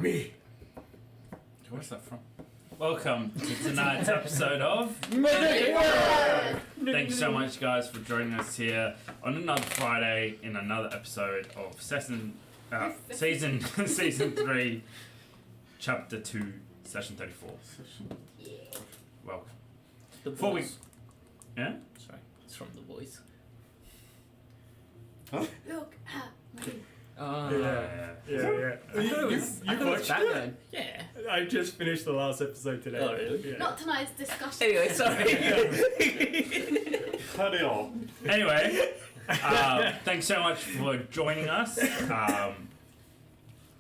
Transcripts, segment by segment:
Me. Where's that from? Welcome to tonight's episode of Mythic Wyrd! Thanks so much, guys, for joining us here on another Friday in another episode of season 3, chapter 2, session 34. Yeah. Welcome. The Before we- voice. Yeah? Sorry, it's from The Voice. Look at me. Yeah. I thought it was Batman. Yeah. I just finished the last episode today. Oh, really? Yeah. Not tonight's discussion. Anyway, sorry. Cut it off. Anyway, thanks so much for joining us.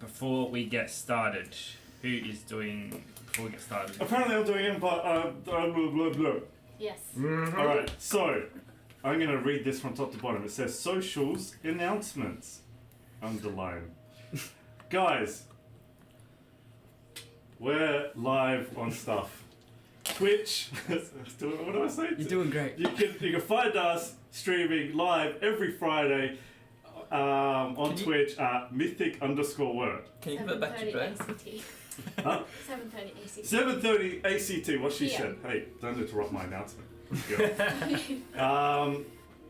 Before we get started, who is doing... Before we get started... Apparently I'm doing it, but blah, blah, blah. Yes. Alright, so I'm going to read this from top to bottom. It says socials announcements. Underline. Guys, we're live on stuff. Twitch. What do I say? You're doing great. You can find us streaming live every Friday on Twitch at Mythic_Wyrd. Can you give it back to 7:30 Joe? ACT. Huh? 7:30 ACT. 7:30 ACT, what she Yeah. said. Hey, don't interrupt my announcement.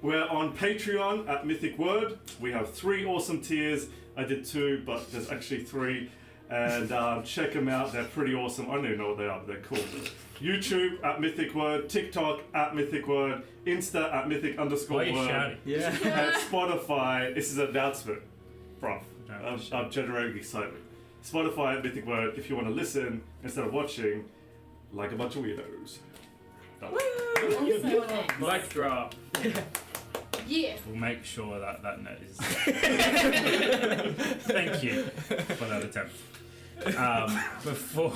We're on Patreon at Mythic Wyrd. We have 3 awesome tiers. I did 2, but there's actually 3. And check them out. They're pretty awesome. I don't even know what they are, but they're cool. YouTube at Mythic Wyrd. TikTok at Mythic Wyrd. Insta at Why are you Mythic_Wyrd. shouting? Yeah. And Spotify. This is an announcement. Bruv. No, I'm generating excitement. Spotify at Mythic Wyrd. If you want to listen instead of watching, like a bunch of weirdos. Done. Also next. Mic drop. Yeah. We'll make sure that note is... Thank you for that attempt. Before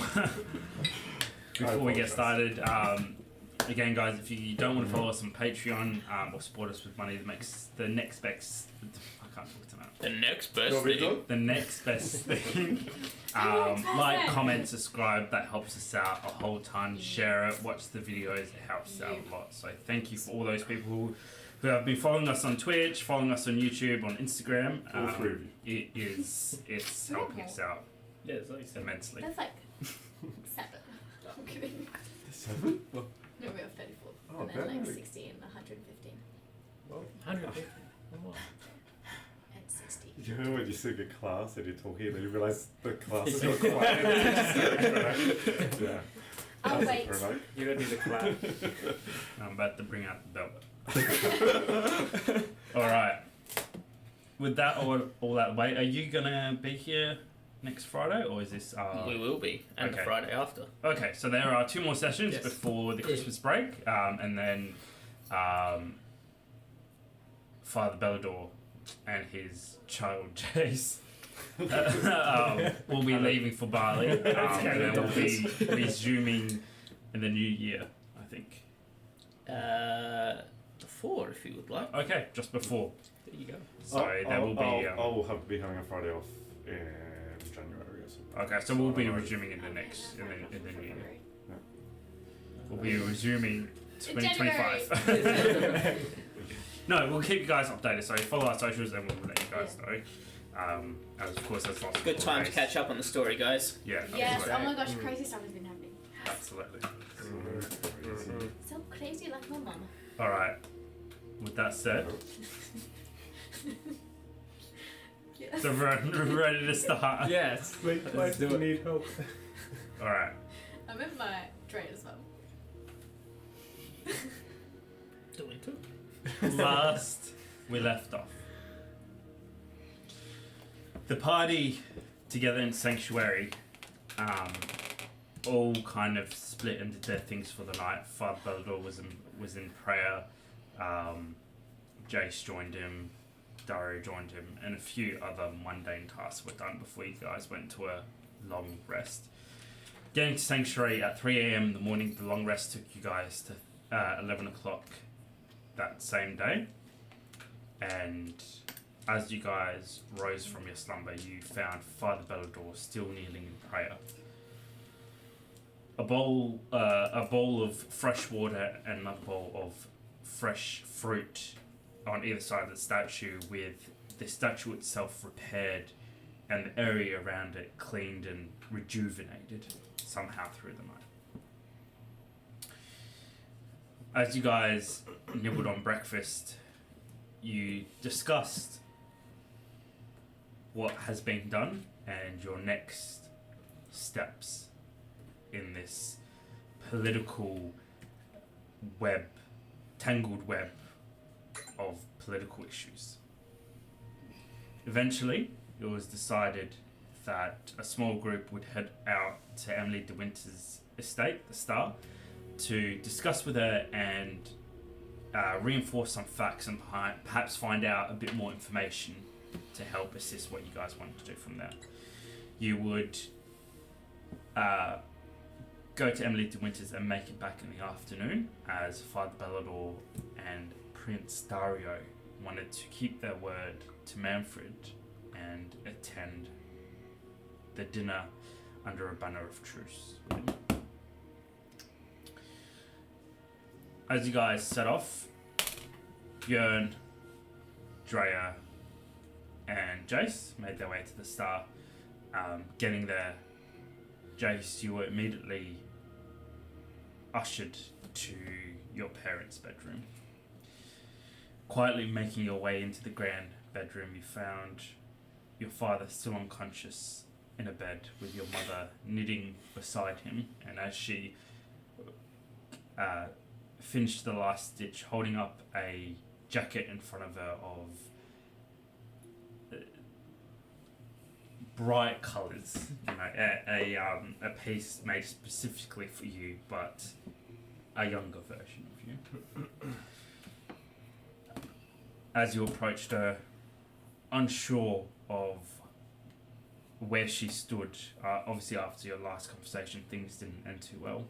we get started, again, guys, if you don't want to follow us on Patreon or support us with money, that makes the next best... I can't talk tonight. The next best thing. The next best thing. Like, comment, subscribe. That helps us out a whole ton. Share it. Watch the videos. It helps out a lot. So thank you for all those people who have been following us on Twitch, following us on YouTube, on Instagram. All 3 of you. It's helping us out Yeah, it's like 7. immensely. That's like 7. I'm kidding. 7? No, we have 34. Oh, And then like very. 60 and 115. 150. And 60. You know when you sit in class and you're talking and you realise the class is not quiet. Yeah. I'll wait. Right? You don't need a clap. I'm about to bring out the belt. Alright. With that all that way, are you gonna be here next Friday, or is this We will be, and the okay. Friday after. Okay, so there are 2 more sessions Yes. before the Christmas break, and then Father Bellador and his child Jace will be leaving for Bali, and then we'll be resuming in the new year, I think. Before, if you would like. Okay, just before. There you go. So there will be. I'll be having a Friday off in January or something. Okay, so we'll be resuming in the next in the new year. Yeah. We'll be resuming In 2025. No, we'll keep you guys updated. So follow our socials, and we'll let you guys know. And of course, there's lots of Good time to holidays. catch up on the story, guys. Yeah, Yes, absolutely. oh my gosh, crazy stuff has been happening. Absolutely. So crazy like my mama. All right. With that said, Yes. so we're ready to start. Yes. Wait, Let's do do it. need help? All right. I'm in my train as well. Doing too. Last we left off, the party together in Sanctuary all kind of split and did their things for the night. Father Bellador was in prayer. Jace joined him. Dario joined him, and a few other mundane tasks were done before you guys went to a long rest. Getting to Sanctuary at 3 a.m. in the morning, the long rest took you guys to 11 o'clock that same day. And as you guys rose from your slumber, you found Father Bellador still kneeling in prayer. A bowl of fresh water and another bowl of fresh fruit on either side of the statue, with the statue itself repaired and the area around it cleaned and rejuvenated somehow through the night. As you guys nibbled on breakfast, you discussed what has been done and your next steps in this political web, tangled web of political issues. Eventually, it was decided that a small group would head out to Emily de Winter's estate, the Star, to discuss with her and reinforce some facts and perhaps find out a bit more information to help assist what you guys wanted to do from there. You would go to Emily de Winter's and make it back in the afternoon, as Father Bellador and Prince Dario wanted to keep their word to Manfred and attend the dinner under a banner of truce. As you guys set off, Björn, Drea, and Jace made their way to the Star. Getting there, Jace, you were immediately ushered to your parents' bedroom. Quietly making your way into the grand bedroom, you found your father still unconscious in a bed with your mother knitting beside him, and as she finished the last stitch, holding up a jacket in front of her of bright colours, you know, a piece made specifically for you, but a younger version of you. As you approached her, unsure of where she stood, obviously after your last conversation, things didn't end too well.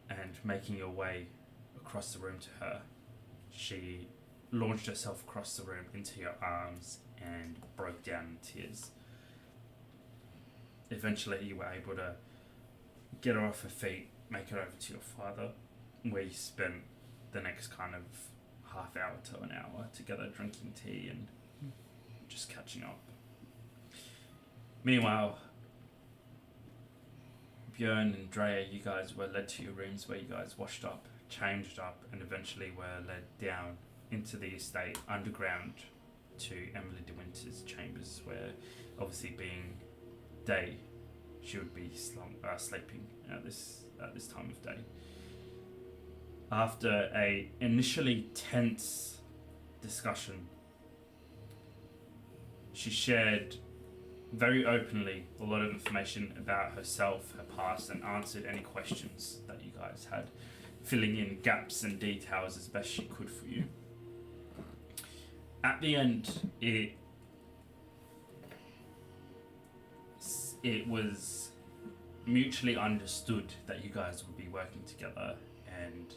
And making your way across the room to her, she launched herself across the room into your arms and broke down in tears. Eventually, you were able to get her off her feet, make her over to your father, where you spent the next kind of half hour to an hour together drinking tea and just catching up. Meanwhile, Björn and Drea, you guys were led to your rooms where you guys washed up, changed up, and eventually were led down into the estate underground to Emily de Winter's chambers, where obviously being day, she would be sleeping at this time of day. After a initially tense discussion, she shared very openly a lot of information about herself, her past, and answered any questions that you guys had, filling in gaps and details as best she could for you. At the end, it was mutually understood that you guys would be working together, and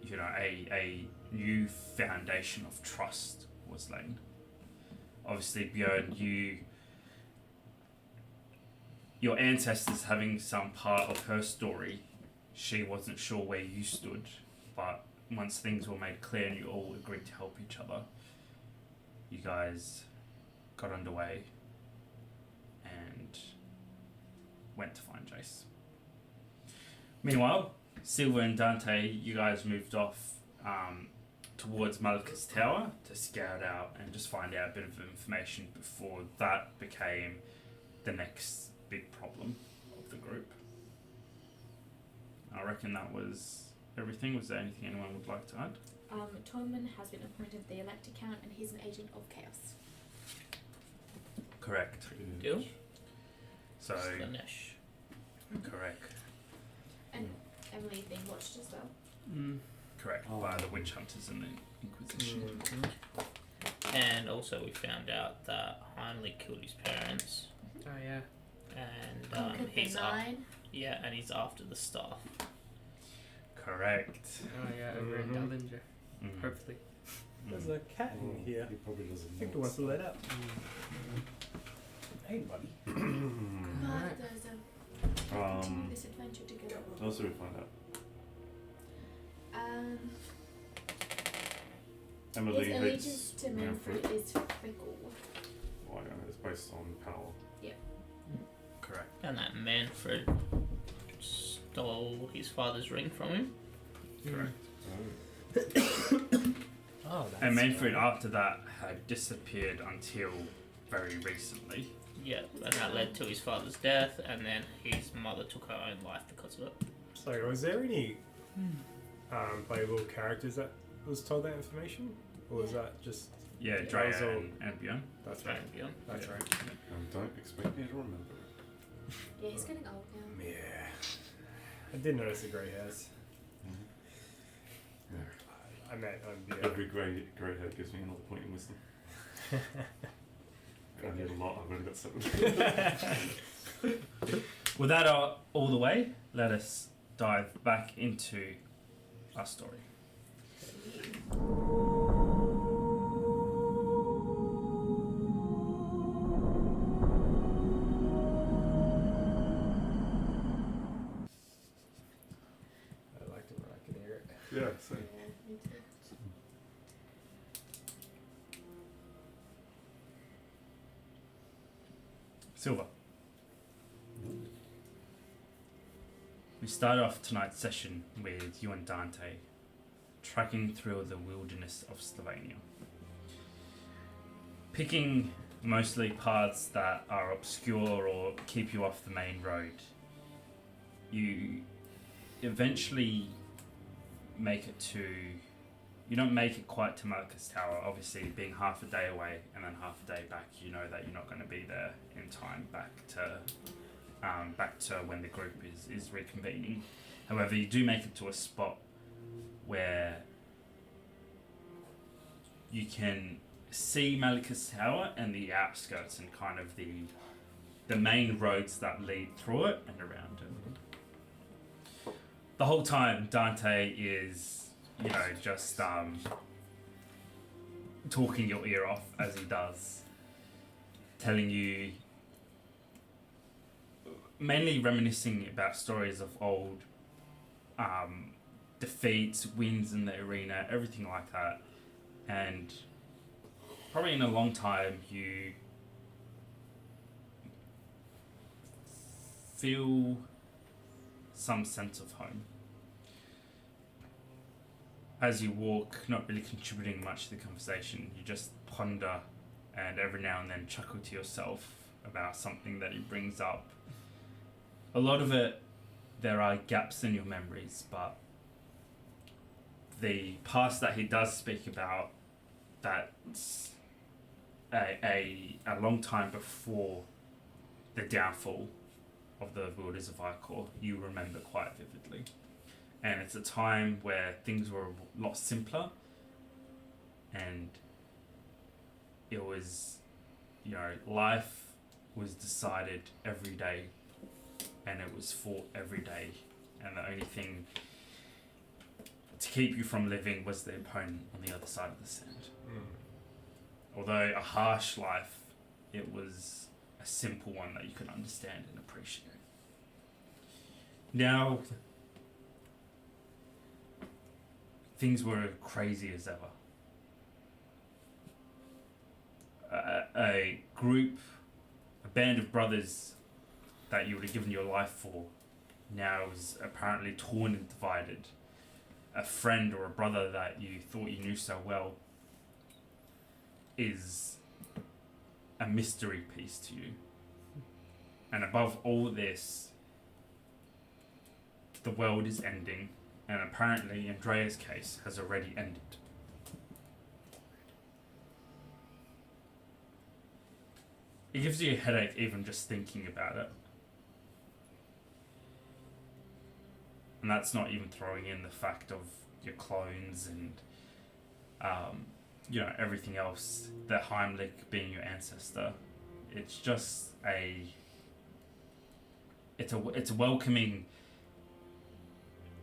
you know, a new foundation of trust was laid. Obviously, Björn, your ancestors having some part of her story, she wasn't sure where you stood, but once things were made clear and you all agreed to help each other, you guys got underway and went to find Jace. Meanwhile, Silva and Dante, you guys moved off towards Malika's tower to scout out and just find out a bit of information before that became the next big problem of the group. I reckon that was everything. Was there anything anyone would like to add? Toyman has been appointed the elected count and he's an agent of chaos. Correct. Deal? So, Ganesh. correct. And Emily being watched as well. Correct. By the witch hunters and the Inquisition. And also we found out that Heinrich killed his parents. Oh yeah. And Conquered the he's nine. and he's after the staff. Correct. Oh yeah, over in Dallinger. Hopefully. There's a cat in here. He probably doesn't I think know. it wants to let out. Hey, buddy. God, there's a continue this adventure together. What else did we find out? Emily His hates allegiance to Manfred. Manfred is fickle. Why? It's based on power. Correct. And that Manfred stole his father's ring from him. Correct. Oh, that's And Manfred, right. after that, had disappeared until very recently. Yeah, and that led to his father's death, and then his mother took her own life because of it. So, was there any playable characters that was told that information? Or was that just... Yeah, That Drea was all- and Bjorn. That's right. Right, yeah. That's Yeah. right. And don't expect me to remember it. Yeah, he's getting old now. Yeah. I did notice the grey hairs. Yeah. I meant on the... Every grey hair gives me another point in wisdom. I need a lot. I've only got 7. With that all the way, let us dive back into our story. I liked it when I could hear it. Yeah. So. Yeah, me too. Silver. We start off tonight's session with you and Dante trekking through the wilderness of Slovenia. Picking mostly paths that are obscure or keep you off the main road. You eventually make it to... You don't make it quite to Malachus Tower, obviously being half a day away and then half a day back. You know that you're not going to be there in time back to when the group is reconvening. However, you do make it to a spot where you can see Malachus Tower and the outskirts and kind of the main roads that lead through it and around it. The whole time, Dante is, you know, just talking your ear off as he does, telling you, mainly reminiscing about stories of old defeats, wins in the arena, everything like that. And probably in a long time, you feel some sense of home. As you walk, not really contributing much to the conversation, you just ponder and every now and then chuckle to yourself about something that he brings up. A lot of it, there are gaps in your memories, but the past that he does speak about, that's a long time before the downfall of the Wilders of Icor, you remember quite vividly. And it's a time where things were a lot simpler, and it was, you know, life was decided every day, and it was fought every day, and the only thing to keep you from living was the opponent on the other side of the sand. Although a harsh life, it was a simple one that you could understand and appreciate. Now, things were crazy as ever. A group, a band of brothers that you would have given your life for, now is apparently torn and divided. A friend or a brother that you thought you knew so well is a mystery piece to you. And above all this, the world is ending, and apparently Andrea's case has already ended. It gives you a headache even just thinking about it. And that's not even throwing in the fact of your clones and, you know, everything else, the Heimlich being your ancestor. It's just it's a welcoming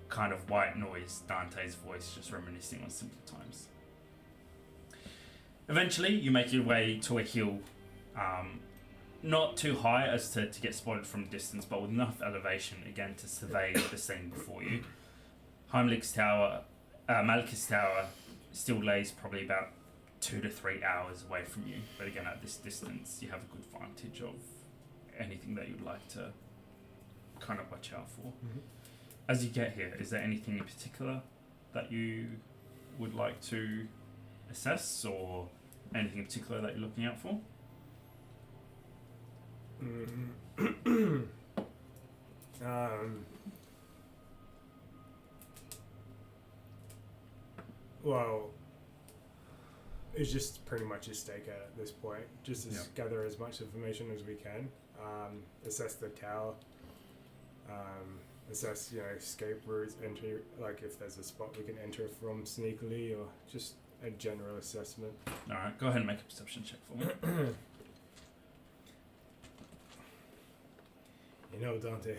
kind of white noise, Dante's voice just reminiscing on simpler times. Eventually, you make your way to a hill, not too high as to get spotted from a distance, but with enough elevation, again, to survey the scene before you. Heimlich's Tower, Malachus Tower, still lays probably about 2 to 3 hours away from you. But again, at this distance, you have a good vantage of anything that you'd like to kind of watch out for. Mm-hmm. As you get here, is there anything in particular that you would like to assess, or anything in particular that you're looking out for? Well, it's just pretty much a stakeout at this point. Just to gather as much information as we can. Assess the tower. Assess, escape routes. Enter, like if there's a spot we can enter from sneakily, or just a general assessment. All right, go ahead and make a perception check for me. Dante,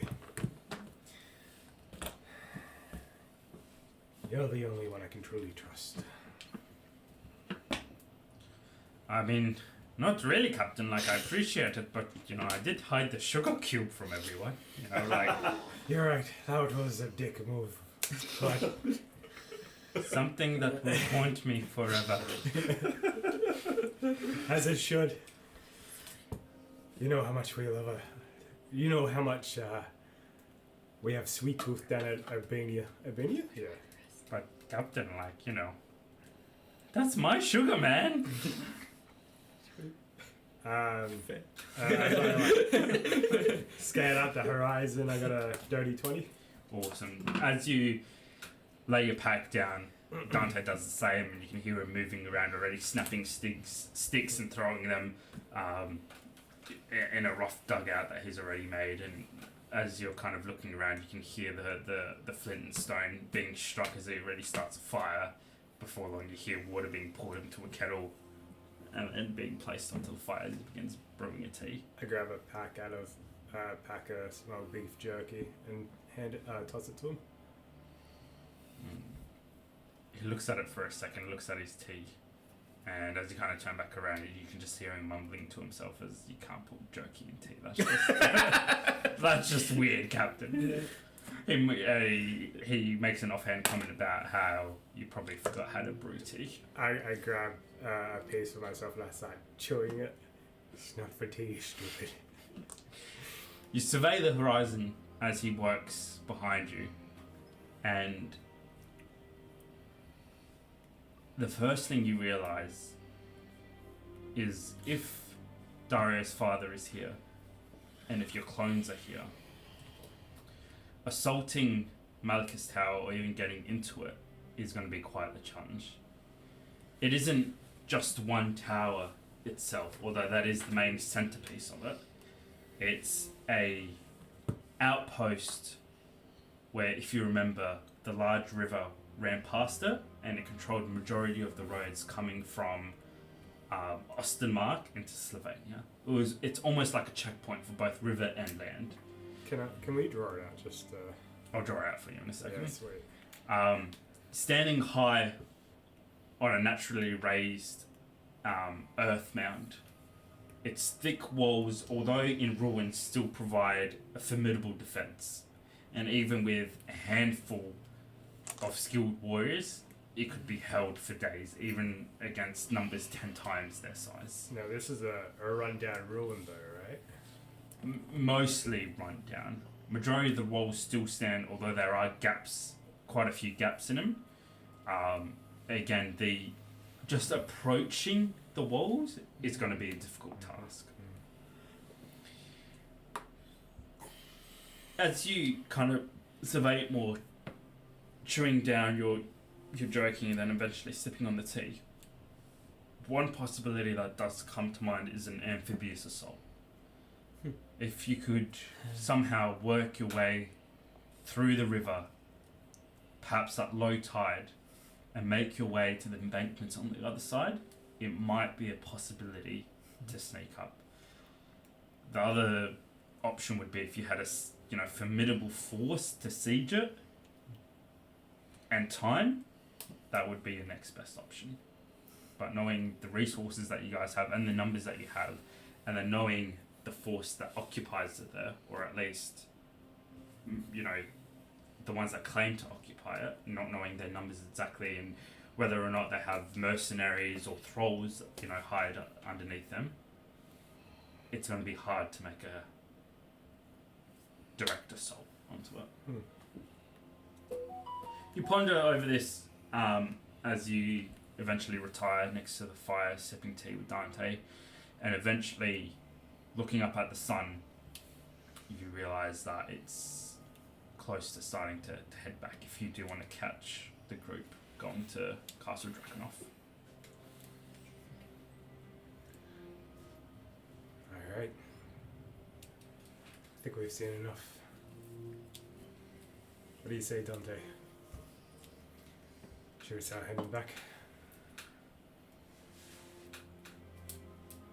you're the only one I can truly trust. I mean, not really, Captain. Like, I appreciate it, but I did hide the sugar cube from everyone. You're right. That was a dick move. But something that will haunt me forever. As it should. You know how much we love her. You know how much we have Sweet Tooth down at Albania. Albania? Yeah. But Captain, that's my sugar, man. I scale out the horizon. I got a dirty 20. Awesome. As you lay your pack down, Dante does the same, and you can hear him moving around already, snapping sticks and throwing them in a rough dugout that he's already made. And as you're kind of looking around, you can hear the flint and stone being struck as he already starts a fire. Before long, you hear water being poured into a kettle and being placed onto the fire as he begins brewing a tea. I grab a pack out of pack of smoked beef jerky and toss it to him. He looks at it for a second, looks at his tea, and as you kind of turn back around, you can just hear him mumbling to himself as you can't put jerky in tea. That's just that's just weird, Captain. He makes an offhand comment about how you probably forgot how to brew tea. I grab a piece for myself last night, chewing it. It's not for tea, stupid. You survey the horizon as he works behind you, and the first thing you realize is if Dario's father is here, and if your clones are here, assaulting Malchus Tower or even getting into it is going to be quite the challenge. It isn't just one tower itself, although that is the main centerpiece of it. It's a outpost where, if you remember, the large river ran past it and it controlled the majority of the roads coming from Ostenmark into Slovenia. It's almost like a checkpoint for both river and land. Can we draw it out? Just I'll draw it out for you in a second. Yeah, sweet. Standing high on a naturally raised earth mound, its thick walls, although in ruins, still provide a formidable defense. And even with a handful of skilled warriors, it could be held for days, even against numbers 10 times their size. No, this is a rundown ruin though, right? Mostly run down. Majority of the walls still stand, although there are gaps, quite a few gaps in them. Again, just approaching the walls is going to be a difficult task. As you kind of survey it more, chewing down your jerky and then eventually sipping on the tea, one possibility that does come to mind is an amphibious assault. If you could somehow work your way through the river, perhaps at low tide, and make your way to the embankments on the other side, it might be a possibility to sneak up. The other option would be if you had a formidable force to siege it and time, that would be your next best option. But knowing the resources that you guys have and the numbers that you have, and then knowing the force that occupies it there, or at least, the ones that claim to occupy it, not knowing their numbers exactly and whether or not they have mercenaries or thralls, you know, hide underneath them, it's going to be hard to make a direct assault onto it. You ponder over this as you eventually retire next to the fire, sipping tea with Dante, and eventually looking up at the sun, you realise that it's close to starting to head back if you do want to catch the group going to Castle Drakenhof. Alright. I think we've seen enough. What do you say, Dante? Should we start heading back?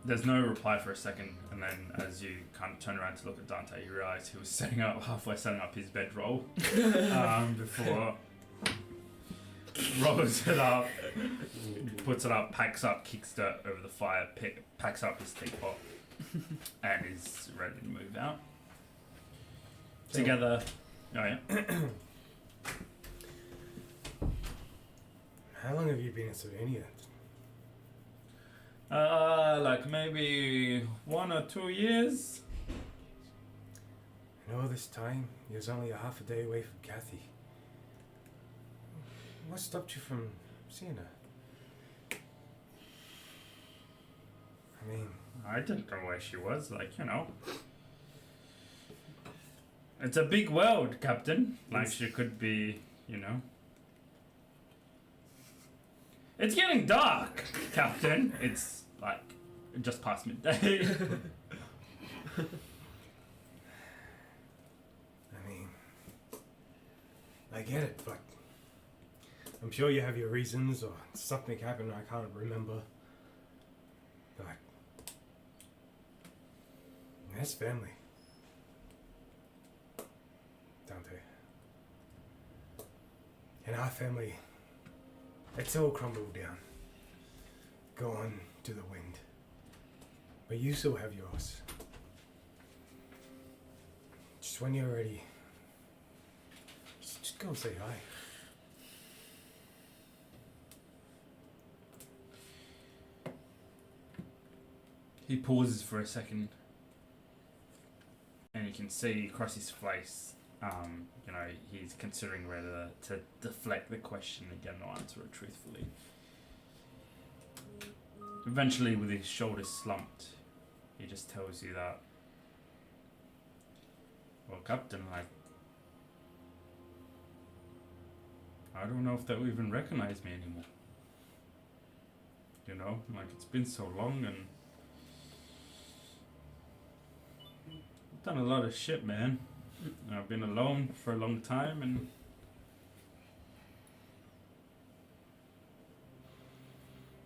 There's no reply for a second, and then as you kind of turn around to look at Dante, you realise he was halfway setting up his bedroll before rolls it up, puts it up, packs up, kicks dirt over the fire, packs up his teapot, and is ready to move out. Together, oh yeah. How long have you been in Slovenia? Like maybe 1 or 2 years. And all this time, you was only a half a day away from Kathy. What stopped you from seeing her? I mean... I didn't know where she was, like, you know. It's a big world, Captain. Like, she could be, you know. It's getting dark, Captain. It's, like, just past midday. I mean... I get it, but... I'm sure you have your reasons, or something happened I can't remember. But... That's family. Dante. In our family, it's all crumbled down. Gone to the wind. But you still have yours. Just when you're ready, just go say hi. He pauses for a second, and you can see across his face, you know, he's considering whether to deflect the question again or answer it truthfully. Eventually, with his shoulders slumped, he just tells you that, well, Captain, I don't know if they'll even recognize me anymore. You know, like, it's been so long, and I've done a lot of shit, man. I've been alone for a long time, and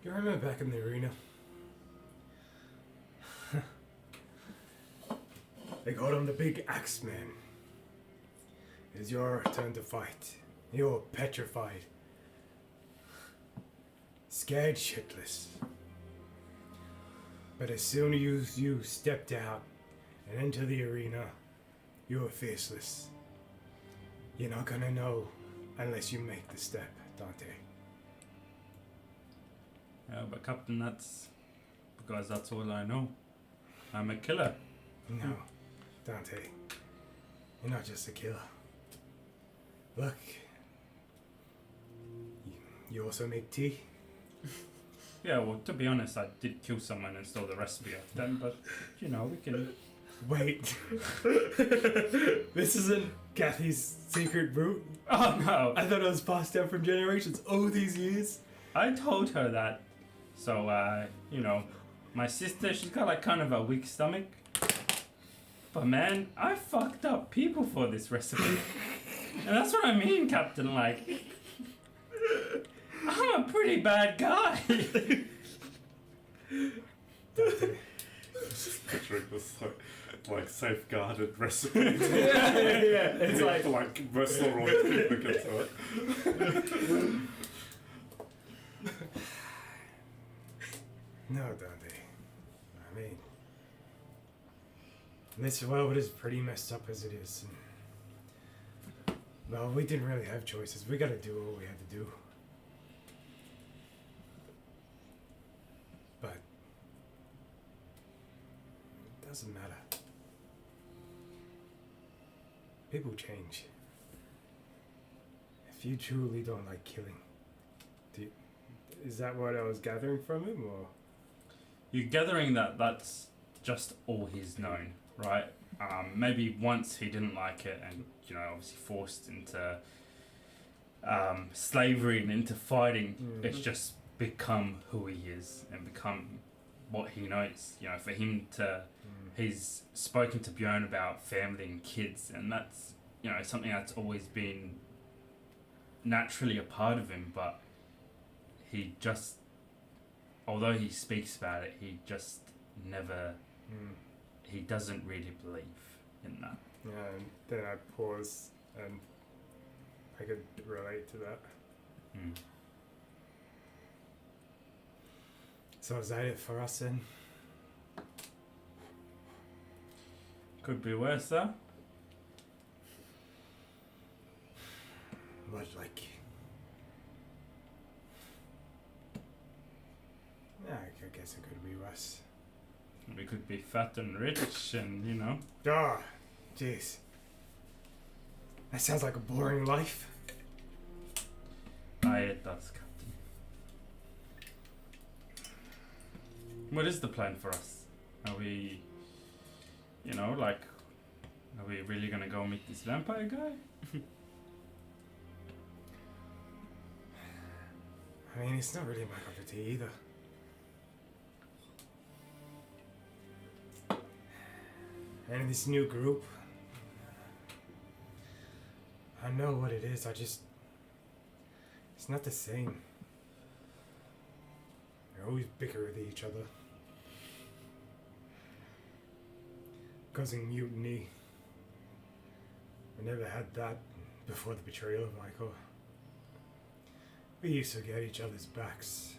You remember back in the arena? They called him the Big Axe Man. It's your turn to fight. You're petrified. Scared shitless. But as soon as you stepped out and into the arena, you were faceless. You're not gonna know unless you make the step, Dante. yeah, but Captain, that's because that's all I know. I'm a killer. No, Dante. You're not just a killer. Look. You also make tea? Yeah, well, to be honest, I did kill someone and stole the recipe off them, but, you know, we can... Wait. This isn't Kathy's secret brew? Oh, no! I thought it was passed down from generations all these years. I told her that. So, you know, my sister, she's got, like, kind of a weak stomach. But, man, I fucked up people for this recipe. And that's what I mean, Captain, like... I'm a pretty bad guy. Just picturing this like safeguarded recipe. yeah. It's like Russell Roy people get to it. No, Dante. I mean, this world is pretty messed up as it is. And, well, we didn't really have choices. We gotta do what we had to do. doesn't matter. People change. If you truly don't like killing, is that what I was gathering from him, or? You're gathering that that's just all he's known, right? Maybe once he didn't like it and, you know, obviously forced into slavery and into fighting. It's just become who he is and become what he knows. You know, for him to, he's spoken to Björn about family and kids, and that's, you know, something that's always been naturally a part of him, but he just, although he speaks about it, he just never, he doesn't really believe in that. Yeah, and then I pause, and I could relate to that. So is that it for us then? Could be worse though. But like, yeah, I guess it could be worse. We could be fat and rich and, you know. Ah, jeez. That sounds like a boring life. Aye, it does, Captain. What is the plan for us? Are we, you know, like, are we really gonna go meet this vampire guy? I mean, it's not really my cup of tea either. And this new group, I know what it is, it's not the same. They always bicker with each other. Causing mutiny. I never had that before the betrayal of Michael. We used to get each other's backs.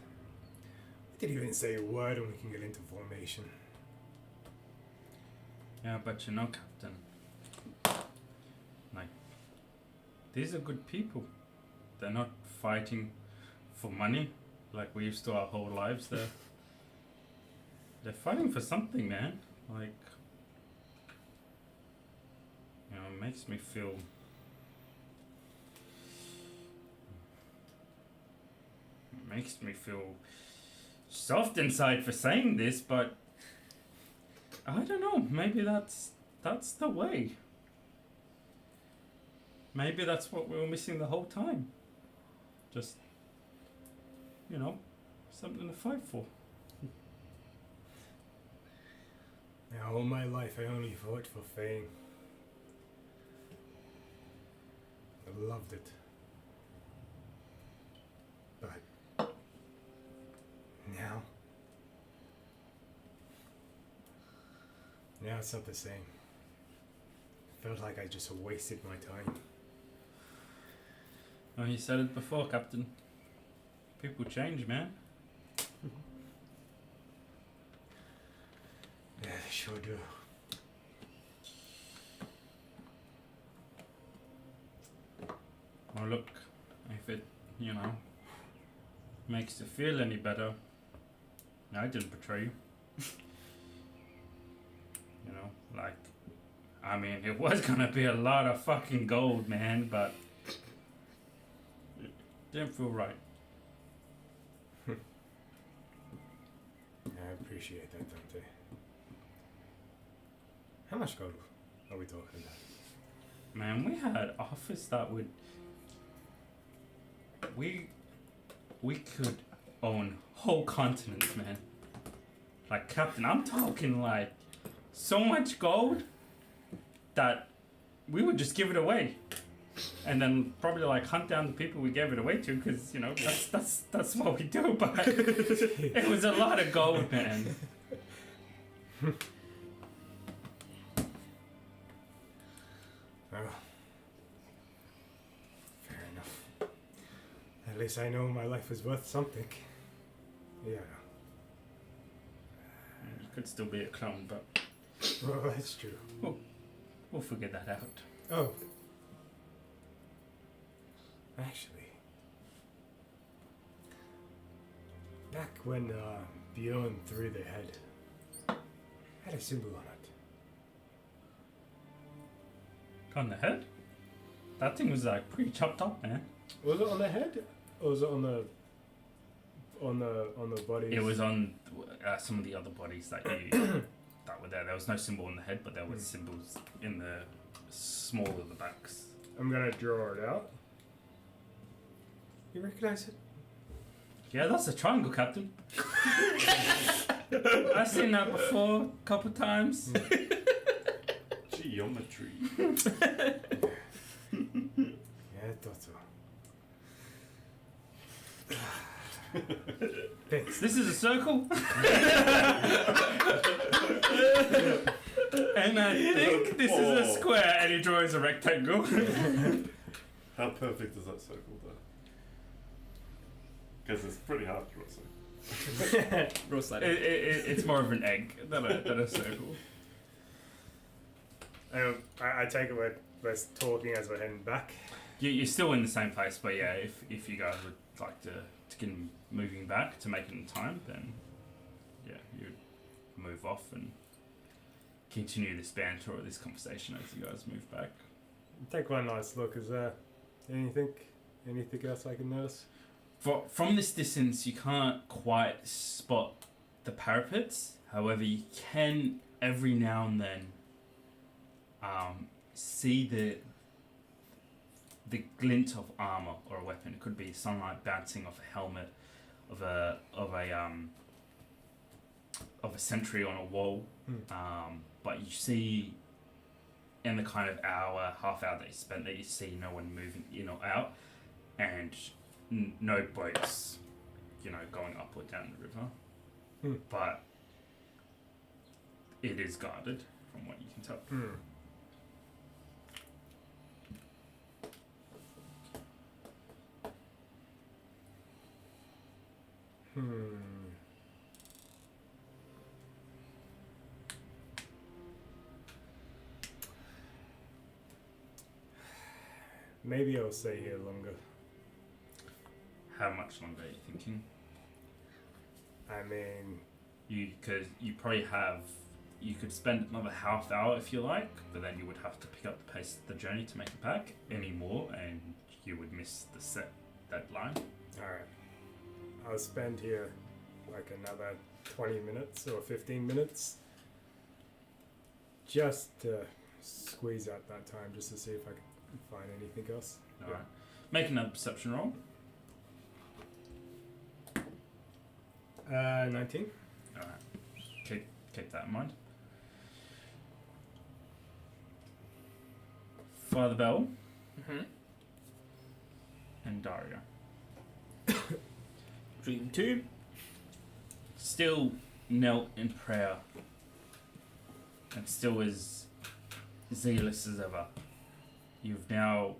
We didn't even say a word and we can get into formation. Yeah, but you know, Captain, like, these are good people. They're not fighting for money like we used to our whole lives. They're fighting for something, man. Like, you know, it makes me feel soft inside for saying this, but I don't know, maybe that's the way. Maybe that's what we were missing the whole time. Just, you know, something to fight for. Now, all my life I only fought for fame. I loved it. But now it's not the same. It felt like I just wasted my time. Oh, you said it before, Captain. People change, man. Yeah, they sure do. Well, look, if it, you know, makes you feel any better, I didn't betray you. You know, like, I mean, it was gonna be a lot of fucking gold, man, but it didn't feel right. I appreciate that, Dante. How much gold are we talking about? Man, we had offers that would, we could own whole continents, man. Like, Captain, I'm talking like so much gold that we would just give it away, and then probably like hunt down the people we gave it away to, because you know that's what we do. But it was a lot of gold, man. Well, fair enough. At least I know my life is worth something. Yeah. You could still be a clone, but Well, that's true. we'll figure that out. Oh. Actually, back when Bjorn threw the head, had a symbol on it. On the head? That thing was like pretty chopped up, man. Was it on the head, or was it on the bodies? It was on some of the other bodies that you that were there. There was no symbol on the head, but there was symbols in the small of the backs. I'm gonna draw it out. You recognize it? Yeah, that's a triangle, Captain. I've seen that before a couple times. Geometry. Yeah, I thought so. Thanks. This is a circle. And I think this is a square, and he draws a rectangle. How perfect is that circle, though? Because it's pretty hard to draw a circle. Roast that. It's more of an egg than a circle. I take it we're talking as we're heading back. You're still in the same place, but yeah, if you guys would like to get moving back to make it in time, then yeah, you'd move off and continue this banter or this conversation as you guys move back. Take one last look. Is there anything else I can notice? From this distance, you can't quite spot the parapets. However, you can every now and then see the glint of armor or a weapon. It could be sunlight bouncing off a helmet of a sentry on a wall. But you see in the kind of half hour that you spent there, you see no one moving in or out, and no boats, going up or down the river. But it is guarded, from what you can tell. Maybe I'll stay here longer. How much longer are you thinking? I mean, You could spend another half hour if you like, but then you would have to pick up the pace of the journey to make it back any more, and you would miss the set deadline. alright. I'll spend here like another 20 minutes or 15 minutes just to squeeze out that time, just to see if I can find anything else. Alright. Make another perception roll. 19. Alright. Keep that in mind. Father Bell and Daria. Dream 2. Still knelt in prayer and still as zealous as ever. You've now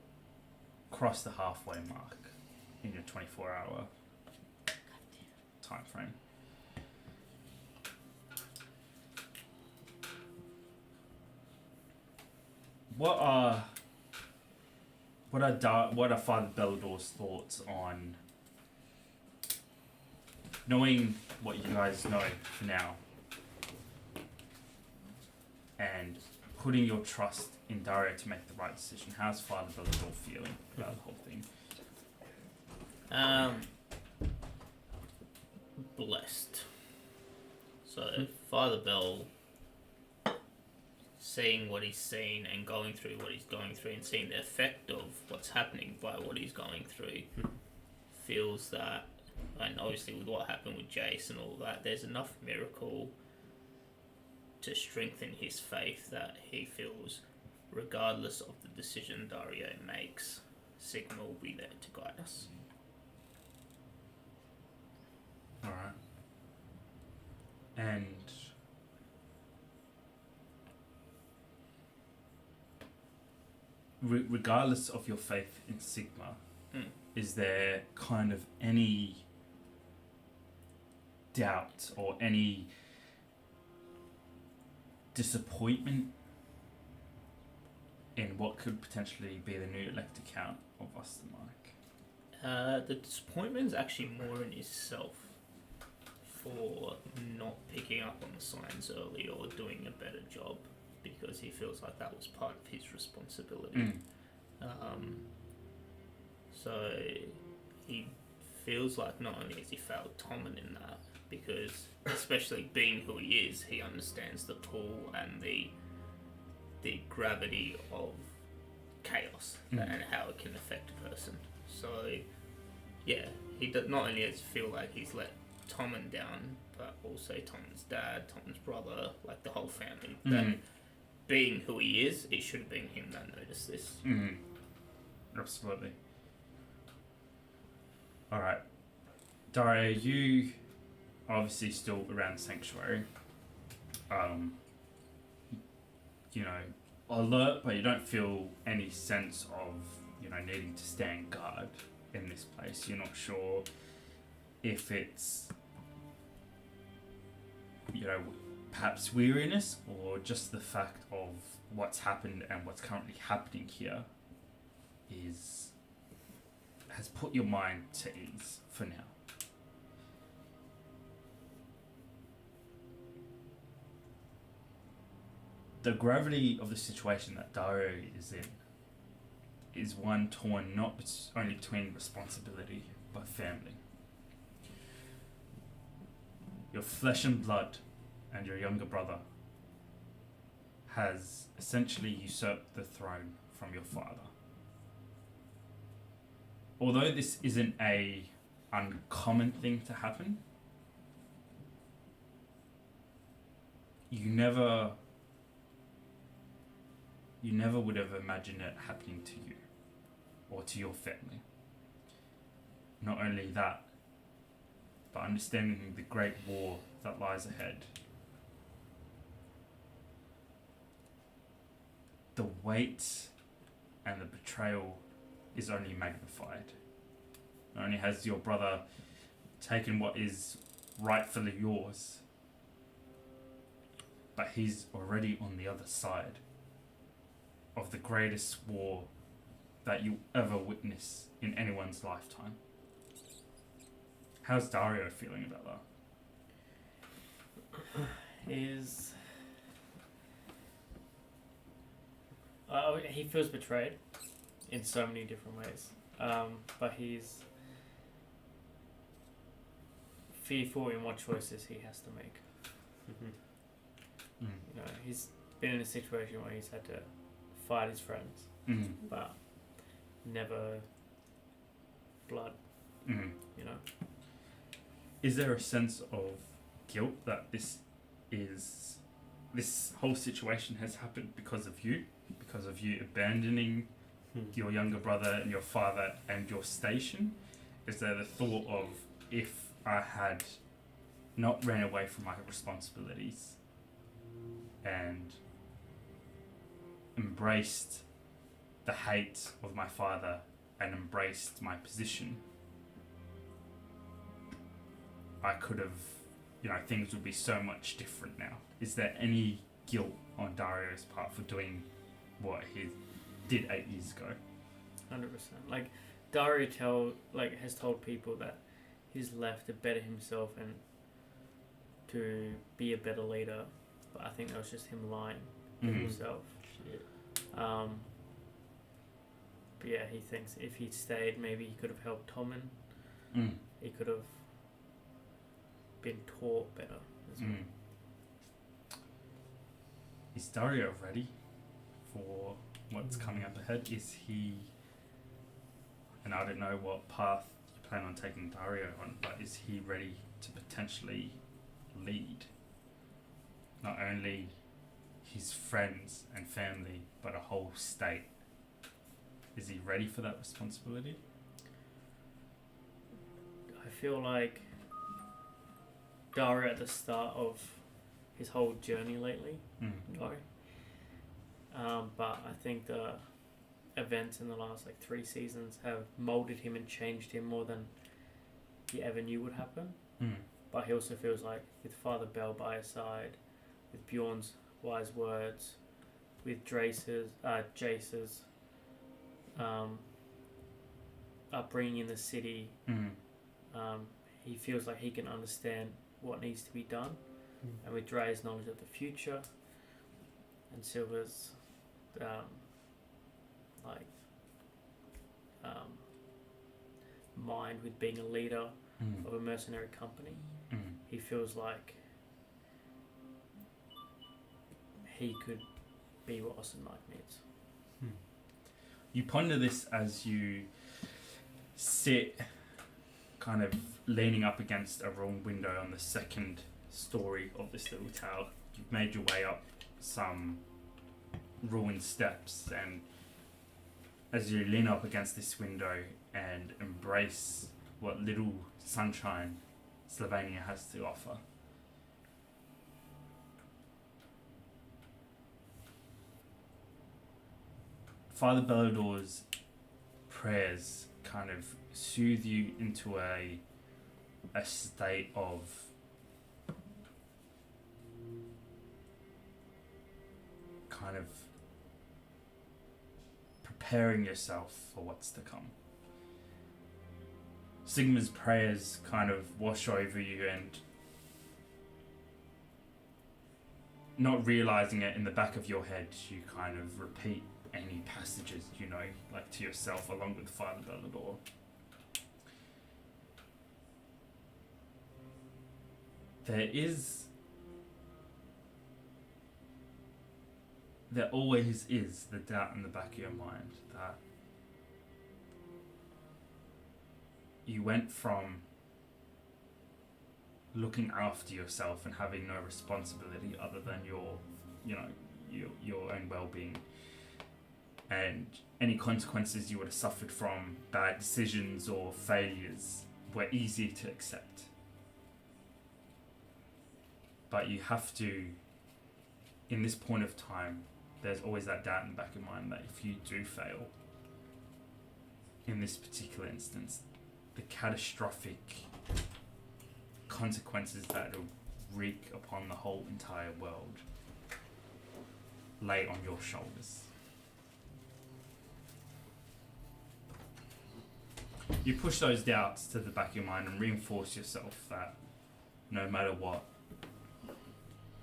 crossed the halfway mark in your 24-hour time frame. What are Father Bellador's thoughts on knowing what you guys know for now and putting your trust in Dario to make the right decision? How's Father Bellador feeling about the whole thing? Blessed. So Father Bell, seeing what he's seen and going through what he's going through and seeing the effect of what's happening by what he's going through, feels that, and obviously with what happened with Jace and all that, there's enough miracle to strengthen his faith that he feels, regardless of the decision Dario makes, Sigma will be there to guide us. Alright. And regardless of your faith in Sigma, is there kind of any doubt or any disappointment in what could potentially be the new elected count of Ostermark? The disappointment is actually more in himself for not picking up on the signs early or doing a better job. because he feels like that was part of his responsibility. So he feels like not only has he failed Tommen in that, because especially being who he is, he understands the pull and the gravity of chaos and how it can affect a person. So yeah, he does not only does feel like he's let Tommen down, but also Tommen's dad, Tommen's brother, like the whole family. That being who he is, it should have been him that noticed this. Absolutely. Alright. Daria, you obviously still around Sanctuary. You know, alert, but you don't feel any sense of, you know, needing to stand guard in this place. You're not sure if it's, you know, perhaps weariness or just the fact of what's happened and what's currently happening here has put your mind to ease for now. The gravity of the situation that Dario is in is one torn not only between responsibility but family. Your flesh and blood and your younger brother has essentially usurped the throne from your father. Although this isn't a uncommon thing to happen, you never would have imagined it happening to you or to your family. Not only that, but understanding the great war that lies ahead. The weight and the betrayal is only magnified. Not only has your brother taken what is rightfully yours, but he's already on the other side of the greatest war that you ever witness in anyone's lifetime. How's Dario feeling about that? He feels betrayed in so many different ways, but he's fearful in what choices he has to make. You know, he's been in a situation where he's had to fight his friends, but never blood. You know. Is there a sense of guilt that this whole situation has happened because of you abandoning your younger brother and your father and your station? Is there the thought of, if I had not ran away from my responsibilities and embraced the hate of my father and embraced my position, I could have, you know, things would be so much different now. Is there any guilt on Dario's part for doing what he did 8 years ago? 100%. Like, Dario has told people that he's left to better himself and to be a better leader, but I think that was just him lying to himself. But yeah, he thinks if he'd stayed, maybe he could have helped Tommen. He could have been taught better as well. Is Dario ready for what's coming up ahead? Is he, and I don't know what path you plan on taking Dario on, but is he ready to potentially lead not only his friends and family, but a whole state? Is he ready for that responsibility? I feel like Dario at the start of his whole journey lately. No. But I think the events in the last 3 seasons have molded him and changed him more than he ever knew would happen. But he also feels like with Father Bell by his side, with Bjorn's wise words, with Jace's upbringing in the city, he feels like he can understand what needs to be done. And with Dre's knowledge of the future and Silver's like mind with being a leader of a mercenary company. He feels like he could be what Ostenmark needs. You ponder this as you sit kind of leaning up against a ruined window on the second story of this little tower. You've made your way up some ruined steps, and as you lean up against this window and embrace what little sunshine Slovenia has to offer, Father Bellador's prayers kind of soothe you into a state of kind of preparing yourself for what's to come. Sigma's prayers kind of wash over you, and not realizing it, in the back of your head you kind of repeat any passages you know, like to yourself, along with Father Bellador. There always is the doubt in the back of your mind that you went from looking after yourself and having no responsibility other than your own well-being, and any consequences you would have suffered from bad decisions or failures were easy to accept. But you have to, in this point of time, there's always that doubt in the back of your mind that if you do fail, in this particular instance, the catastrophic consequences that will wreak upon the whole entire world lay on your shoulders. You push those doubts to the back of your mind and reinforce yourself that no matter what,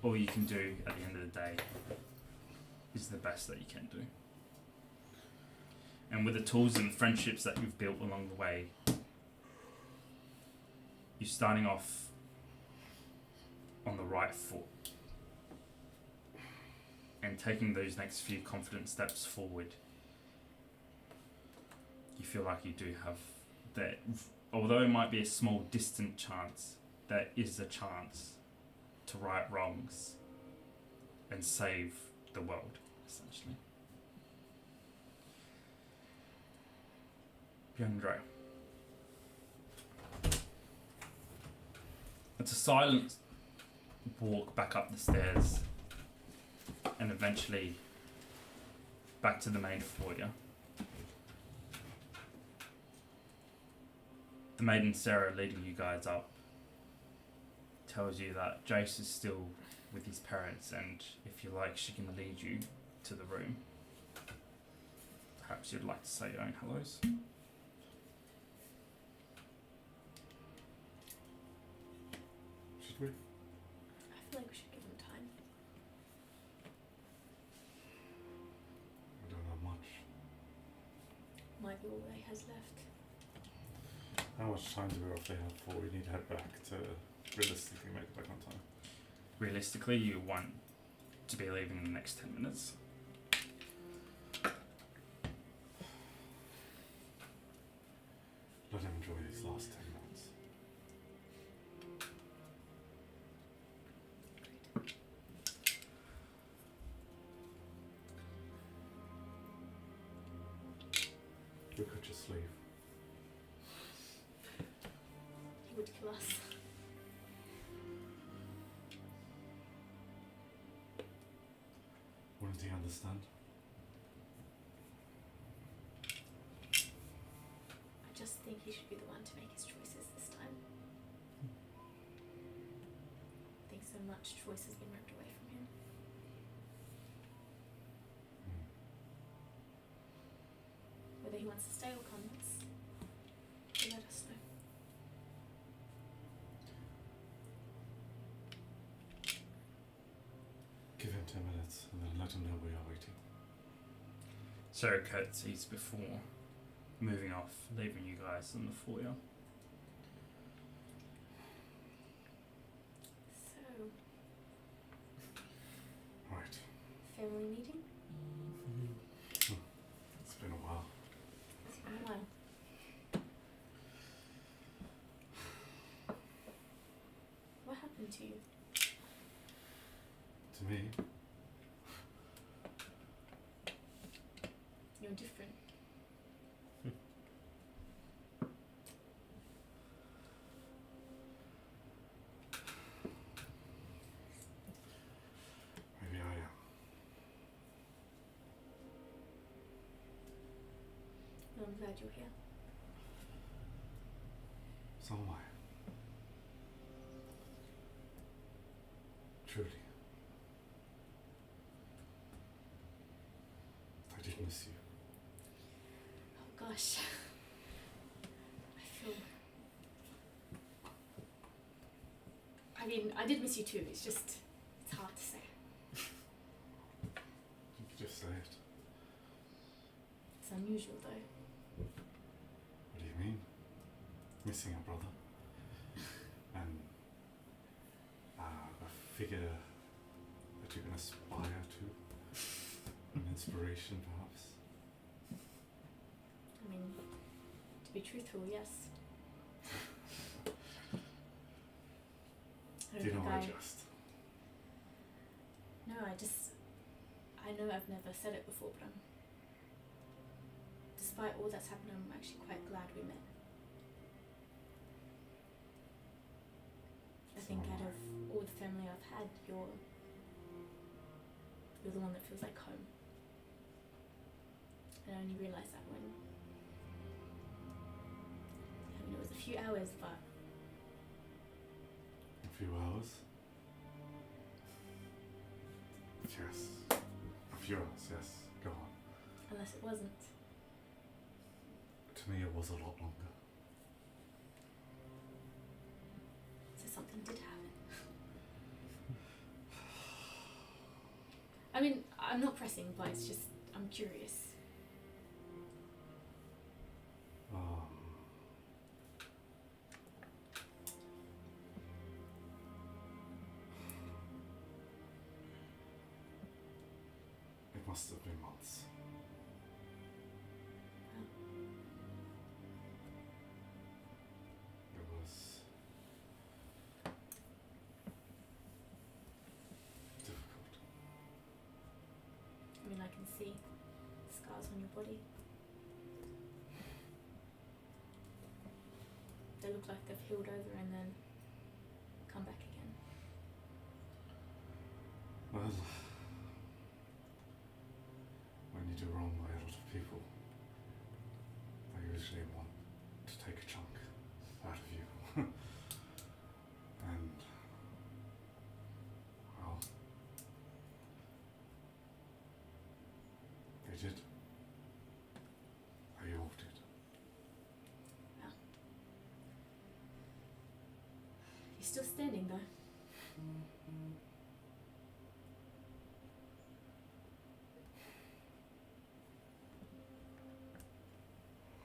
all you can do at the end of the day is the best that you can do. And with the tools and friendships that you've built along the way, you're starting off on the right foot and taking those next few confident steps forward. You feel like you do have that, although it might be a small distant chance, there is a chance to right wrongs and save the world, essentially. Bjorndre. It's a silent walk back up the stairs and eventually back to the main foyer. The maiden Sarah leading you guys up tells you that Jace is still with his parents, and if you like, she can lead you to the room. Perhaps you'd like to say your own hellos. Should we? I feel like we should give them time. We don't have much. Might be all they has left. How much time do we roughly have before we need to head back to realistically make it back on time? Realistically, you want to be leaving in the next 10 minutes. Let him enjoy these last 10 minutes. We could just leave. He would kill us. Wouldn't he understand? I just think he should be the one to make his choices this time. I think so much choice has been ripped away from him. Whether he wants to stay or comments, he'll let us know. Give him 10 minutes and then let them know we are waiting. Sarah curtsies before moving off, leaving you guys in the foyer. So, Right. family meeting? It's been a while. It's been a while. What happened to you? To me, You're different. maybe I am. Well, I'm glad you're here. So am I. Truly. I did miss you. Oh gosh. I mean, I did miss you too. It's hard to say. You could just say it. It's unusual though. What do you mean? Missing a brother? And a figure that you can aspire to? An inspiration, perhaps? I mean, to be truthful, yes. Do you know I just? No, I know I've never said it before, but despite all that's happened, I'm actually quite glad we met. I think out of all the family I've had, you're the one that feels like home. And I only realised that when, I mean, it was a few hours, but A few hours? Yes. A few hours, yes. Go on. unless it wasn't. To me, it was a lot longer. So something did happen. I mean, I'm not pressing, but it's just, I'm curious. It must have been months. It was difficult. I mean, I can see scars on your body. They look like they've healed over and then come back again. Well, when you do wrong by a lot of people, they usually want to take a chunk out of you. And, well, they did. They all did. You're still standing though.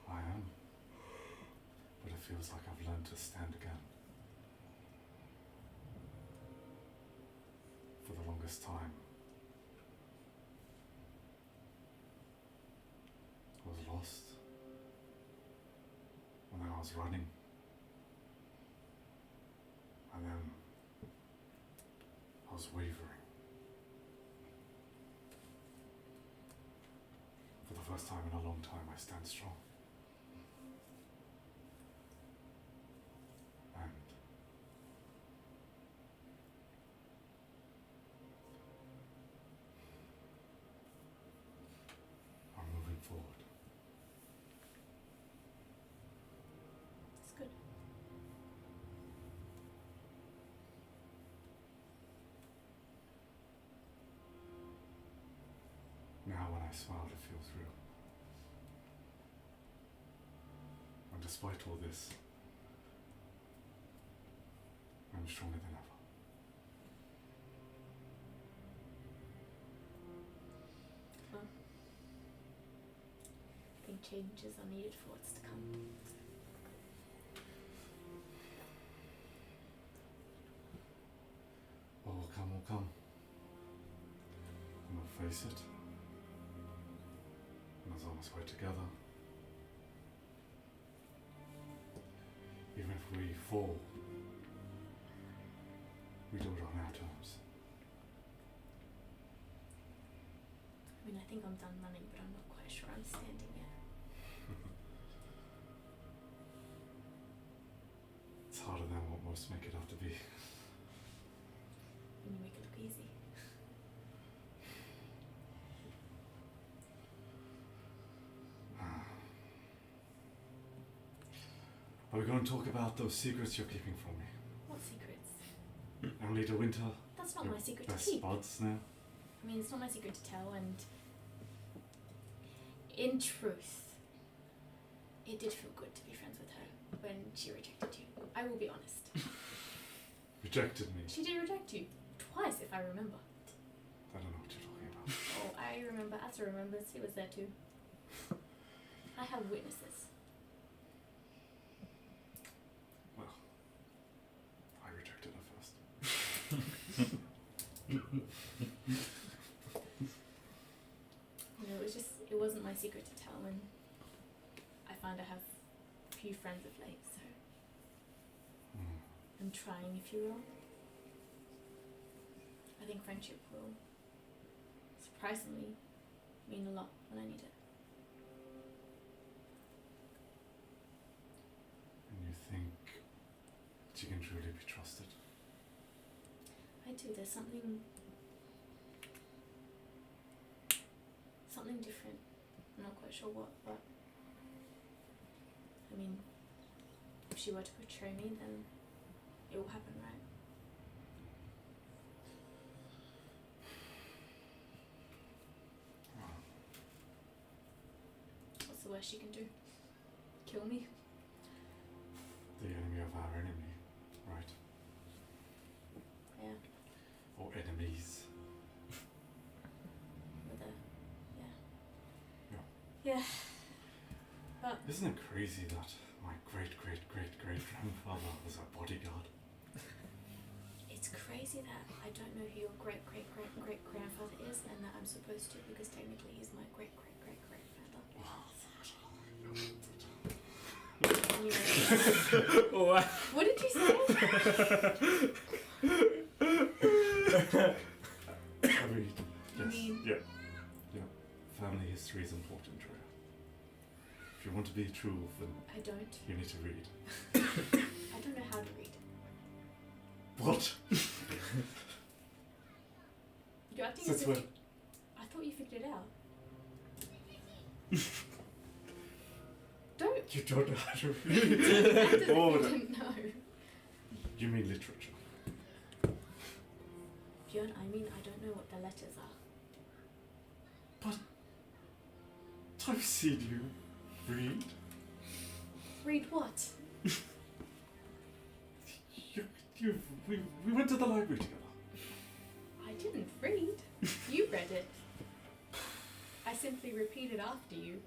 I am. But it feels like I've learned to stand again. For the longest time, I was lost. And then I was running. And then I was wavering. For the first time in a long time, I stand strong. And I'm moving forward. That's good. Now when I smile, it feels real. And despite all this, I'm stronger than ever. think changes are needed for what's to come. What will come will come. And we'll face it. And as long as we're together, even if we fall, we do it on our terms. I mean, I think I'm done running, but I'm not quite sure I'm standing yet. It's harder than what most make it have to be. And you make it look easy. Are we going to talk about those secrets you're keeping from me? What secrets? Emily de Winter, That's not your my secret to best keep. buds now. I mean, it's not my secret to tell, and in truth, it did feel good to be friends with her when she rejected you. I will be honest. Rejected me. She did reject you. Twice, if I remember. I don't know what you're talking about. Oh, I remember. Asa remembers. He was there too. I have witnesses. Well, I rejected her first. You know, it wasn't my secret to tell, and I find I have few friends of late, so I'm trying, if you will. I think friendship will surprisingly mean a lot when I need it. And you think she can truly be trusted? I do. There's something different. I'm not quite sure what, but I mean, if she were to betray me, then it will happen, right? What's the worst she can do? Kill me? The enemy of our enemy, right? Yeah. Or enemies. With a Yeah. yeah. But Isn't it crazy that my great-great-great-great-grandfather was a bodyguard? it's crazy that I don't know who your great-great-great-great-grandfather is, and that I'm supposed to, because technically he's my great-great-great-great-grandfather. Anyway. What did you say? I mean, You yes, mean- yeah. Family history is important, Drea. If you want to be true, then I don't. you need to read. I don't know how to read. What? You're acting Since as if when? I thought you figured it out. Don't. You don't know how to Act read? as if Oh, you no. didn't know. You mean literature? Bjorn, I mean, I don't know what the letters are. I've seen you read. Read what? We went to the library together. I didn't read. You read it. I simply repeated after you.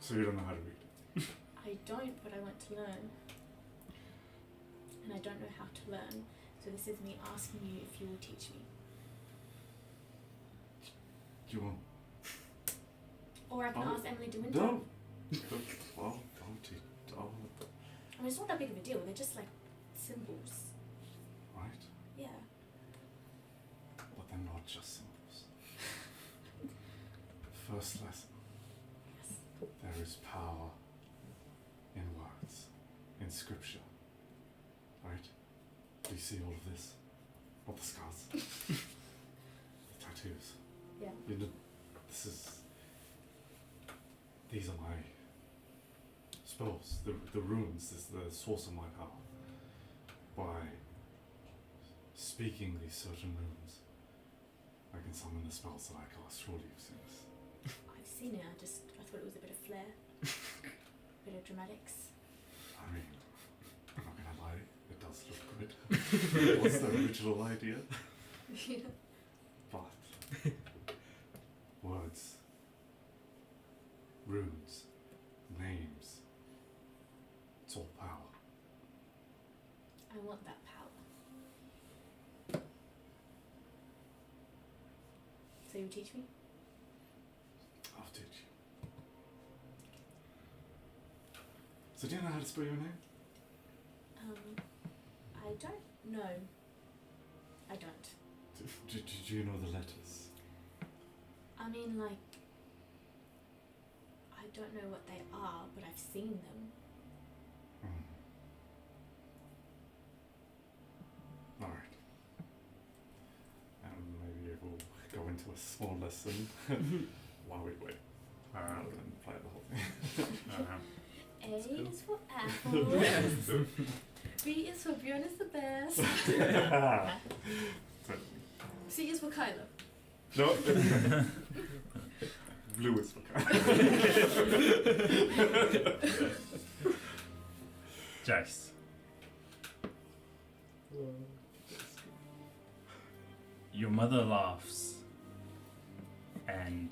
So you don't know how to read. I don't, but I want to learn. And I don't know how to learn. So this is me asking you if you will teach me. You won't. Or I can Oh, ask Emily de Winter. No. Well, don't. I mean, it's not that big of a deal. They're just like symbols. Right? Yeah. But they're not just symbols. First lesson. Yes. There is power in words, in scripture. Right? Do you see all of this? Not the scars. The tattoos. Yeah. You know, these are my spells. The runes is the source of my power. By speaking these certain runes, I can summon the spells that I cast. Surely you've seen this. I've seen it. I thought it was a bit of flair. A bit of dramatics. I mean, I'm not gonna lie, it does look good. What's the original idea? Yeah. But Words. Runes. Names. It's all power. I want that power. So you teach me? I'll teach you. So do you know how to spell your name? I don't know. I don't. Do you know the letters? I mean, like, I don't know what they are, but I've seen them. Alright. Maybe we'll go into a small lesson while we wait. Rather than play the whole thing. A is for apple. B is for Bjorn is the best. C is for Kylo. No. Blue is for Jace. Your mother laughs, and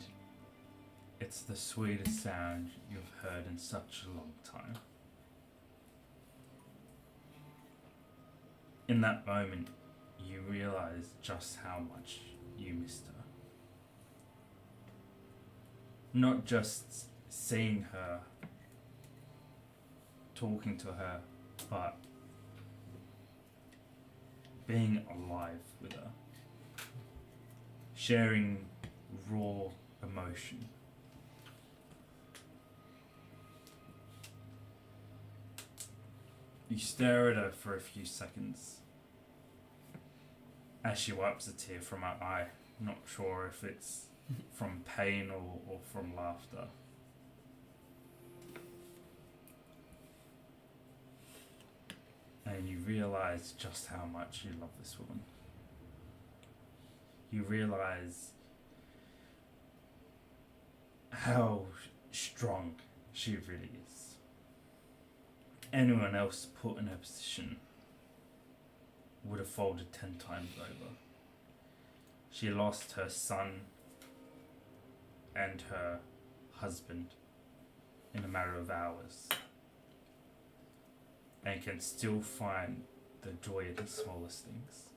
it's the sweetest sound you've heard in such a long time. In that moment, you realize just how much you missed her. Not just seeing her, talking to her, but being alive with her. Sharing raw emotion. You stare at her for a few seconds as she wipes a tear from her eye, not sure if it's from pain or from laughter. And you realize just how much you love this woman. You realize how strong she really is. Anyone else put in her position would have folded 10 times over. She lost her son and her husband in a matter of hours, and can still find the joy in the smallest things.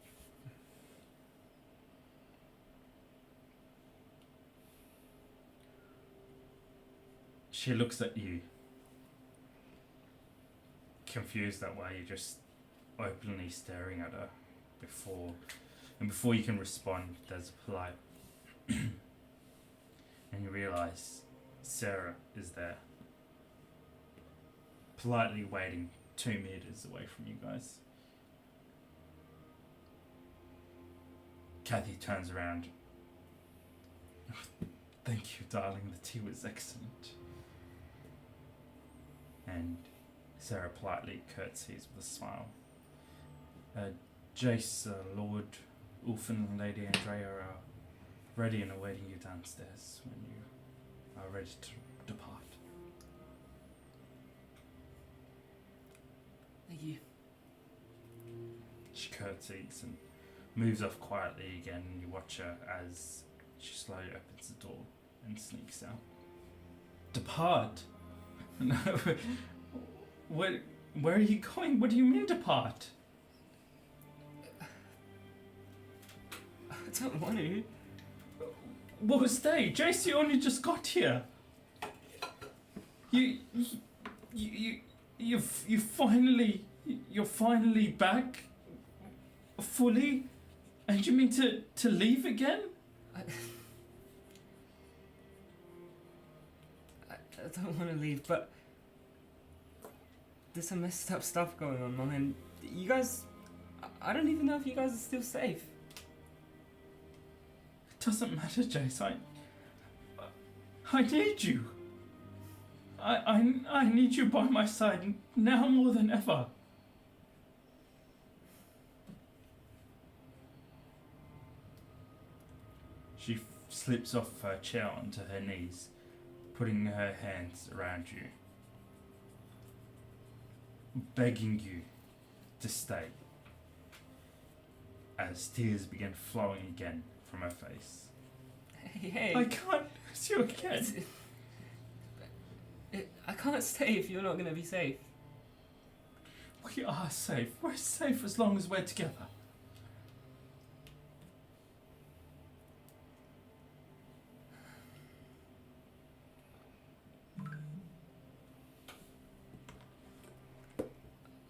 She looks at you, confused at why you're just openly staring at her before you can respond, there's a polite and you realise Sarah is there, politely waiting 2 meters away from you guys. Kathy turns around. Thank you, darling, the tea was excellent. And Sarah politely curtsies with a smile. Jace, Lord Ulfin and Lady Andrea are ready and awaiting you downstairs when you are ready to depart. Thank you. She curtsies and moves off quietly again, and you watch her as she slowly opens the door and sneaks out. Depart? No. Where are you going? What do you mean depart? I don't want to. Well, stay. JC only just got here. You're finally back fully, and you mean to leave again? I don't want to leave, but there's some messed up stuff going on, Mom, and you guys, I don't even know if you guys are still safe. It doesn't matter, Jace. I need you. I need you by my side now more than ever. She slips off her chair onto her knees, putting her hands around you, begging you to stay, as tears begin flowing again from her face. Hey. I can't lose you again. I can't stay if you're not gonna be safe. We are safe. We're safe as long as we're together.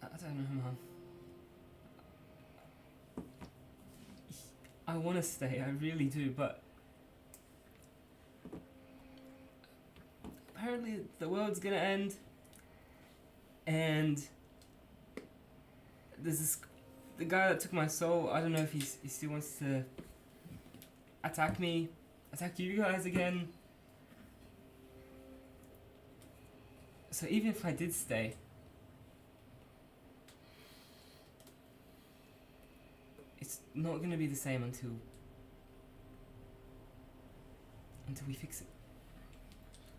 I don't know, Mom. I want to stay, I really do, but apparently the world's gonna end, and there's the guy that took my soul. I don't know if he still wants to attack me, attack you guys again. So even if I did stay, it's not gonna be the same until we fix it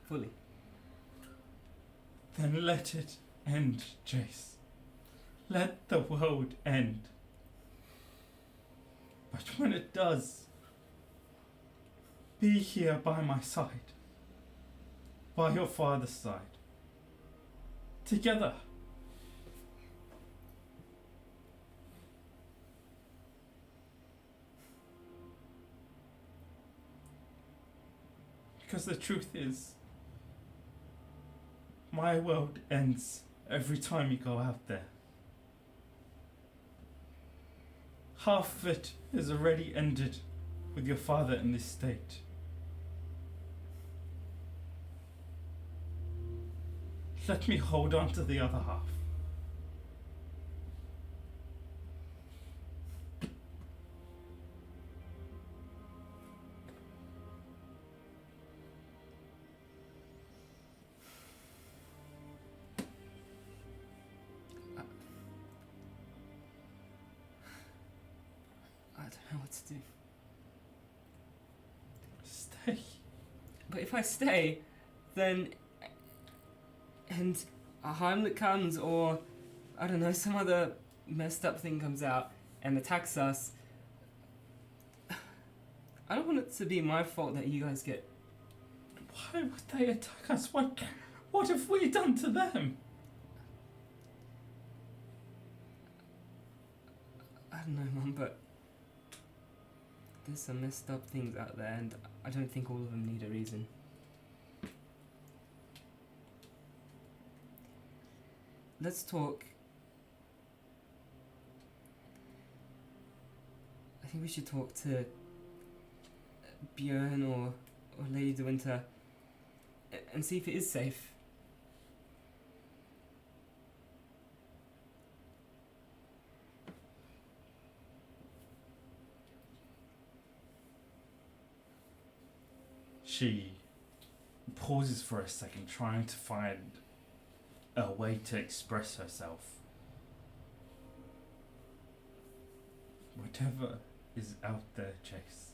fully. Then let it end, Jace. Let the world end. But when it does, be here by my side, by your father's side, together. Because the truth is, my world ends every time you go out there. Half of it is already ended with your father in this state. Let me hold on to the other half. I don't know what to do. Stay. But if I stay, then and a Heimlich comes, or I don't know, some other messed up thing comes out and attacks us, I don't want it to be my fault that you guys get. Why would they attack us? What have we done to them? I don't know, Mum, but there's some messed up things out there, and I don't think all of them need a reason. Let's talk. I think we should talk to Björn or Lady De Winter and see if it is safe. She pauses for a second, trying to find a way to express herself. Whatever is out there, Chase,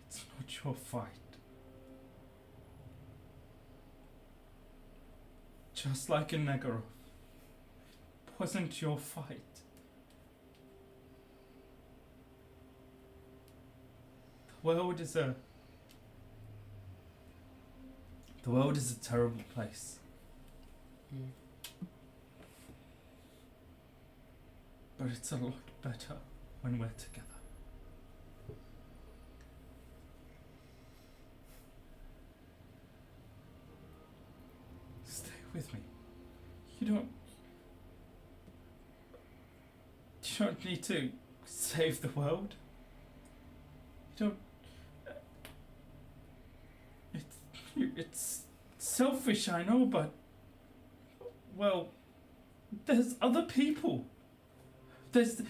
it's not your fight. Just like in Nagorov, it wasn't your fight. The world is a terrible place. But it's a lot better when we're together. Stay with me. You don't need to save the world. You don't. It's selfish, I know, but well, there's other people. There's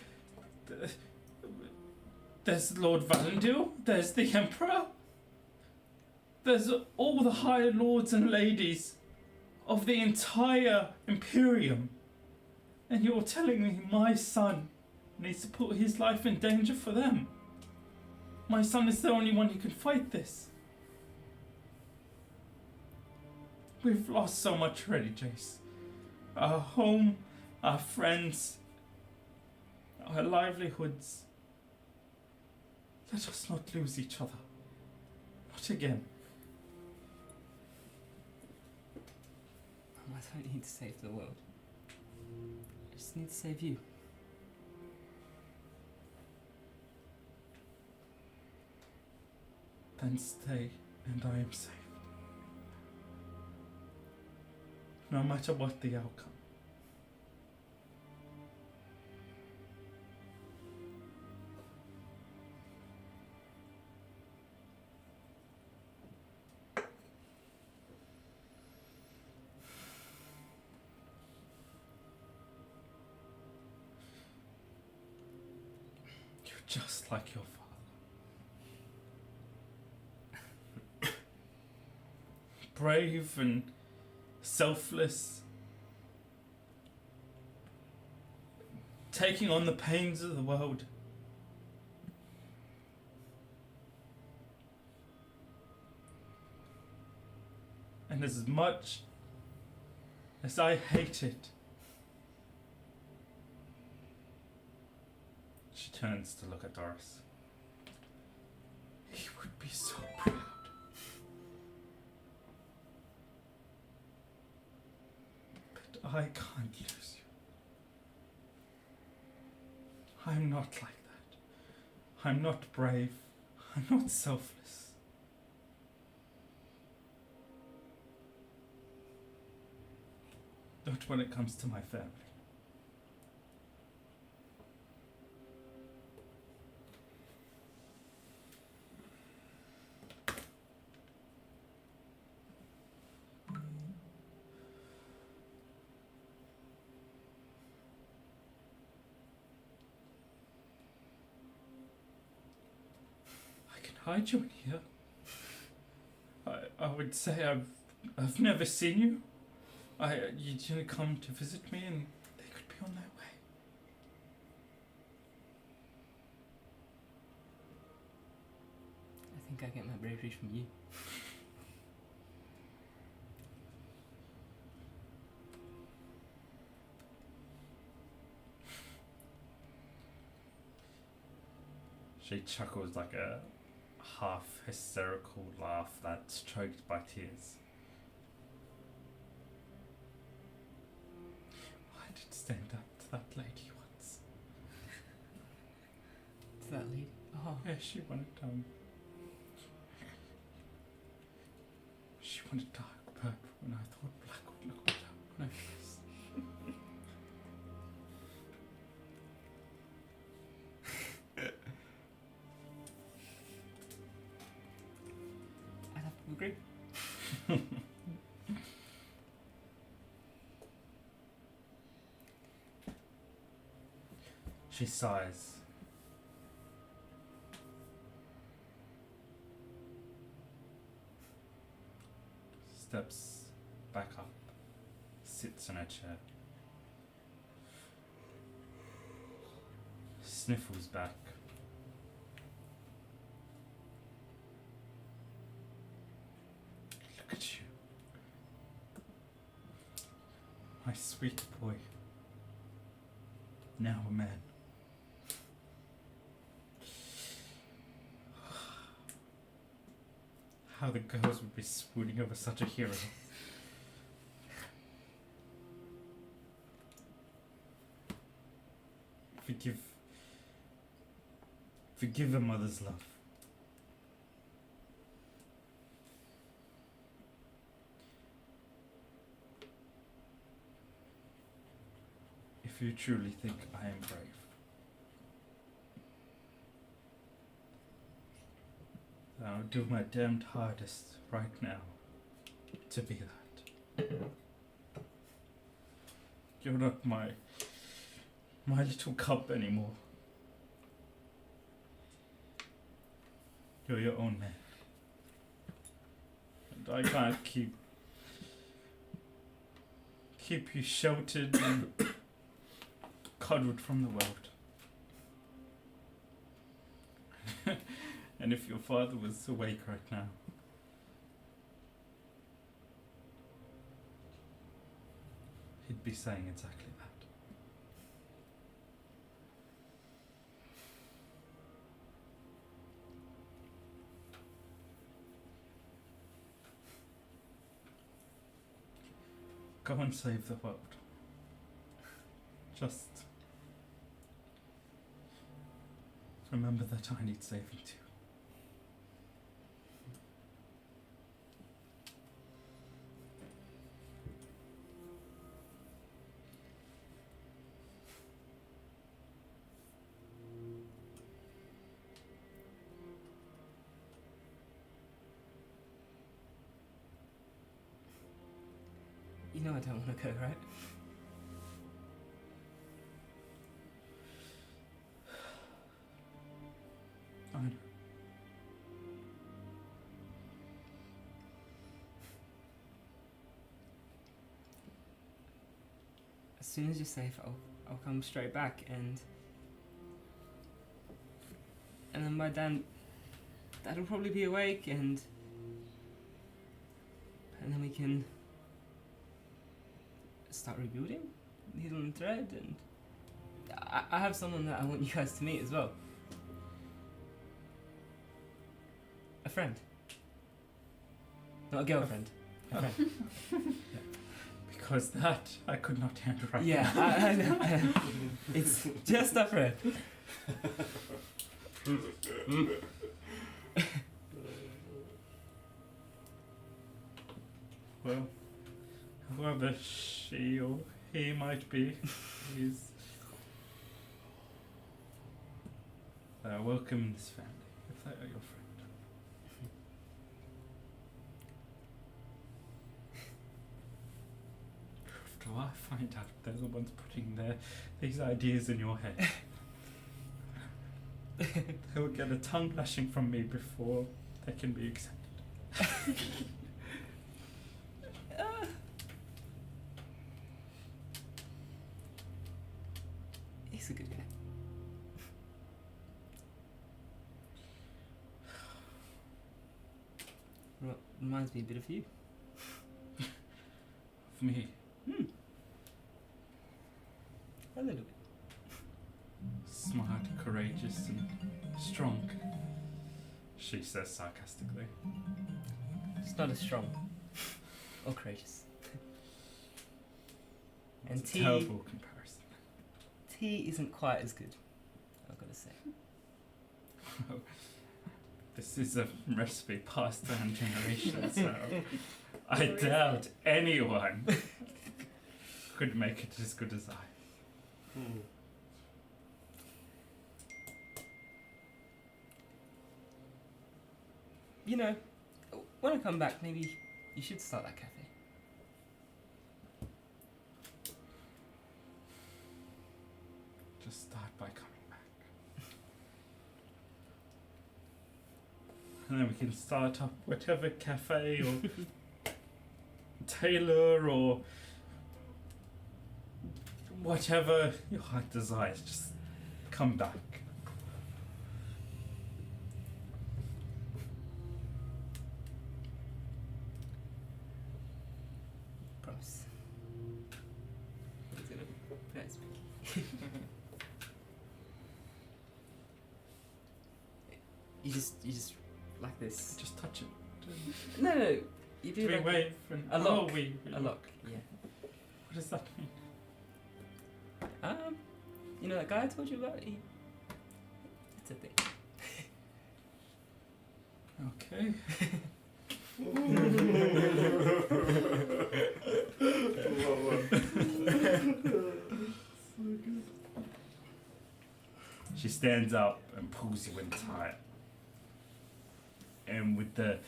Lord Valendil, there's the Emperor, there's all the high lords and ladies of the entire Imperium, and you're telling me my son needs to put his life in danger for them? My son is the only one who can fight this. We've lost so much already, Jace. Our home, our friends, our livelihoods. Let us not lose each other. Not again. I don't need to save the world. I just need to save you. Then stay, and I am safe. No matter what the outcome. You're just like your father. Brave and selfless. Taking on the pains of the world. And as much as I hate it, she turns to look at Doris. He would be so proud. But I can't lose you. I'm not like that. I'm not brave. I'm not selfless. Not when it comes to my family. I can hide you in here. I would say I've never seen you. You didn't come to visit me, and they could be on their way. I think I get my bravery from you. She chuckles like a half hysterical laugh that's choked by tears. I did stand up to that lady once. To that lady? Oh. Yeah, she wanted dark purple, and I thought black would look better on her face. I'd have to agree. She sighs. Steps back up, sits in a chair, sniffles back. Look at you, my sweet boy, now a man. How the girls would be swooning over such a hero. Forgive a mother's love. If you truly think I am brave. I'll do my damned hardest right now to be that. You're not my little cub anymore. You're your own man. And I can't keep you sheltered and cuddled from the world. And if your father was awake right now, he'd be saying exactly that. Go and save the world. Just remember that I need saving too. You know I don't want to go, right? I know. As soon as you're safe, I'll come straight back, and then by then, Dad'll probably be awake, and then we can start rebuilding, needle and thread, and I have someone that I want you guys to meet as well. A friend. Not a girlfriend. A friend. Because that I could not handle right Yeah, now. I know. It's just a friend. Well, whoever she or he might be, he's welcome in this family, if they are your friend. After all, I find out they're the ones putting these ideas in your head. They'll get a tongue lashing from me before they can be accepted. He's a good guy. Reminds me a bit of you. Of me. A little bit. Smart, courageous, and strong, she says sarcastically. It's not as strong or courageous. And It's a terrible comparison. tea isn't quite as good, I've got to say. This is a recipe passed down generations, so I doubt anyone could make it as good as I. You know, when I come back, maybe you should start that cafe. Just start by coming back. And then we can start up whatever cafe or tailor or whatever your heart desires. Just come back. Promise. It's gonna be nice. You just like this. Just touch it. No, you do We like wave and a lock. we a lock. Yeah. What does that mean? You know that guy I told you about? It's a thing. Okay. She stands up and pulls you in tight. And with the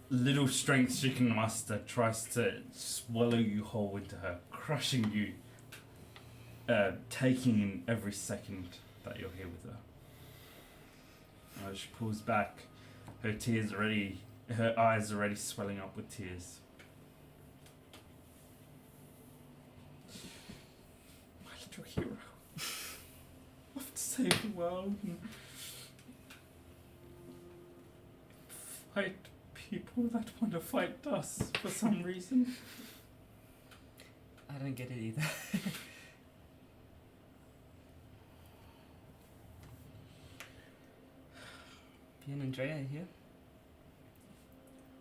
little strength she can muster, tries to swallow you whole into her, crushing you, taking in every second that you're here with her. She pulls back, her eyes already swelling up with tears. My little hero. Off to save the world and fight people that want to fight us for some reason. I don't get it either. Pia and Andrea are here.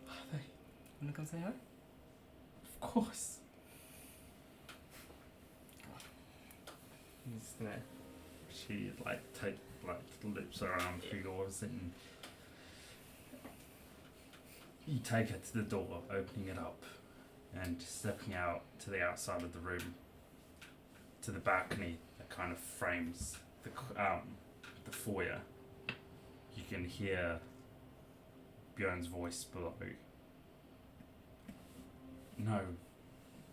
Are they? Wanna come say hi? Of Of course. He's gonna She lips around for yours and you take it to the door, opening it up and stepping out to the outside of the room to the balcony that kind of frames the foyer. You can hear Björn's voice below. No,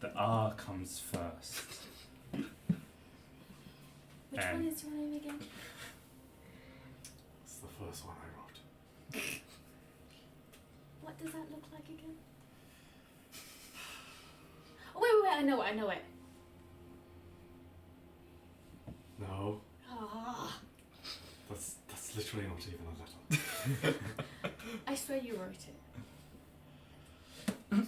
the R comes first. Which And- one is your name again? It's the first one I wrote. What does that look like again? Oh wait, I know it. No, Ah, that's literally not even a letter. I swear you wrote it.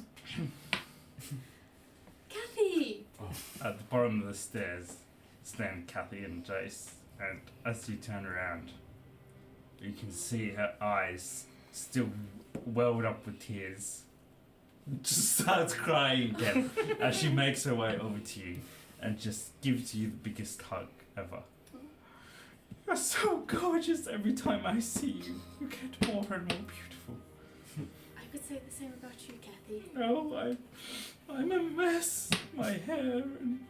Kathy! Oh, At the bottom of the stairs stand Kathy and Jace, and as you turn around, you can see her eyes still welled up with tears. Just starts crying again as she makes her way over to you and just gives you the biggest hug ever. You're so gorgeous every time I see you. You get more and more beautiful. I could say the same about you, Kathy. No, I'm a mess. My hair and...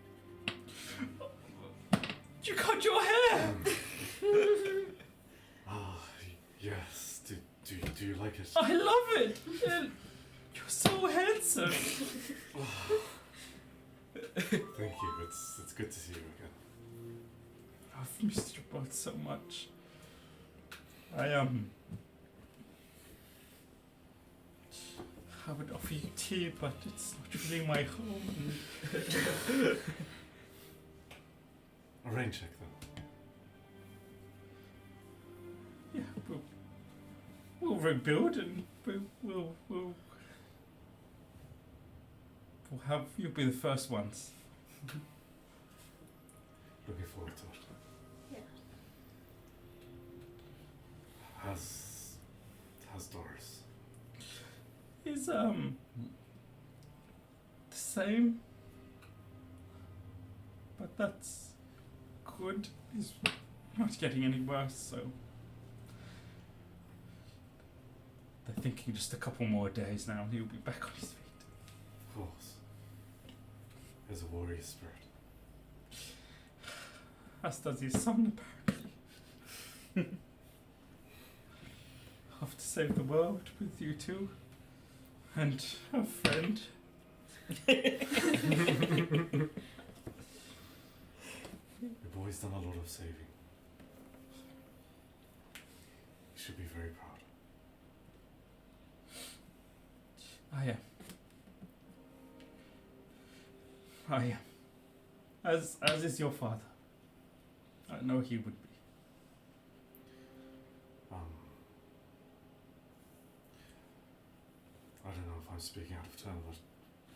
You cut your hair! yes. Do you like it? I love it! You're so handsome! Thank you. It's good to see you again. I've missed you both so much. I would offer you tea, but it's not really my home. A rain check then. Yeah, we'll rebuild and we'll have you'll be the first ones. Looking forward to it. Yeah. How's Doris? Is the same, but that's good. He's not getting any worse, so they're thinking just a couple more days now and he'll be back on his feet. Of course. There's a warrior spirit. As does his son, apparently. Have to save the world with you two and a friend. Your boy's done a lot of saving. You should be very proud. I am. As is your father. I know he would be. I don't know if I'm speaking out of turn, but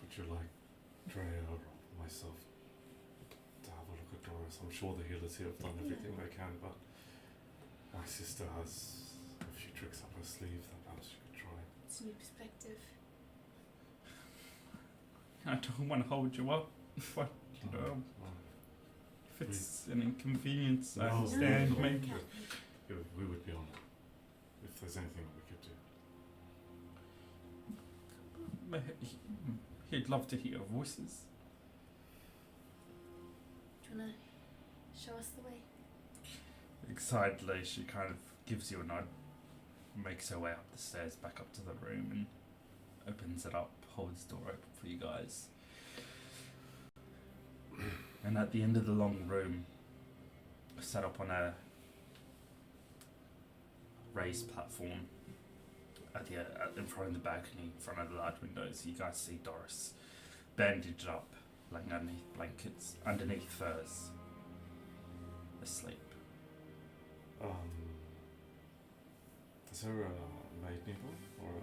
would you like Drea or myself to have a look at Doris? I'm sure the healers here have done everything they can, but my sister has a few tricks up her sleeve that perhaps you could try. It's a new perspective. I don't want to hold you up, but you know, Well, if it's an inconvenience, I No, understand. no, Maybe. we would be honoured if there's anything we could do. He'd love to hear your voices. Do you wanna show us the way? Excitedly, she kind of gives you a nod, makes her way up the stairs, back up to the room, and opens it up, holds the door open for you guys. And at the end of the long room, set up on a raised platform in front of the balcony, in front of the large windows, you guys see Doris bandaged up, lying underneath blankets, underneath furs, asleep. Is there a maid needle or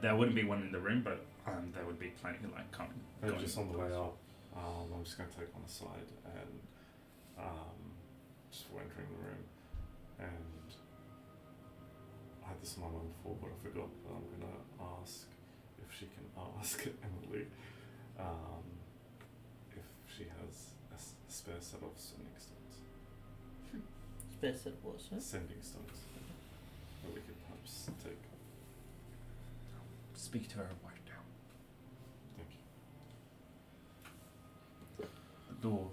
There wouldn't be one in the room, but there would be plenty coming. maybe going just on the way towards up? I'm just going to take one aside and just for entering the room, and I had this in my mind before, but I forgot. But I'm going to ask if she can ask Emily if she has a spare set of sending stones. Best at what, sir? Sending stones that we could perhaps take. Speak to her right now. Thank you. The door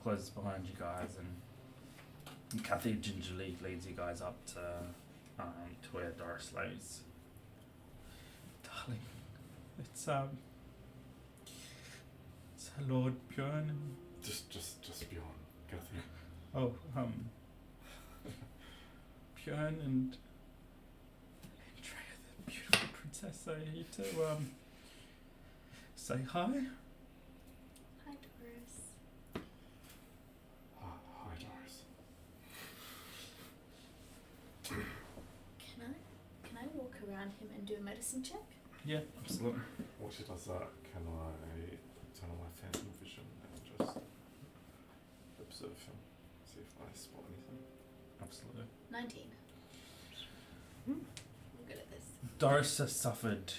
closes behind you guys, and Kathy gingerly leads you guys up to where Doris lays. Darling, it's Lord Bjorn and Just beyond, Kathy. Bjorn and Andrea, the beautiful princess, are here to say hi. Hi, Doris. Hi, Doris. Can I walk around him and do a medicine check? Yeah, absolutely. While she does that, can I turn on my phantom vision and just observe him, see if I spot anything? Absolutely. 19. I'm good at this. Doris has suffered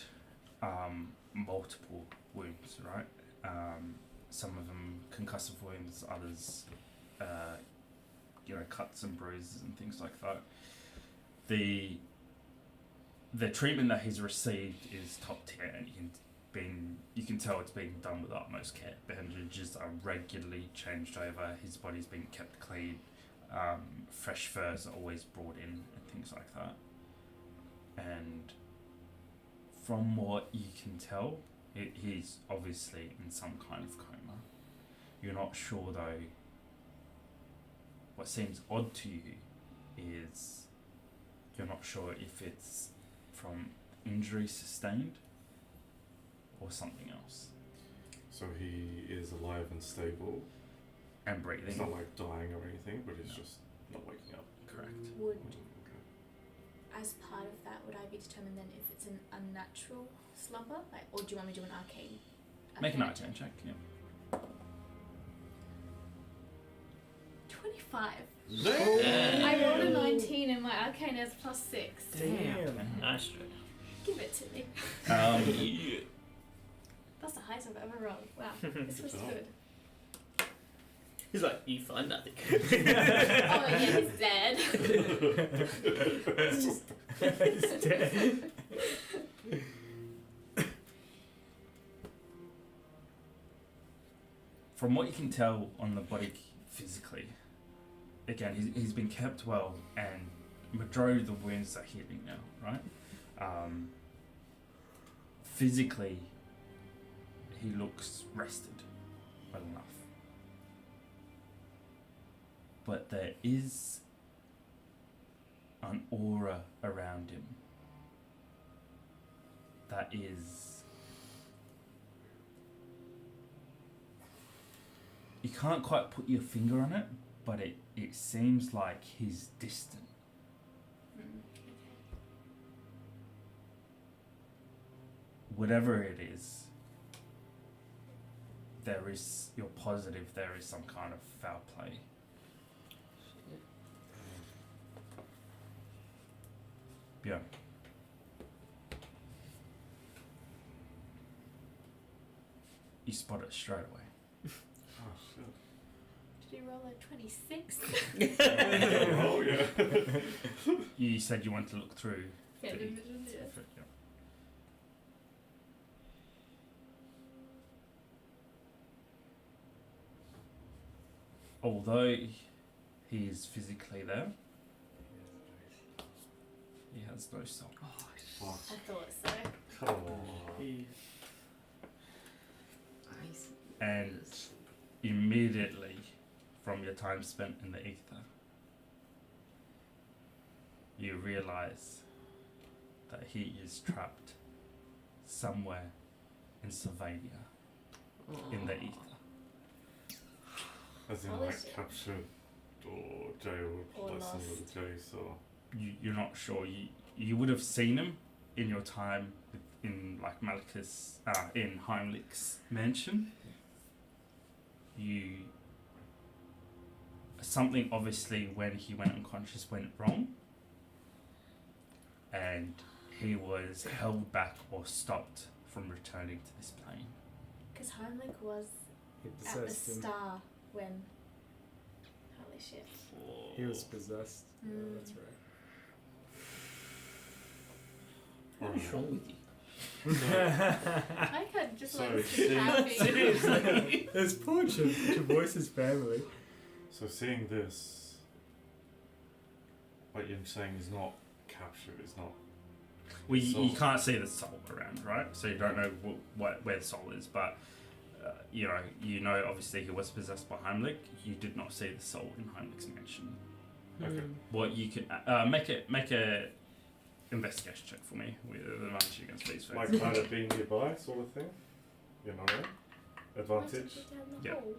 multiple wounds, right? Some of them concussive wounds, others, cuts and bruises and things like that. The treatment that he's received is top tier, and you can tell it's being done with utmost care. Bandages are regularly changed over. His body's being kept clean. Fresh furs are always brought in and things like that. And from what you can tell, he's obviously in some kind of coma. You're not sure though. What seems odd to you is you're not sure if it's from injury sustained or something else. So he is alive and stable. And breathing. He's not like dying or anything, but he's No. just not waking up. Correct. Would, Okay. as part of that, would I be determined then if it's an unnatural slumber? Like, or do you want me to do an arcane? Make an arcane arcane check, yeah. 25. Damn. I rolled a 19 and my arcane is +6. Damn. Nice try. Give it to me. That's the highest I've ever rolled. Wow, this was job. good. He's like, you find nothing. Oh yeah, he's dead. He's dead. From what you can tell on the body physically, again, he's been kept well, and majority of the wounds are healing now, right? Physically, he looks rested well enough. But there is an aura around him that is... You can't quite put your finger on it, but it seems like he's distant. Whatever it is, you're positive there is some kind of foul play. Yeah. You spot it straight away. Oh shit. Did you roll a 26? Oh yeah. You said you wanted to look through. Yeah, the- the vision, yeah. yeah. Although he is physically there, he has no soul. Fuck. I thought so. Come on. And immediately, from your time spent in the ether, you realize that he is trapped somewhere in Sylvania in the ether. As in Oh, like is it? captured or jailed, Or like some lost. little Jace or... You're not sure. You would have seen him in your time in like Malachus, in Heimlich's mansion. Something obviously when he went unconscious went wrong, and he was held back or stopped from returning to this plane. Because Heimlich was He at the possessed him. star when. Holy shit. He was possessed. Yeah, Mm. that's right. What's wrong with you? I could just So like she- happy. Seriously. It's Portia. Your voice is family. So seeing this, what you're saying is not captured. It's not. Well, you Soul. can't see the soul around, right? So you don't know where the soul is, but you know, obviously he was possessed by Heimlich. You did not see the soul in Heimlich's mansion. Okay. What you can make a investigation check for me with advantage against these Like facts. kind of being nearby, sort of thing. You know, right? Advantage. Why did you down the Yeah. hole?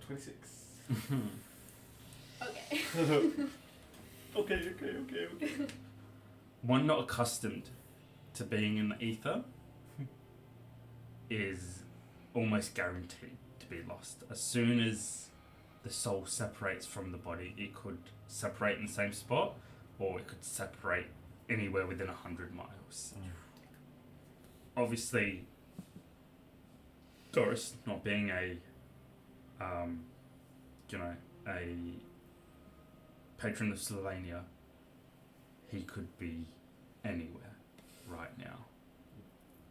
26. Okay. Okay. One not accustomed to being in the ether is almost guaranteed to be lost. As soon as the soul separates from the body, it could separate in the same spot, or it could separate anywhere within 100 miles. Obviously, Doris, not being a patron of Slovenia, he could be anywhere right now.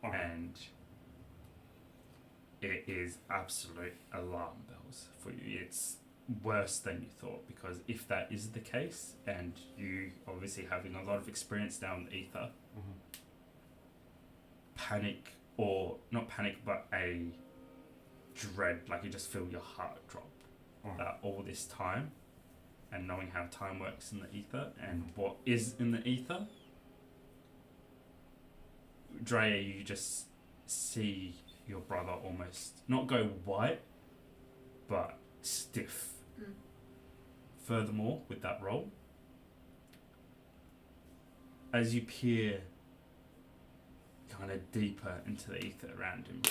And it is absolute alarm bells for you. It's worse than you thought, because if that is the case, and you obviously having a lot of experience now in the ether, panic, or not panic, but a dread, like you just feel your heart drop all this time, and knowing how time works in the ether and what is in the ether. Drea, you just see your brother almost not go white, but stiff. Furthermore, with that roll, as you peer kind of deeper into the ether around him,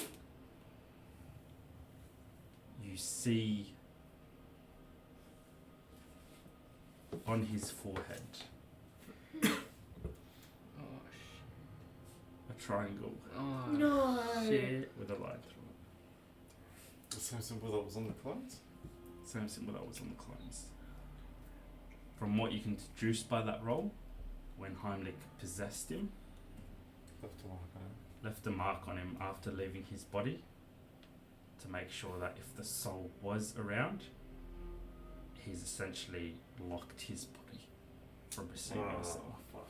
you see on his forehead a triangle Oh, No. shit. with a line through it. The same symbol that was on the clones? Same symbol that was on the clones. From what you can deduce by that roll, when Heimlich possessed him, Left to mark on it. left a mark on him after leaving his body to make sure that if the soul was around, he's essentially locked his body from receiving the soul. Fuck.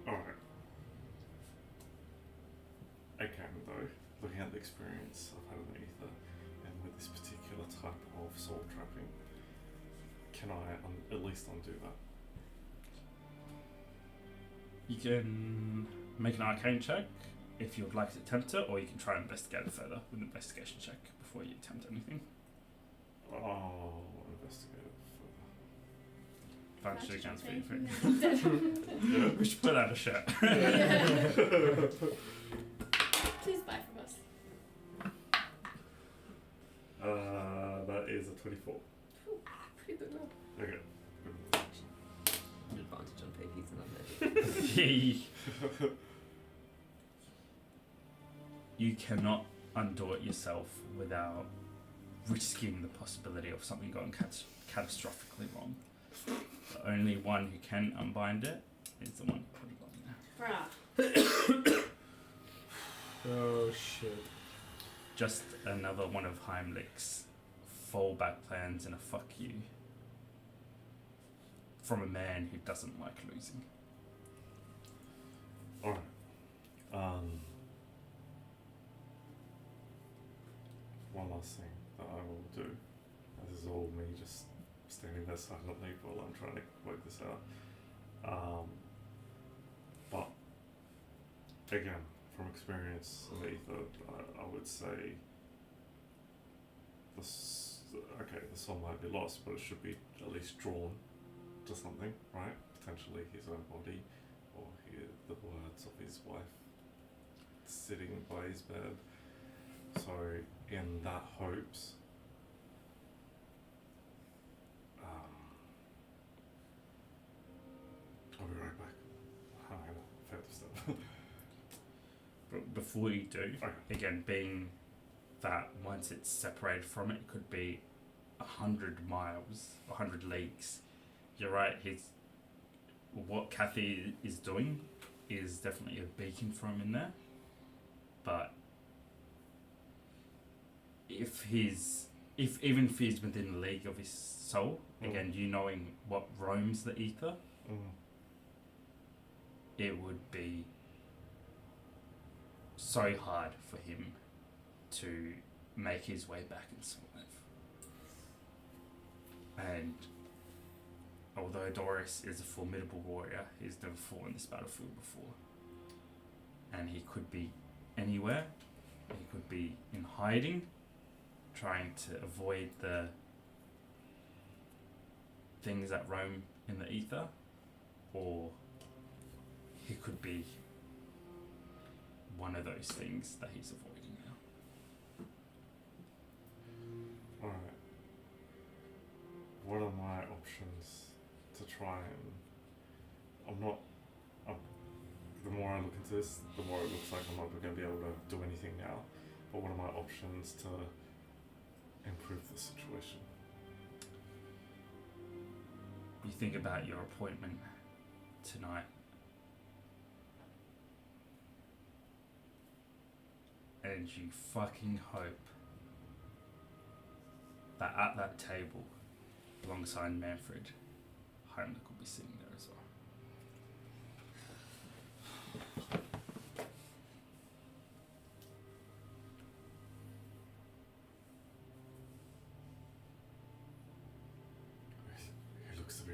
Alright. Again, though, looking at the experience I've had in the ether, and with this particular type of soul trapping, can I at least undo that? You can make an arcane check if you would like to attempt it, or you can try and investigate it further with an investigation check before you attempt anything. Oh, investigate it Advantage against Advantage being on free. faith. We should put out a shirt. Please buy from us. further. That is a 24. Pretty good roll. Okay. An advantage on fake he's not You cannot undo it yourself without risking the possibility of something going catastrophically wrong. The only one who can unbind it is the one who put it on there. Bruh. Oh shit. Just another one of Heimlich's fallback plans and a fuck you from a man who doesn't like losing. Alright. One last thing that I will do. This is all me just standing there silently while I'm trying to work this out. But again, from experience in the ether, I would say the soul might be lost, but it should be at least drawn to something, right? Potentially his own body, or the words of his wife sitting by his bed. So in that hopes, But before you do, Okay. again, being that once it's separated from it, it could be 100 miles, 100 leagues. You're right. What Kathy is doing is definitely a beacon for him in there. But even if he's within the league of his soul, again, you knowing what roams the ether, it would be so hard for him to make his way back and survive. And although Doris is a formidable warrior, he's never fought on this battlefield before. And he could be anywhere. He could be in hiding, trying to avoid the things that roam in the ether, or he could be one of those things that he's avoiding now. Alright. What are my options to try and... the more I look into this, the more it looks like I'm not going to be able to do anything now. But what are my options to improve the situation? You think about your appointment tonight, and you fucking hope that at that table, alongside Manfred, Heimlich will be sitting there as well. He looks to be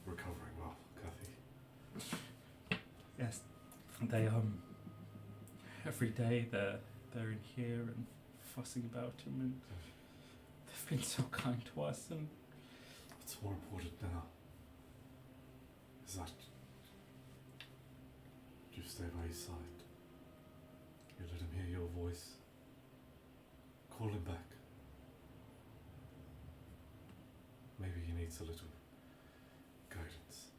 recovering well, Kathy. Yes, they every day they're in here and fussing about him, and they've been so kind to us. And What's more important now is that you stay by his side. You let him hear your voice. Call him back. Maybe he needs a little guidance.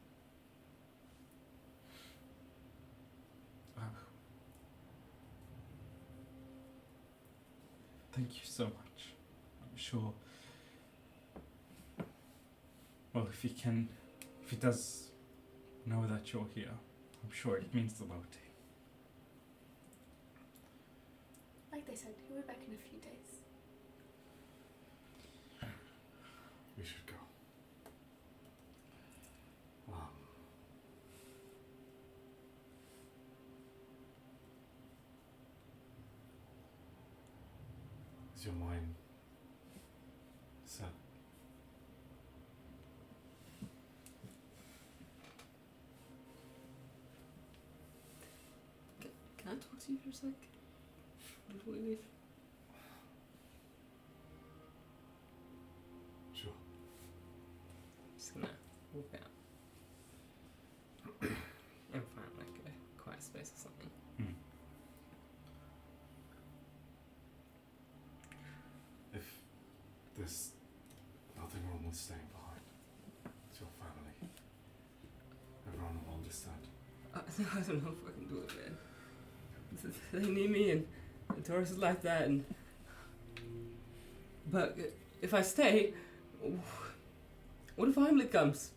Thank you so much. I'm sure. Well, if he does know that you're here, I'm sure it means the world to him. Like they said, he'll be back in a few days. We should go. Is your mind set? Can I talk to you for a sec? Before we leave? Sure. Just gonna walk out. And find like a quiet space or something. If there's nothing wrong with staying behind, it's your family. Everyone will understand. I don't know if I can do it, man. They need me, and Taurus is like that, and... But if I stay, what if Heimlich comes?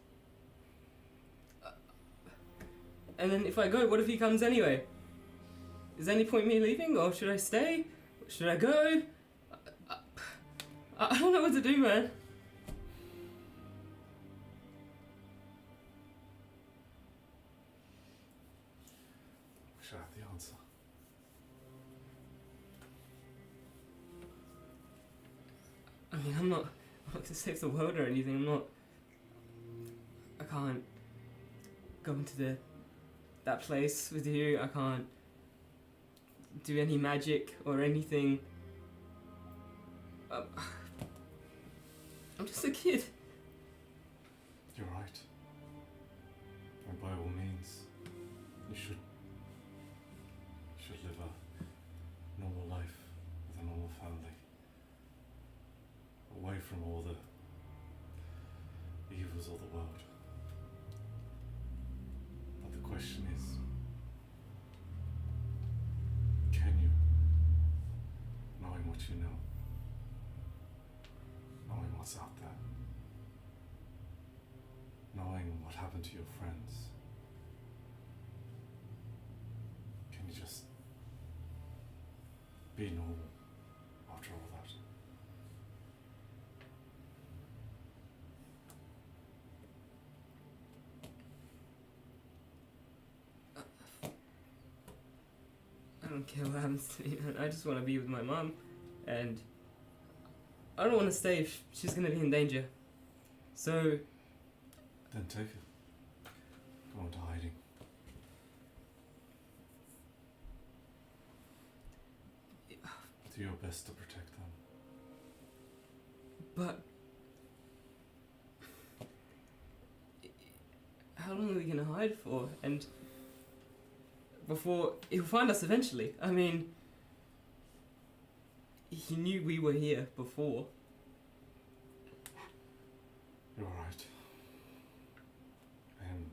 And then if I go, what if he comes anyway? Is there any point in me leaving, or should I stay? Should I go? I don't know what to do, man. Wish I had the answer. I mean, I'm not to save the world or anything. I can't go into that place with you. I can't do any magic or anything. I'm just a kid. You're right. And by all means, you should live a normal life with a normal family. Away from all the evils of the world. But the question is, what's out there. Knowing what happened to your friends. Can you just be normal after all that? I don't care what happens to me. I just want to be with my mom, and I don't want to stay if she's gonna be in danger. So Then take it. Go into hiding. Do your best to protect them. But how long are we gonna hide for? And before he'll find us eventually. I mean, he knew we were here before. You're right. And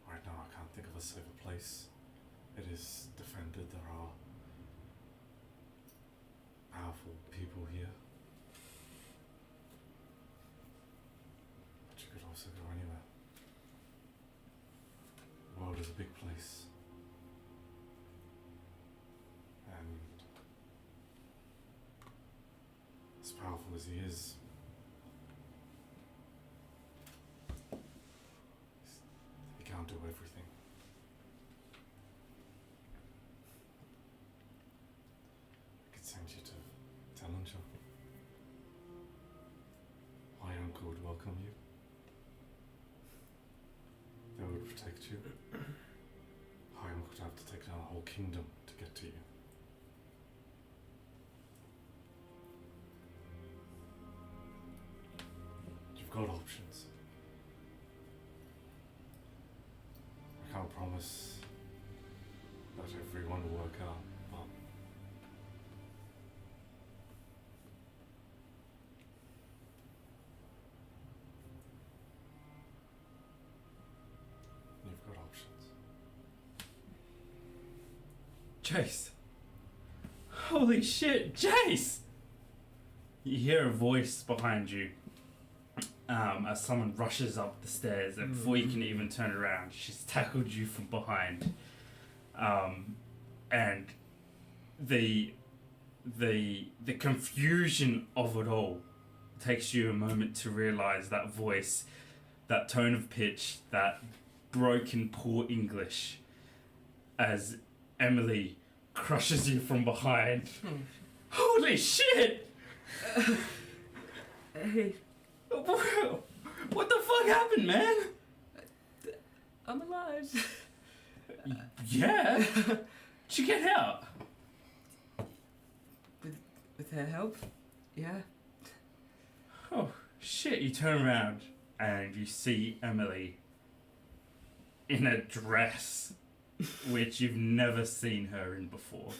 right now I can't think of a safer place. It is defended. There are powerful people here. But you could also go anywhere. The world is a big place. And as powerful as he is, he can't do everything. I could send you to Talonja. My uncle would welcome you. They would protect you. High uncle would have to take down a whole kingdom to get to you. You've got options. I can't promise that everyone will work out, but you've got options. Jace. Holy shit, Jace! You hear a voice behind you as someone rushes up the stairs, and before you can even turn around, she's tackled you from behind. And the confusion of it all takes you a moment to realize that voice, that tone of pitch, that broken poor English, as Emily crushes you from behind. Holy shit! Hey, What the fuck happened, man? I'm alive. Yeah. Did you get out? With her help? Yeah. Oh shit! You turn around and you see Emily in a dress which you've never seen her in before,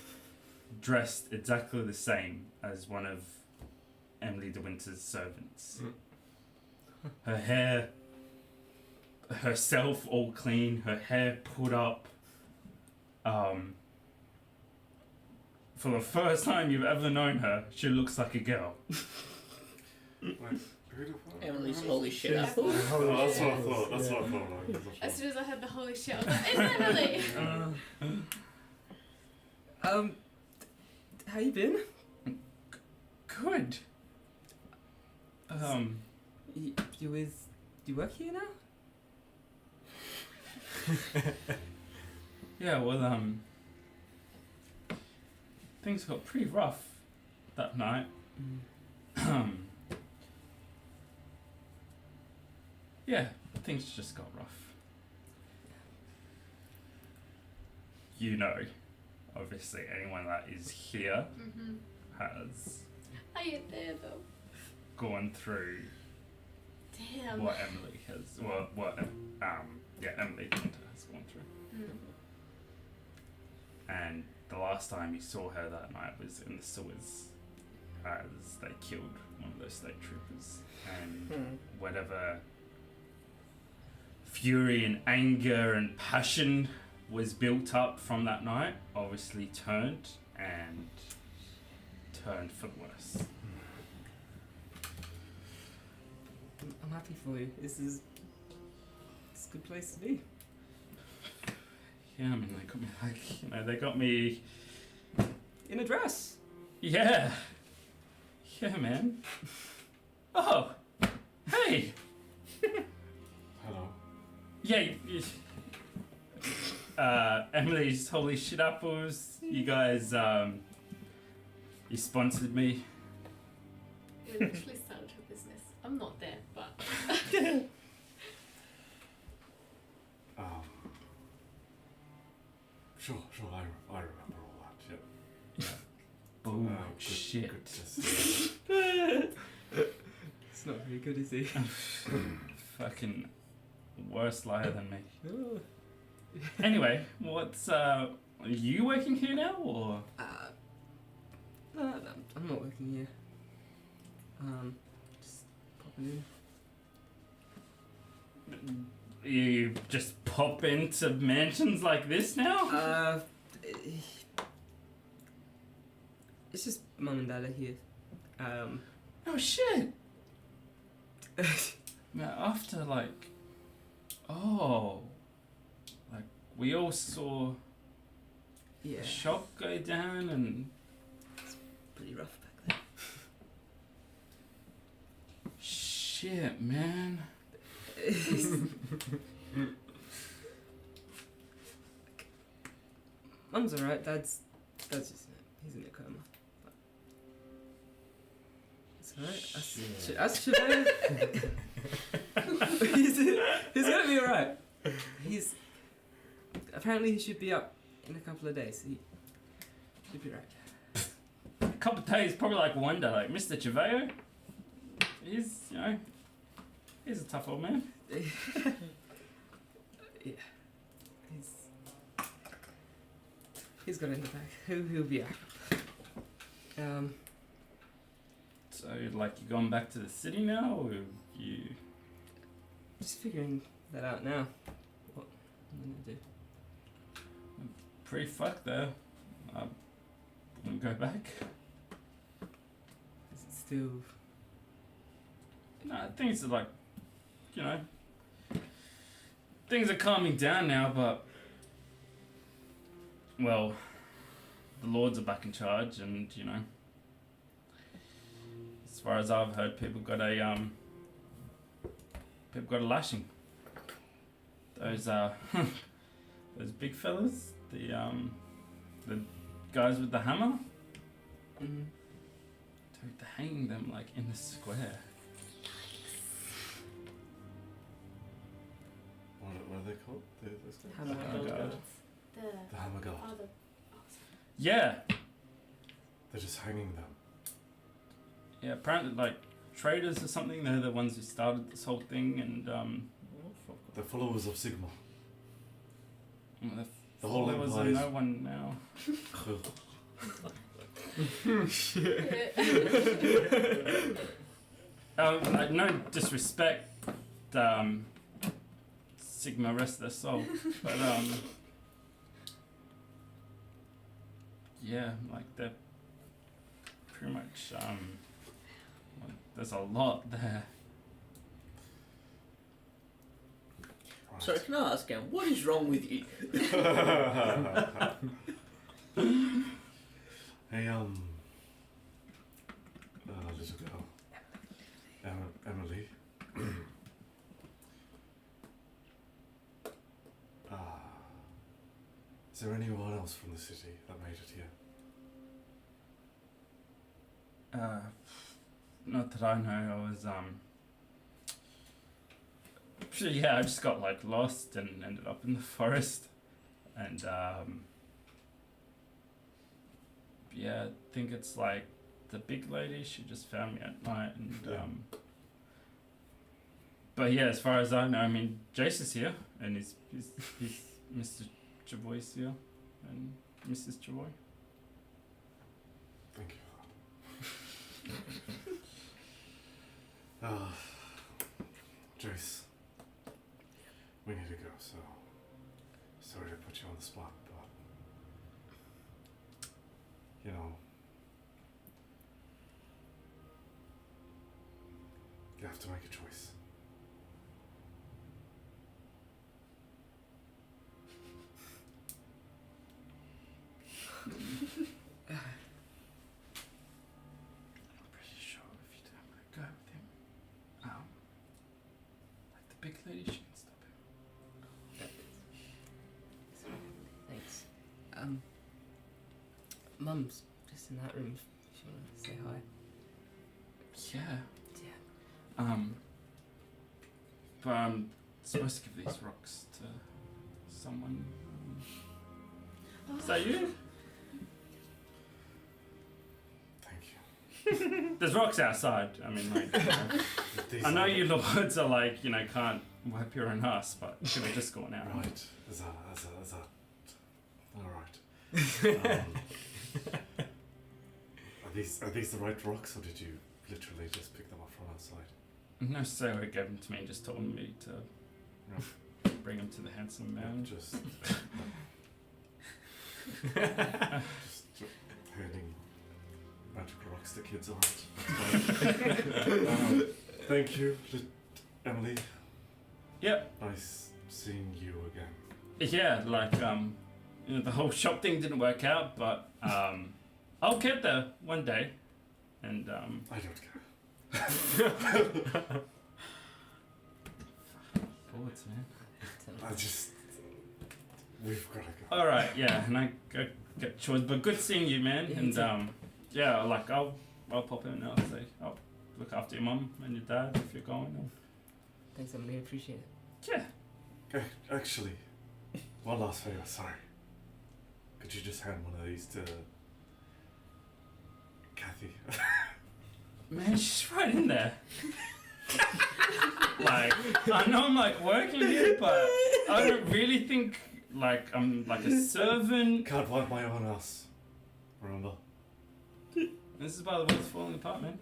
dressed exactly the same as one of Emily de Winter's servants. Her hair, herself all clean, her hair put up. For the first time you've ever known her, she looks like a girl. Wait, who the fuck? Emily's holy shit. I Yeah. thought. Oh, that's what I thought. That's what I thought. Like, that's what I As thought. soon as I heard the holy shit, I was like, it's Emily! How you been? Good. You work here now? Yeah, well, things got pretty rough that night. Yeah, things just got rough. You know, obviously, anyone that is here has Are you there though? gone through Damn. what Emily has, Emily has gone through. And the last time you saw her that night was in the sewers, as they killed one of those state troopers, and whatever fury and anger and passion was built up from that night obviously turned turned for the worse. I'm happy for you. It's a good place to be. Yeah, I mean, they got me like, you know, they got me. In a dress. Yeah. Yeah, man. Oh. Hey. Hello. Yeah. Emily's Holy Shit Apples. You guys, you sponsored me. It actually started her business. I'm not there, but Sure, I remember all that. Yep. Boom. Good, Shit. Good to see It's not very good, is he? Fucking worse liar than me. Oh. Anyway, what's are you working here now or? No, I'm not working here. Just popping in. You just pop into mansions like this now? It's just mum and dad are here. Oh shit! Now after like, we all saw Yeah, the shop go down and pretty rough back then. shit, man. Mum's alright. Dad's just he's in a coma. But it's alright. That's Chevelle. He's gonna be alright. Apparently he should be up in a couple of days. He should be right. A couple of days, probably like one day, like Mr. Chaveo. He's, you know, he's a tough old man. Yeah. He's got it in the bag. He'll be out. So, like, you going back to the city now, or you? Just figuring that out now. What I'm gonna do. Pretty fucked there. I wouldn't go back. Is it still? No, things are like, you know, things are calming down now, but, well, the lords are back in charge, and, you know, as far as I've heard, people got a lashing. Those those big fellas, the guys with the hammer, Mm-hmm. dude, they're hanging them like in the square. What are they called? Those guys? Hammer Oh, God. The Hammer Guard. Yeah, They're just hanging them. yeah. Apparently, like traders or something. They're the ones who started this whole thing, and They're followers of Sigma. the The whole followers are empire is- no one now. No disrespect, Sigma rest their soul, but yeah, like they're pretty much there's a lot there. Sorry, can I ask, what is wrong with you? Hey, little girl. Emily. Is there anyone else from the city that made it here? Not that I know. I was yeah, I just got like lost and ended up in the forest, and yeah, I think it's like the big lady. She just found me at night, and Yeah. but yeah, as far as I know, I mean, Jace is here, and he's Mr. Chavoy's here, and Mrs. Chavoy. Thank you. Joyce, we need to go, so sorry to put you on the spot, but you know, You have to make a choice. I'm pretty sure if you don't want to go with him, like the big lady, she can stop him. Thanks. Mum's just in that room. If you want to say hi. Yeah. Yeah. But I'm supposed to give these rocks to someone. Is that you? Thank you. There's rocks outside. I mean, like, I know you lords are like, can't wipe your own ass, but should have just gone out. Right. Is that. Alright. Are these the right rocks, or did you literally just pick them up from outside? No, Sarah gave them to me and just told me to bring them to the handsome man. Just handing magic rocks to kids, alright. Thank you, Emily. Yep. Nice seeing you again. Yeah, like, the whole shop thing didn't work out, but I'll get there one day. And, I don't care. Bullets, man. We've got to go. Alright, yeah, and I get chores, but good seeing you, man. Yeah, And, you yeah, like, I'll pop in and I'll say, I'll look after your mum and your dad if you're going. Thanks, Emily. I appreciate it. Yeah. Okay, actually, one last favor, sorry. Could you just hand one of these to Kathy? Man, she's right in there. Like, I know I'm like working here, but I don't really think like I'm like a servant. Can't wipe my own ass. Remember? This is why the world's falling apart, man.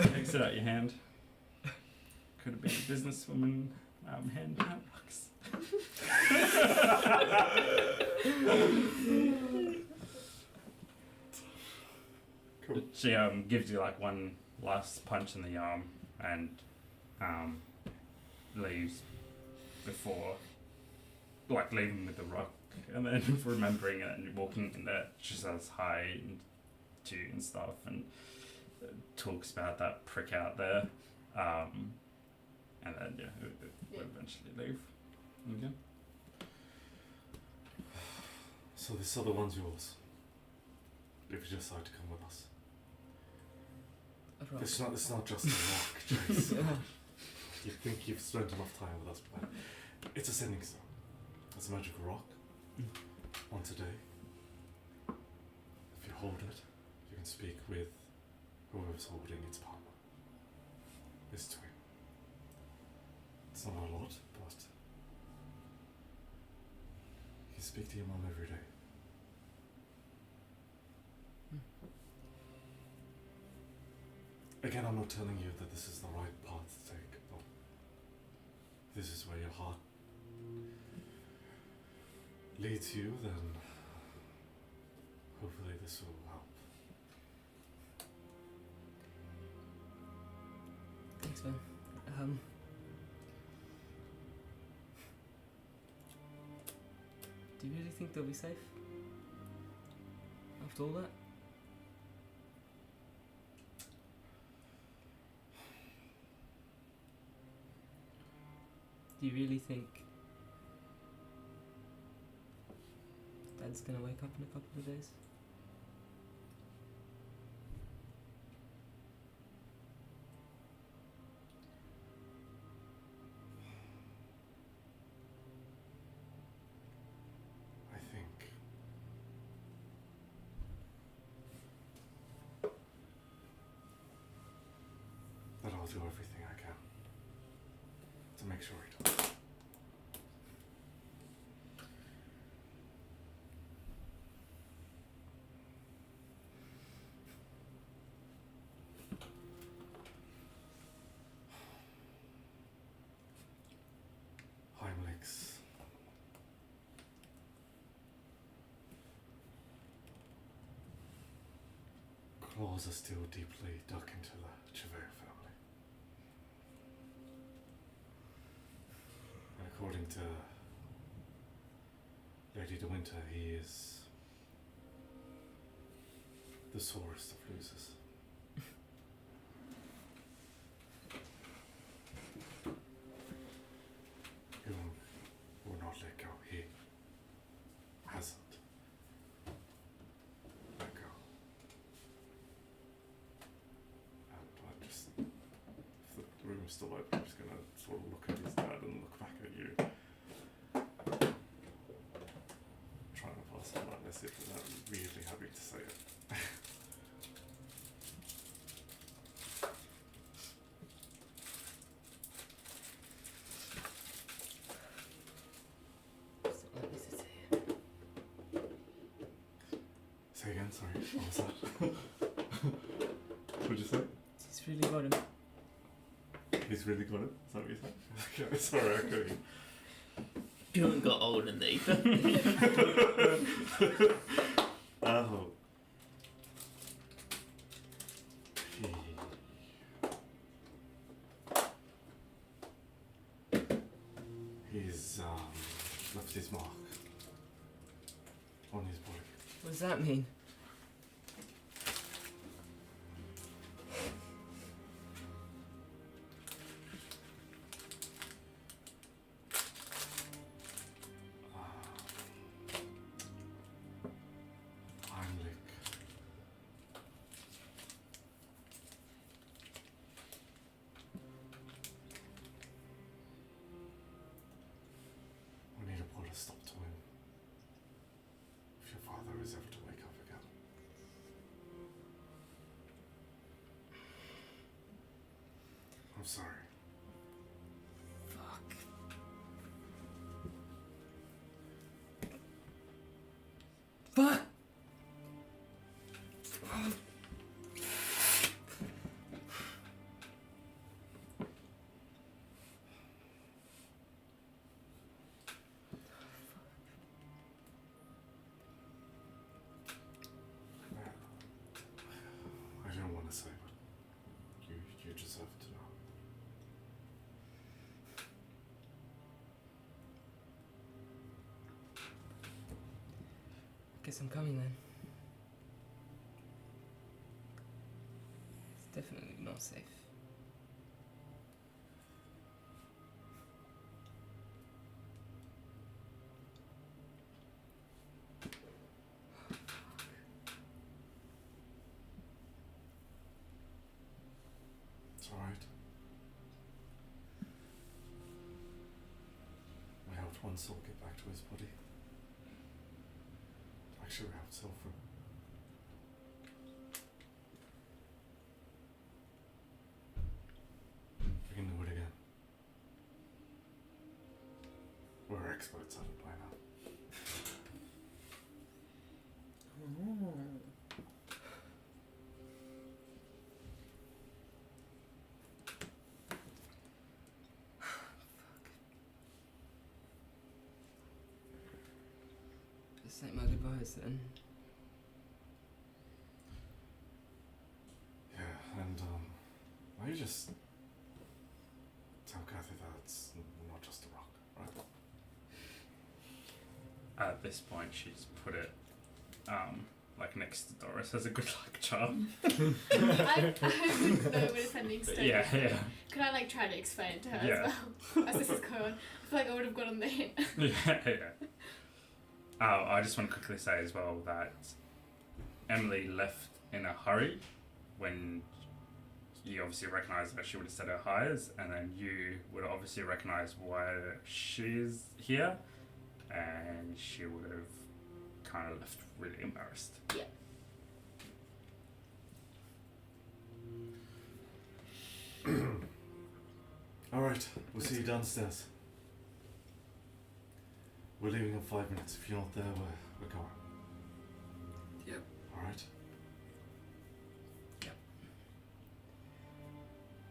Takes it out your hand. Could have been a businesswoman. Hand out rocks. Cool. She gives you like one last punch in the arm and leaves before like leaving with the rock and then remembering it and walking in there. She says hi to you and stuff and talks about that prick out there. And then we'll eventually leave. Okay. So this other one's yours. If you decide to come with us. It's not just a rock, Jace. You think you've spent enough time with us, but it's a sending stone. It's a magical rock. Once a day. If you hold it, you can speak with whoever's holding its palm. This twin. It's not a lot, but you can speak to your mom every day. Again, I'm not telling you that this is the right path to take, but this is where your heart leads you, then hopefully this will help. Thanks, man. Do you really think they'll be safe? After all that? Do you really think Dad's gonna wake up in a couple of days? I think that I'll do everything I can to make sure he does. Heimlich's claws claws are still deeply dug into the Chevere family. And according to Lady De Winter, he is the sorest of losers. He will not let go. He hasn't let go. And I just, if the room is still open, I'm just going to sort of look at his dad and look back at you. Trying to pass on that message without really having to say it. Say again, sorry. What was that? What'd you say? He's really got him. He's really got it? Is that what you said? Okay, sorry, I couldn't. You haven't got old and deep. Oh. He's left his mark on his body. What does that mean? We need to put a stop to him. If your father is ever to wake up again. I'm sorry. Fuck. Fuck! I don't want to say, but you deserve to know. Guess I'm coming then. It's definitely not safe. It's alright. We helped one soul get back to his body. Actually, we helped Sulfur. We can do it again. We're experts at it by now. This ain't my goodbyes then. Yeah, and why you just tell Kathy that it's not just a rock, right? At this point, she's put it like next to Doris as a good luck charm. I wouldn't know what a sending stone Yeah, is. yeah. Could I like try to explain it to her Yeah. as well? As this is going on. I feel like I would have got on the hint. Yeah. I just want to quickly say as well that Emily left in a hurry when you obviously recognise that she would have said her hires, and then you would obviously recognise why she's here, and she would have kind of left really embarrassed. Yeah. Alright, we'll see you downstairs. We're leaving in 5 minutes. If you're not there, we're going. Yep. Alright?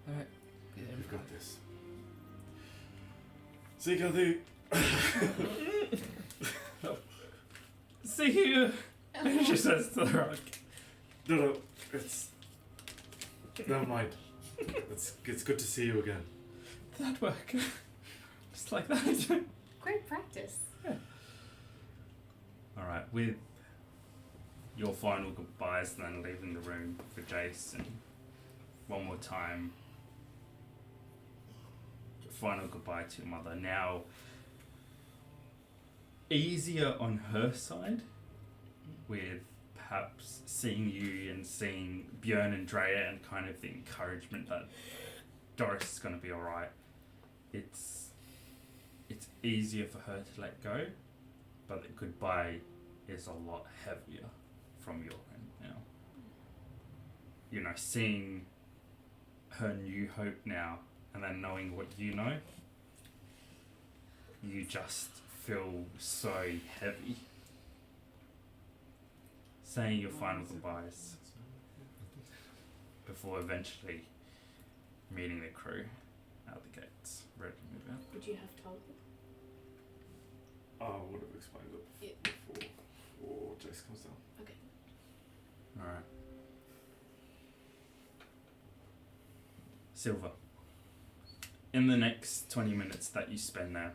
Alright. Yeah, You've got this. See you, Kathy. See you! She says to the rock. No, it's Never mind. It's good to see you again. That work. Just like that. Great practice. Alright, with your final goodbyes and then leaving the room for Jace, and one more time, final goodbye to your mother. Now, easier on her side, with perhaps seeing you and seeing Björn and Drea and kind of the encouragement that Doris is going to be alright. It's easier for her to let go, but the goodbye is a lot heavier from your end now. You know, seeing her new hope now and then knowing what you know, you just feel so heavy. Saying your final goodbyes before eventually meeting the crew out the gates, ready to move out. Would you have told them? I would have explained it before Jace comes down. Okay. Alright. Silver. In the next 20 minutes that you spend there,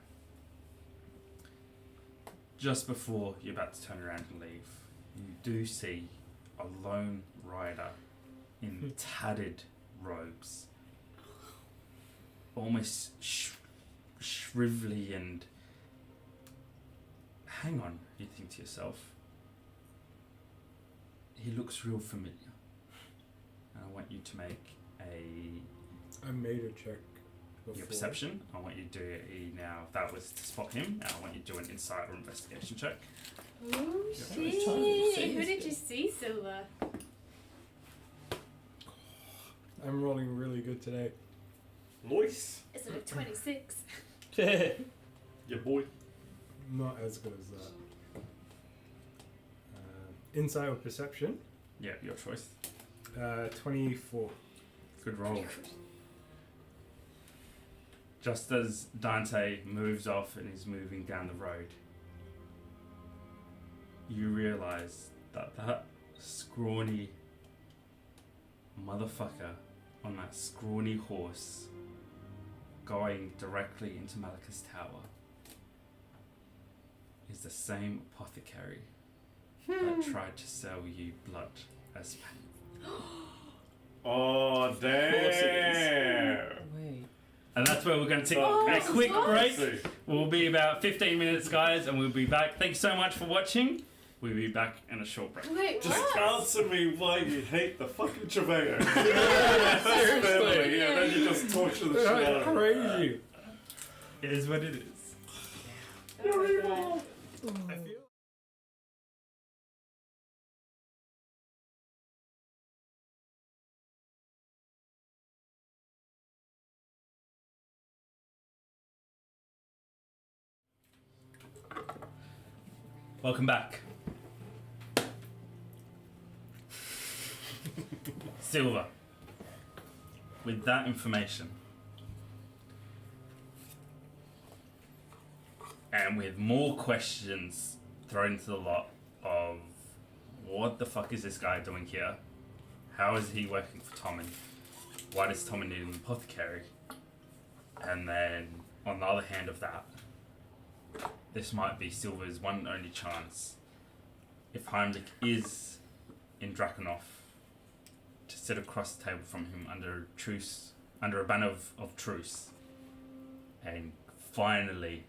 just before you're about to turn around and leave, you do see a lone rider in tattered robes, almost shrivelly, and hang on, you think to yourself, he looks real familiar. And I want you to make I made a check before. your perception. I want you to do it now. That was to spot him. And I want you to do an insight or investigation check. Oh shit. Who did you see, Silver? I'm rolling really good today. Nice. Is it a 26? Yeah, boy. Not as good as that. Insight or perception? Yeah, your choice. 24. Good roll. Just as Dante moves off and is moving down the road, you realise that that scrawny motherfucker on that scrawny horse going directly into Malachus Tower is the same apothecary that tried to sell you blood as payment. Oh, damn. Wait. And that's where we're going to take Oh, a quick what? break. We'll be about 15 minutes, guys, and we'll be back. Thanks so much for watching. We'll be back in a short break. Wait, Just what? answer me why you hate the fucking Treveyo. Seriously. Yeah, then you just torture the shit out That's of it. crazy. It is what it is. Oh my God. I feel Welcome back. Silver. With that information, and with more questions thrown into the lot of what the fuck is this guy doing here? How is he working for Tommen? Why does Tommen need an apothecary? And then on the other hand of that, this might be Silver's one and only chance, if Heimlich is in Drakenhof, to sit across the table from him under a banner of truce, and finally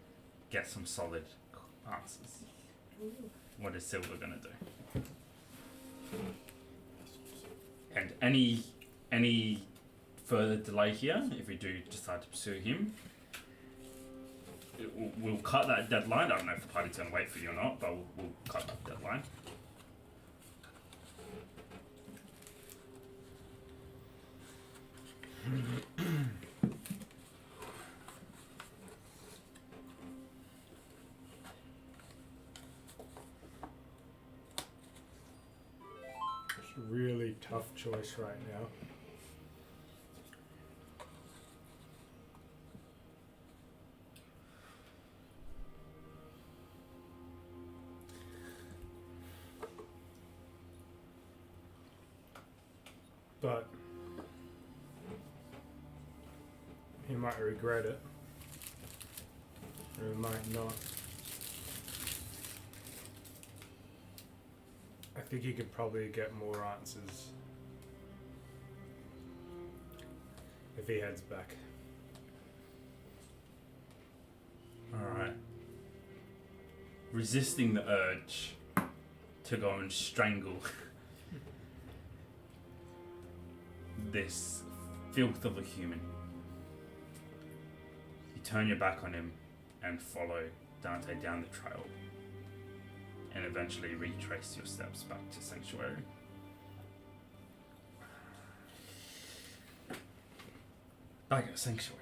get some solid answers. What is Silver gonna do? And any further delay here, if we do decide to pursue him, we'll cut that deadline. I don't know if the party's going to wait for you or not, but we'll cut that deadline. it's a really tough choice right now. But He might regret it. Or he might not. I think he could probably get more answers if he heads back. Alright. Resisting the urge to go and strangle this filth of a human. You turn your back on him and follow Dante down the trail and eventually retrace your steps back to Sanctuary. Back at Sanctuary.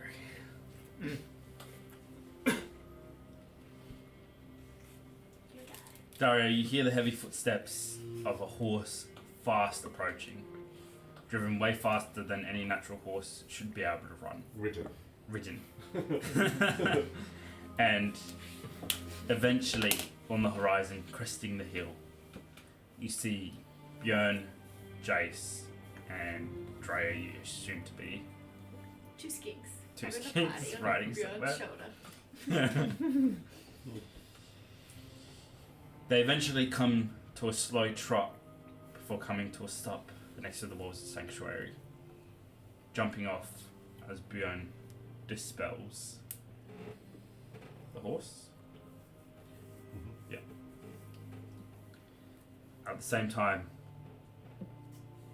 Dario, you hear the heavy footsteps of a horse fast approaching, driven way faster than any natural horse should be able to run. Ridden. And eventually, on the horizon, cresting the hill, you see Björn, Jace, and Drea, you assume to be Two skinks. two Having a skinks party on riding Bjorn's somewhere. shoulder. They eventually come to a slow trot before coming to a stop next to the walls of Sanctuary, jumping off as Björn dispels the horse. Yeah. At the same time,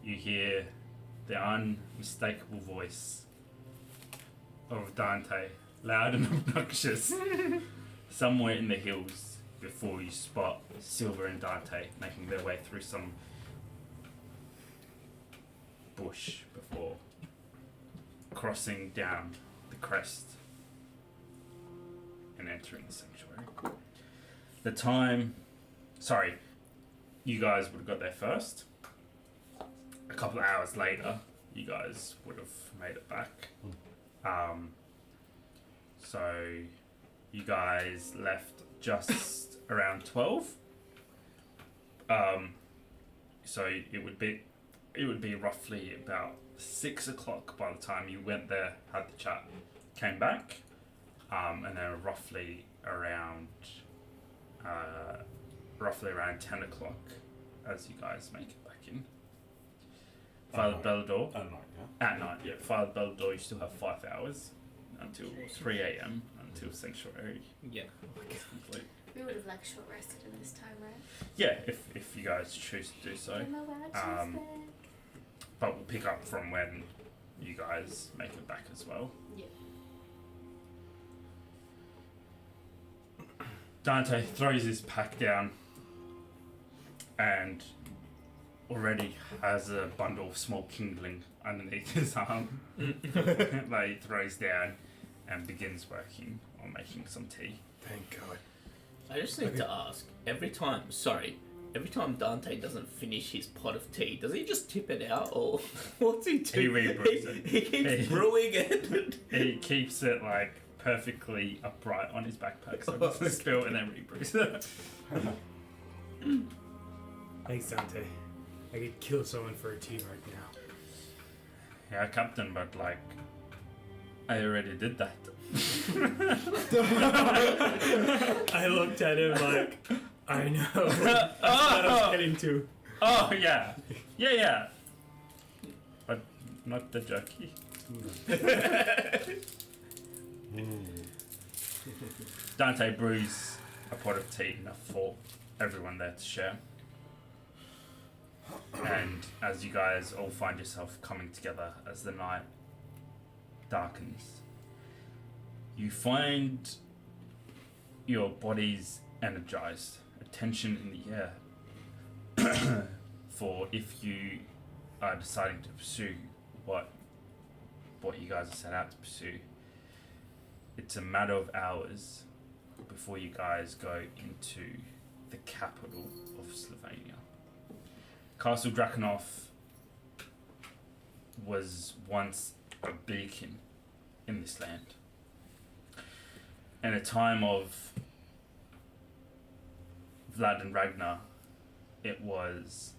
you hear the unmistakable voice of Dante, loud and obnoxious, somewhere in the hills, before you spot Silver and Dante making their way through some bush before crossing down the crest and entering the sanctuary. You guys would have got there first. A couple of hours later, you guys would have made it back. So you guys left just around 12. So it would be roughly about 6 o'clock by the time you went there, had the chat, came back, and then roughly around 10 o'clock as you guys make it back in. Father Bellador. At night, yeah? At night, yeah. Father Bellador, you still have 5 hours until 3 a.m. until Sanctuary Yeah. is complete. We would have like short rested in this time, right? Yeah, if you guys choose to do so. Am I allowed to Um, spare? But we'll pick up from when you guys make it back as well. Yeah. Dante throws his pack down and already has a bundle of small kindling underneath his arm that he throws down and begins working on making some tea. Thank God. I just need to ask, every time Dante doesn't finish his pot of tea, does he just tip it out, or what's he do? He rebrews it. He keeps brewing it. He keeps it like perfectly upright on his backpack so it doesn't spill and then rebrews it. Thanks, Dante. I could kill someone for a tea right now. Yeah, Captain, but like, I already did that. I looked at him like, I know. That's what I was getting to. Oh, yeah. Yeah. But not the jerky. Dante brews a pot of tea enough for everyone there to share. And as you guys all find yourself coming together as the night darkens, you find your bodies energized, a tension in the air for if you are deciding to pursue what you guys are set out to pursue. It's a matter of hours before you guys go into the capital of Slovenia. Castle Drakenhof was once a beacon in this land. In a time of Vlad and Ragnar, it was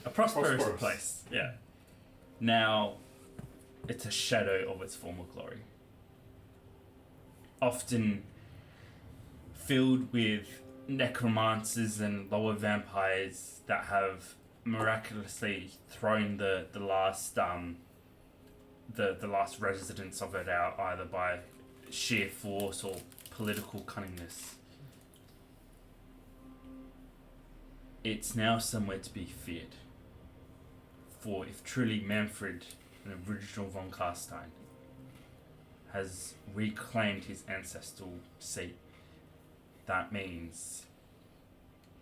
A prosperous Prosperous. place, yeah. Now, it's a shadow of its former glory. Often filled with necromancers and lower vampires that have miraculously thrown the last the last residents of it out, either by sheer force or political cunningness. It's now somewhere to be feared. For if truly Manfred, an original von Carstein, has reclaimed his ancestral seat, that means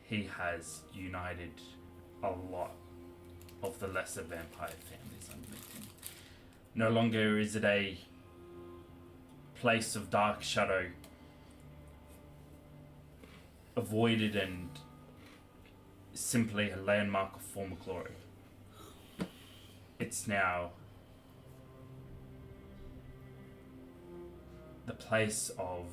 he has united a lot of the lesser vampire families underneath him. No longer is it a place of dark shadow, avoided and simply a landmark of former glory. It's now the place of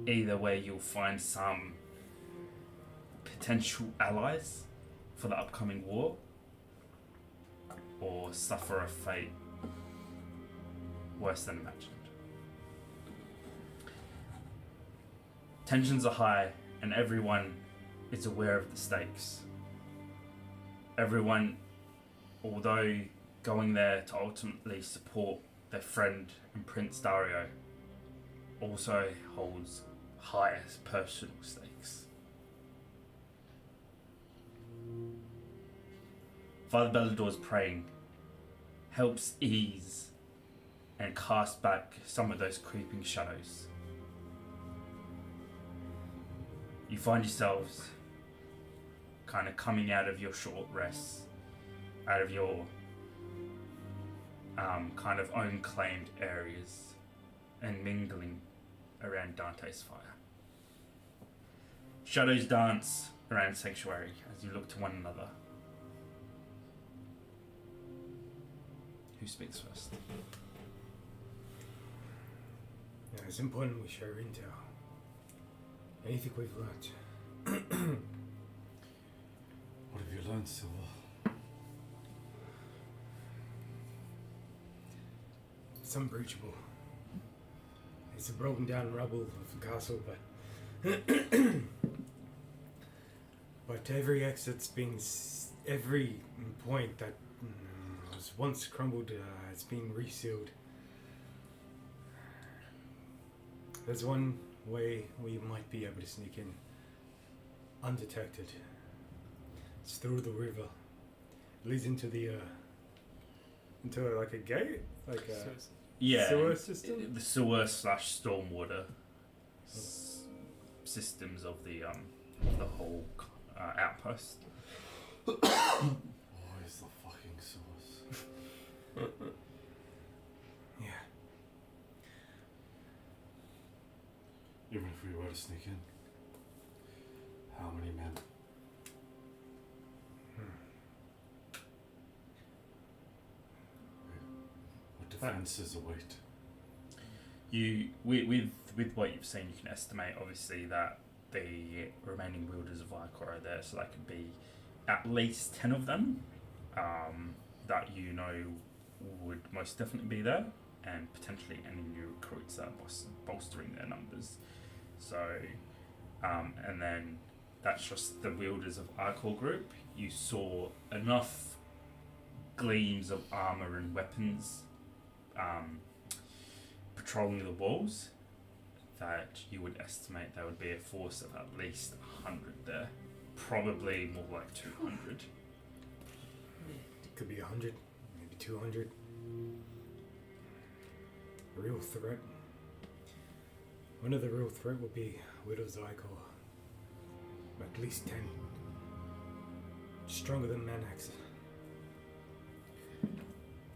either where you'll find some potential allies for the upcoming war, or suffer a fate worse than imagined. Tensions are high, and everyone is aware of the stakes. Everyone, although going there to ultimately support their friend and Prince Dario, also holds highest personal stakes. Father Bellador's praying helps ease and cast back some of those creeping shadows. You find yourselves kind of coming out of your short rests, out of your kind of own claimed areas, and mingling around Dante's fire. Shadows dance around Sanctuary as you look to one another. Who speaks first? Yeah, it's important we share intel. Anything we've learned. What have you learned, Silver? It's unbreachable. It's a broken down rubble of the castle, but but every exit's been every point that was once crumbled has been resealed. There's one way we might be able to sneak in undetected. It's through the river. It leads into the into like a gate, like a Yeah, sewer system. the sewer / stormwater systems of the whole outpost. Always the fucking source. Yeah. Even if we were to sneak in, how many men? What defences await? You with what you've seen, you can estimate obviously that the remaining wielders of Icor are there, so that could be at least 10 of them that you know would most definitely be there, and potentially any new recruits that are bolstering their numbers. So, and then that's just the wielders of Icor group. You saw enough gleams of armor and weapons patrolling the walls that you would estimate there would be a force of at least 100 there. Probably more like 200. Could be 100, maybe 200. A real threat. One of the real threat will be Widow's Icor. At least 10. Stronger than Manax.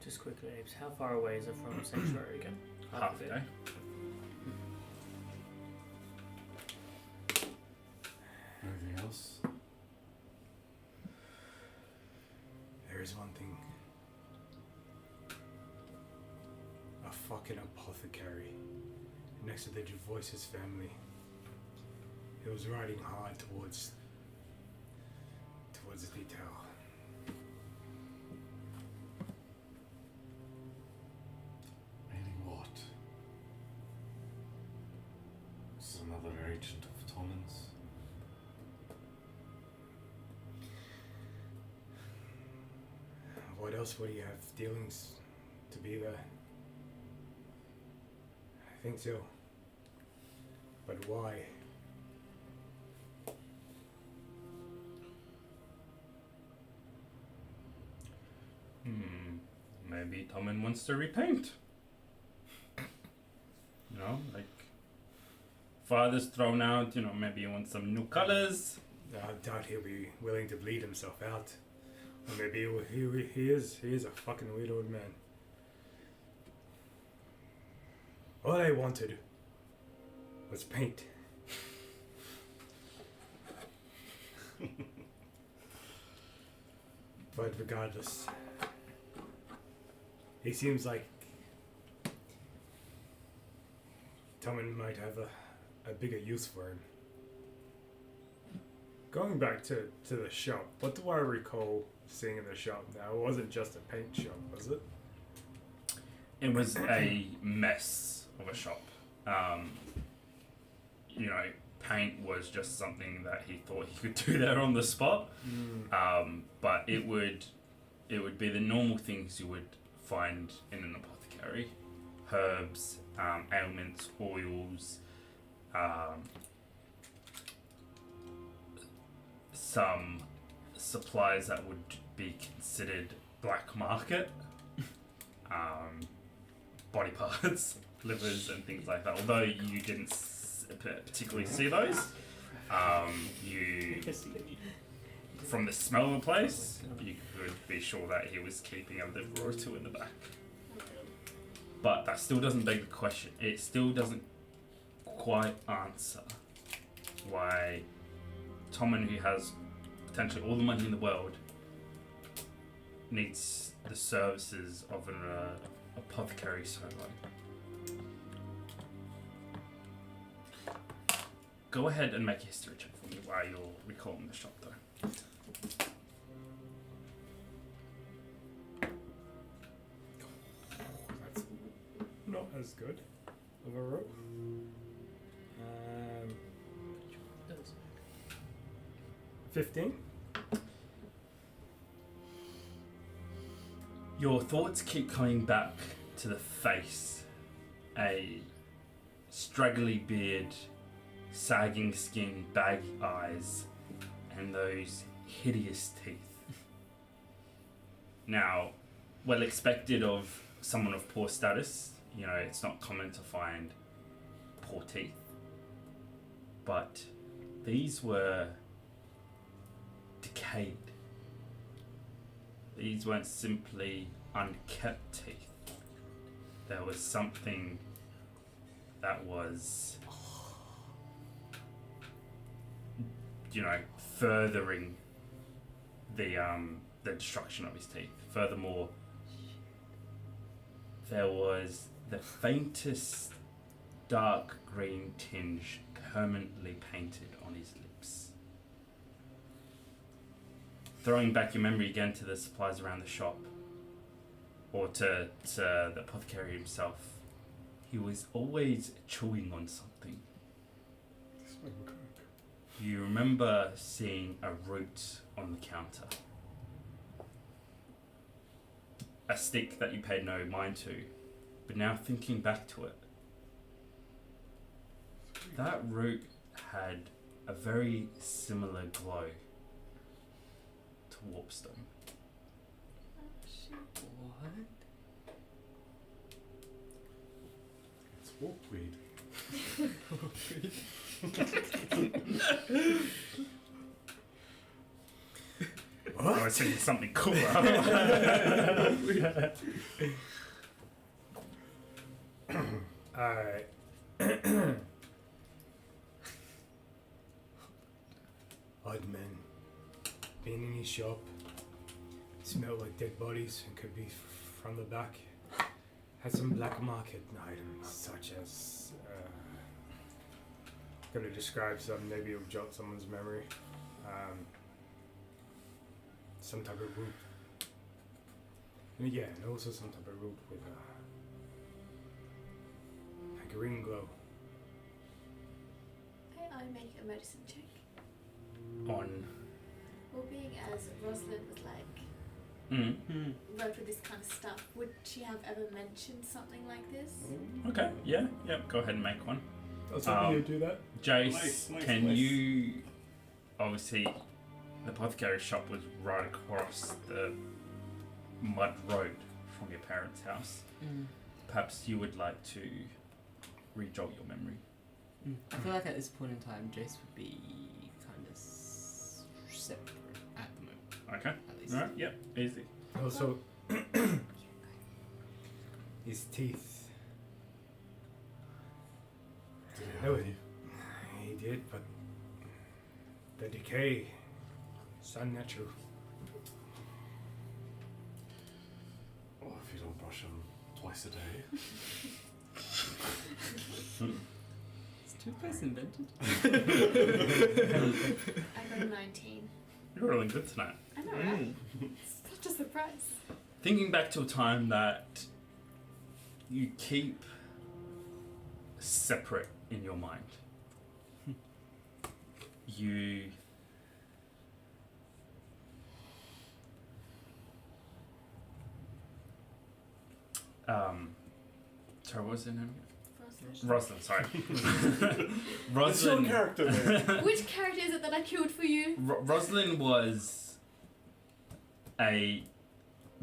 Just quickly, Apes, how far away is it from Sanctuary again? Half a day. Anything else? There is one thing. A fucking apothecary next to the Javoices family. He was riding hard towards towards the detail. Meaning what? This is another agent of Tommen's. What else would he have dealings to be there? I think so. But why? Maybe Tommen wants to repaint. You know, like father's thrown out, you know, maybe he wants some new colors. I doubt he'll be willing to bleed himself out. Or maybe he is a fucking weird old man. All I wanted was paint. But regardless, he seems like Tommen might have a bigger use for him. Going back to the shop, what do I recall seeing in the shop now? It wasn't just a paint shop, was it? It was a mess of a shop. You know, paint was just something that he thought he could do there on the spot. But it would be the normal things you would find in an apothecary: herbs, ailments, oils, some supplies that would be considered black market, body parts, livers, and things like that. Although you didn't particularly see those, you, from the smell of the place, you could be sure that he was keeping a liver or two in the back. But that still doesn't beg the question. It still doesn't quite answer why Tommen, who has potentially all the money in the world, needs the services of an apothecary so long. Go ahead and make a history check for me while you're recalling the shop, though. That's not as good of a roll. 15? Your thoughts keep coming back to the face. A straggly beard, sagging skin, baggy eyes, and those hideous teeth. Now, well expected of someone of poor status, you know, it's not common to find poor teeth. But these were decayed. These weren't simply unkept teeth. There was something that was, you know, furthering the destruction of his teeth. Furthermore, there was the faintest dark green tinge permanently painted on his lips. Throwing back your memory again to the supplies around the shop, or to the apothecary himself, he was always chewing on something. You remember seeing a root on the counter. A stick that you paid no mind to, but now thinking back to it, that root had a very similar glow to Warpstone. What? It's warpweed. I was thinking something cooler. Alright. Odd men. Been in his shop. Smelled like dead bodies and could be from the back. Had some black market items such as gonna describe some, maybe it'll jog someone's memory. some type of root. And yeah, and also some type of root with like a green glow. I make a medicine check. On. Well, being as Rosalind was like wrote with this kind of stuff, would she have ever mentioned something like this? Okay, yeah, go ahead and make one. I was hoping you'd do that. Jace, Nice. can you... Obviously, the apothecary shop was right across the mud road from your parents' house. Perhaps you would like to re-jog your memory. I feel like at this point in time, Jace would be kind of separate at the moment. Okay. At least. Alright, yep, easy. Also, his teeth. No, he did, but the decay is unnatural. Or if you don't brush them twice a day. Is toothpaste invented? I got a 19. You're rolling good tonight. I know, right? It's such a surprise. Thinking back to a time that you keep separate in your mind. You sorry, what was her name? Rosalind, sorry. It's your Rosalind. character there. Which character is it that I killed for you? Rosalind was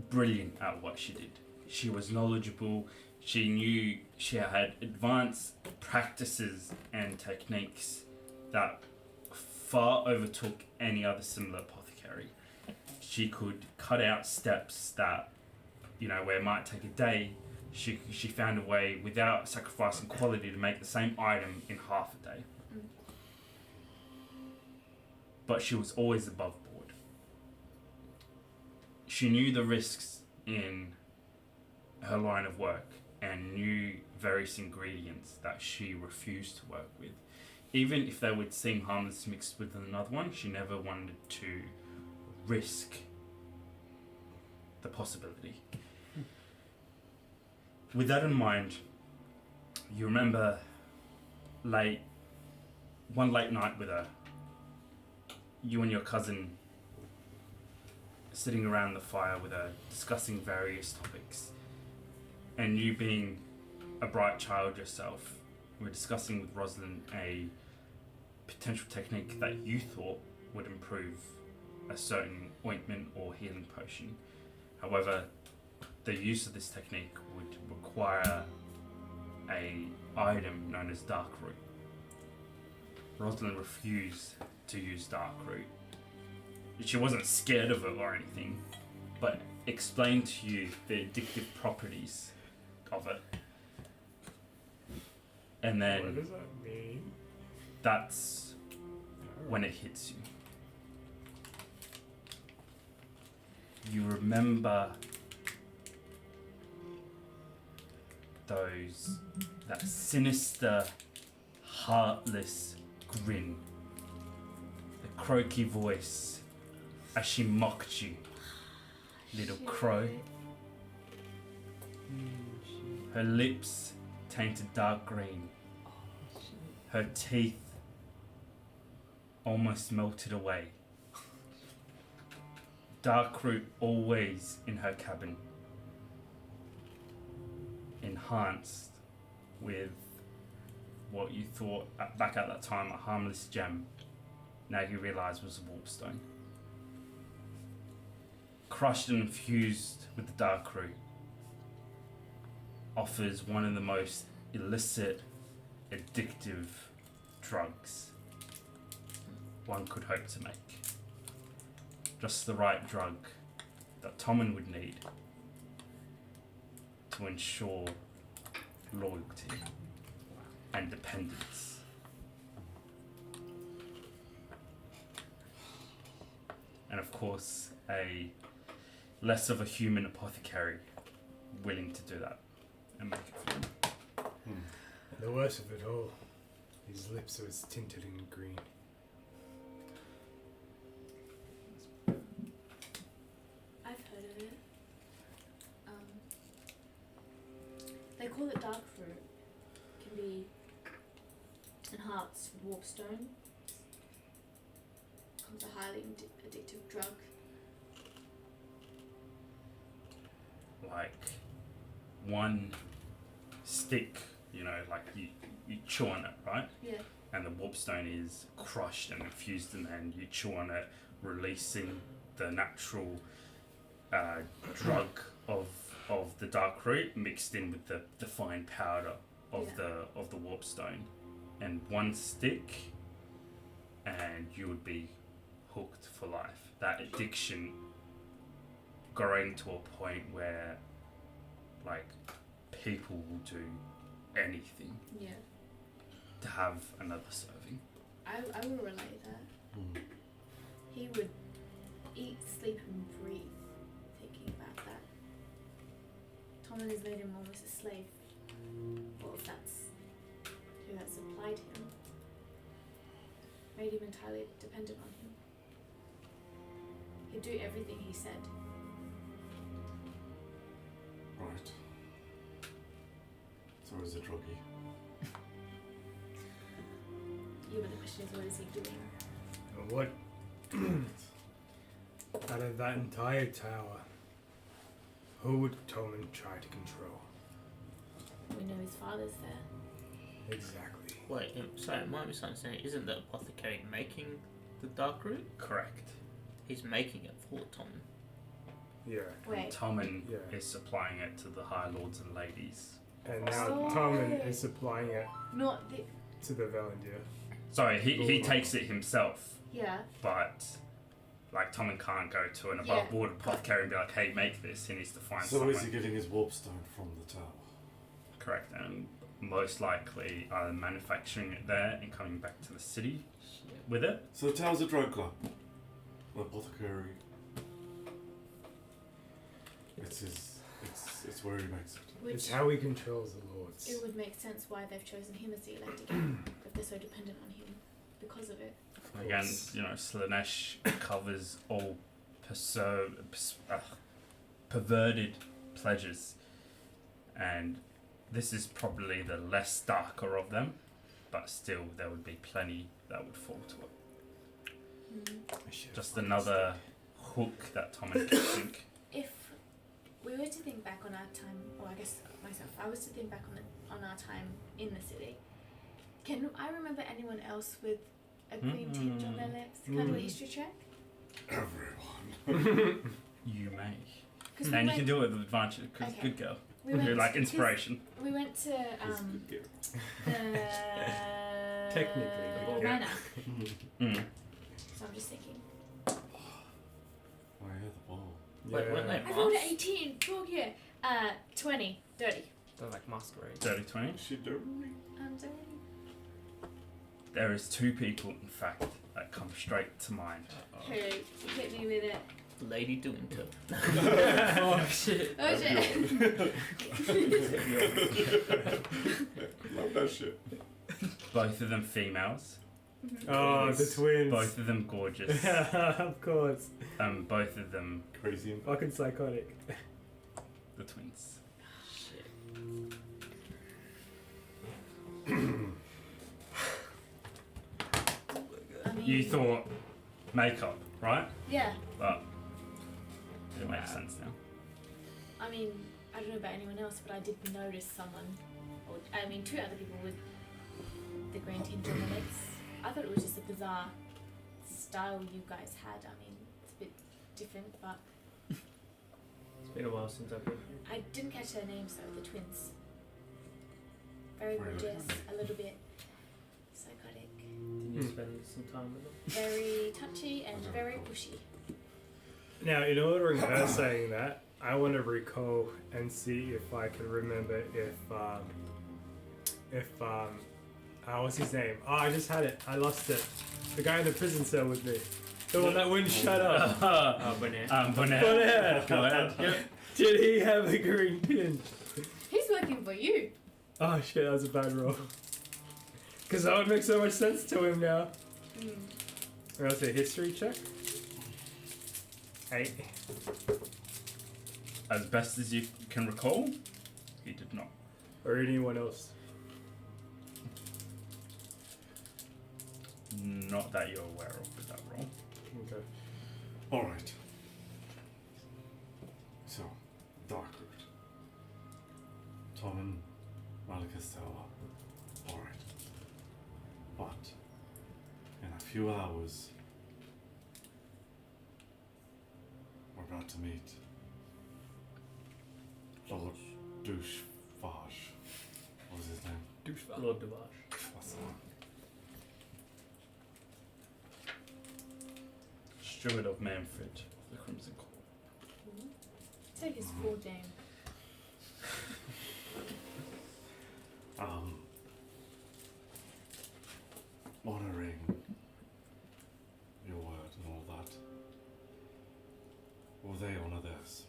brilliant at what she did. She was knowledgeable. She knew she had advanced practices and techniques that far overtook any other similar apothecary. She could cut out steps that, where it might take a day, she found a way without sacrificing quality to make the same item in half a day. But she was always above board. She knew the risks in her line of work and knew various ingredients that she refused to work with. Even if they would seem harmless mixed with another one, she never wanted to risk the possibility. With that in mind, you remember one late night with her, you and your cousin sitting around the fire with her, discussing various topics, and you being a bright child yourself, were discussing with Rosalind a potential technique that you thought would improve a certain ointment or healing potion. However, the use of this technique would require a item known as dark root. Rosalind refused to use dark root. She wasn't scared of it or anything, but explained to you the addictive properties of it. And then What does that mean? that's when it hits you. You remember that sinister, heartless grin, the croaky voice as she mocked you, little crow. Her lips tainted dark green, her teeth almost melted away. Dark root always in her cabin, enhanced with what you thought back at that time a harmless gem, now you realise was a warpstone. Crushed and infused with the dark root, offers one of the most illicit, addictive drugs one could hope to make. Just the right drug that Tommen would need to ensure loyalty and dependence. And of course, a less of a human apothecary willing to do that and make it for him. And the worst of it all, his lips was tinted in green. They call it dark fruit. Can be enhanced with warpstone. Becomes a highly addictive drug. Like one stick, you know, like you chew on it, right? Yeah. And the warpstone is crushed and infused in there, and you chew on it, releasing the natural drug of the dark root mixed in with the fine powder of the warpstone, and one stick, and you would be hooked for life. That addiction growing to a point where, like, people will do anything Yeah. to have another serving. I will relay that. He would eat, sleep, and breathe thinking about that. Tomlin has made him almost a slave. Well, if that's who has supplied him. Made him entirely dependent on him. He'd do everything he said. Right. So is a druggie. Yeah, but the question is, what is he doing? And what out of that entire tower, who would Toman try to control? We know his father's there. Exactly. Wait, sorry, my misunderstanding. Isn't the apothecary making the dark root? Correct. He's making it for Tom. Yeah. Wait. Tommen Yeah. is supplying it to the high lords and ladies. And now Oh. Toman is supplying it Not the. Oh. to the Valandir. Sorry, he takes it himself, Yeah. but like Tommen can't go to an above Yeah. board apothecary and be like, hey, make this. He needs to find So someone. is he getting his warpstone from the tower? Correct, and most likely either manufacturing it there and coming back to the city with it. So the tower's a drug club. An apothecary. It's where he makes it. Which It's how he controls the lords. it would make sense why they've chosen him as the elected if they're so dependent on him because of it. Again, you know, Slanesh covers all perverted pleasures, and this is probably the less darker of them, but still there would be plenty that would fall to it. Just another hook that Tommen could think. If we were to think back on our time, or I guess myself, I was to think back on our time in the city. Can I remember anyone else with a green tinge on their lips? Can I do a history check? Everyone. You may. 'Cause And you can do it with advantage because Okay. good girl. we You're went like 'cause inspiration. We went to He's the Technically, but yeah. manor. Mm. So I'm just thinking. Oh yeah, the ball. Wait, weren't they I rolled an masks? 18. Talk here. 20. Dirty. They're like masquerade. Dirty 20. Is she dirty? I'm dirty. There is two people, in fact, that come straight to mind. Who hit me with it? Lady Doomto. Oh shit. Oh shit. Love that shit. Both of them females. Oh, the twins. Both of them gorgeous. Of course. Both of them Crazy and Fucking psychotic. the twins. I mean, You thought makeup, right? Yeah. But it makes sense now. I mean, I don't know about anyone else, but I did notice someone, or I mean, two other people with the green tinge on their lips. I thought it was just a bizarre style you guys had. I mean, it's a bit different, but It's been a while since I've been here. I didn't catch their names though. The twins. Very Really? gorgeous, a little bit psychotic, Didn't you spend some time with them? very touchy, and very pushy. Now, in ordering her saying that, I want to recall and see if I can remember what's his name? Oh, I just had it. I lost it. The guy in the prison cell with me. The one that wouldn't shut up. Bonnet. Bonnet. Bonnet. Go ahead. Yep. Did he have a green pin? He's working for you. Oh shit, that was a bad roll. Because that would make so much sense to him now. That's a history check. 8. As best as you can recall, he did not. Or anyone else? Not that you're aware of with that roll. Okay. Alright. So, Dark Root. Tommen, Malachus Tower. Alright. But, in a few hours, we're about to meet Lord Douchefage. What was his name? Douchebag. Lord Devash. That's the one. Steward of Manfred of the Crimson Court. Take his full name. Honoring your word and all that. Will they honor theirs?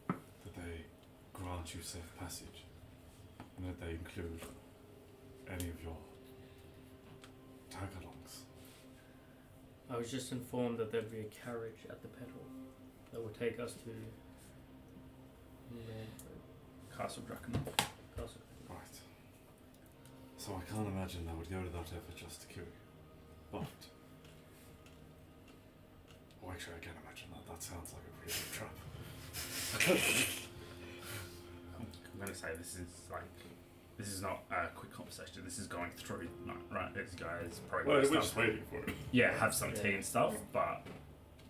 Did they grant you safe passage? And did they include any of your tag-alongs? I was just informed that there'd be a carriage at the pedal that would take us to Manfred Castle Drakenhof. Castle. Right. So I can't imagine they would go to that effort just to kill you. But... oh, actually, I can imagine that. That sounds like a pretty big trap. I'm going to say this is not a quick conversation. This is going through the night, right? These guys probably Well, got we're stuff. just waiting for it. Yeah, have some tea Yeah. and stuff, but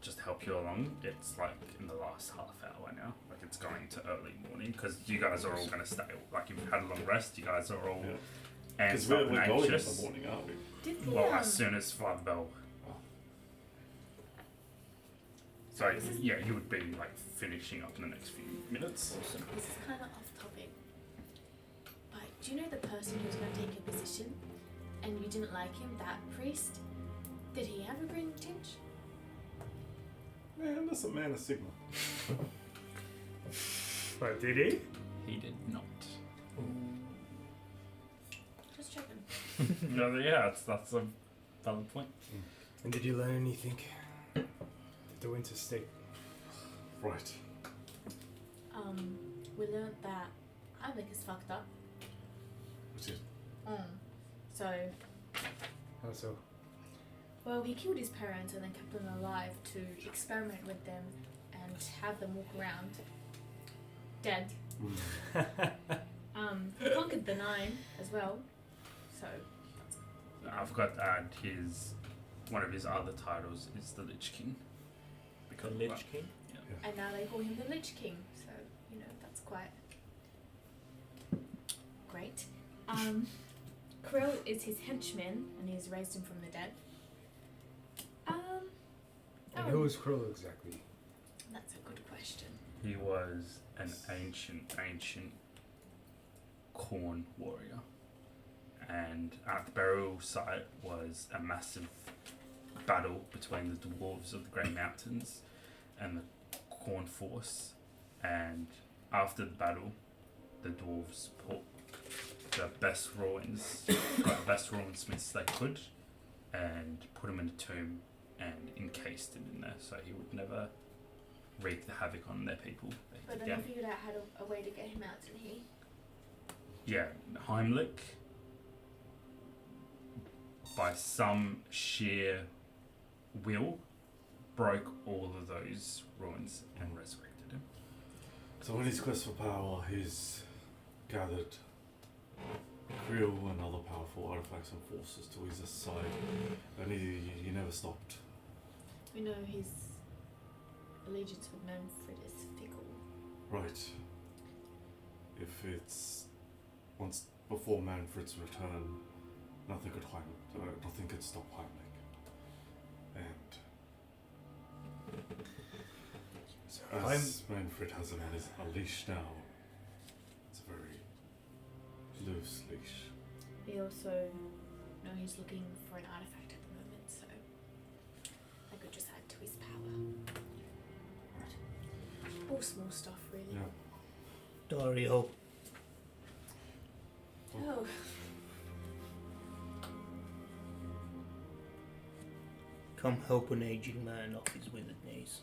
just to help you along, it's like in the last half hour now. Like it's going to early morning because you guys are all going to stay. Like you've had a long rest, you guys are all Because amped up we're and going in the anxious. morning, aren't we? Did the Well, as soon as Father Bell. So yeah, you would be like finishing up in the next few minutes. This is kind of off topic, but do you know the person who's going to take your position, and you didn't like him? That priest. Did he have a green tinge? Man, that's a man of Sigma. But did he? He did not. Just checking. No, yeah, that's a valid point. And did you learn anything at the Winter State? Right. We learned that Isaac is fucked up. Which is... So, How so? well, he killed his parents and then kept them alive to experiment with them and have them walk around dead. He conquered the Nine as well. So, I forgot to add one of his other titles is the Lich King. The Because Lich King? and now they call him the Lich King. So, you know, that's quite great. Krill is his henchman, and he's raised him from the dead. And who was Krill exactly? That's a good question. He was an ancient Khorne warrior. And at the burial site was a massive battle between the dwarves of the Grey Mountains and the Khorne force. And after the battle, the dwarves put the best ruinsmiths they could and put him in a tomb and encased him in there so he would never wreak the havoc on their people. But then he figured out a way to get him out, didn't he? Yeah, Heimlich, by some sheer will, broke all of those ruins and resurrected him. So in his quest for power, he's gathered Krill and other powerful artifacts and forces to his side, and he never stopped. We know his allegiance with Manfred is fickle. Right. If it's once before Manfred's return, nothing could stop Heimlich. And So as Manfred has him on a leash now, it's a very loose leash. We also know he's looking for an artifact at the moment, so that could just add to his power. All small stuff, really. Yeah. Dario, Oh, come help an aging man off his withered knees.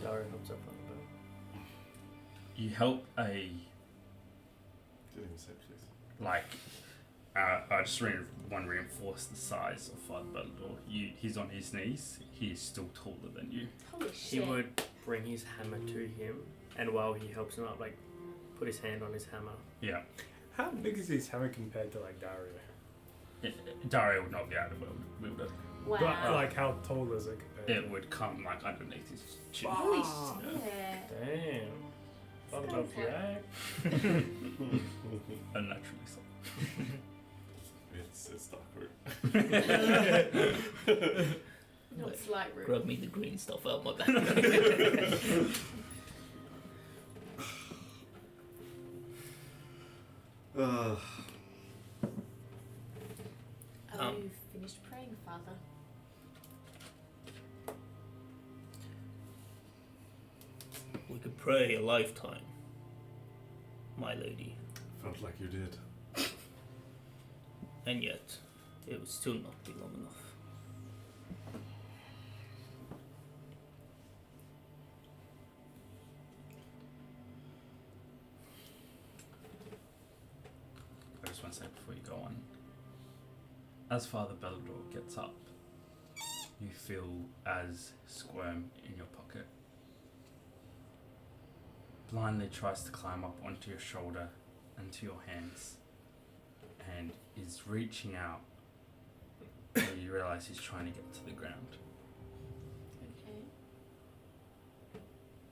Dario hops up on the You help a Didn't even say please. like. I just want to reinforce the size of Father Bellador. He's on his knees. He is still taller than you. Holy He shit. would bring his hammer to him, and while he helps him up, like, put his hand on his hammer. Yeah. How big is his hammer compared to like Dario? Dario would not be able to wield it. Wow. But like how tall is it compared? It would come like underneath his chin. Holy Ah. shit. Damn. Thought Sounds about like- that. Unnaturally so. It's dark root. Not slight root. Grab me the green stuff out my back. Are you finished praying, Father? We could pray a lifetime, my lady, Felt like you did. and yet it would still not be long enough. I just want to say before you go on. As Father Bellador gets up, you feel as squirm in your pocket. Blindly tries to climb up onto your shoulder and to your hands, and is reaching out. And you realise he's trying to get to the ground. Okay.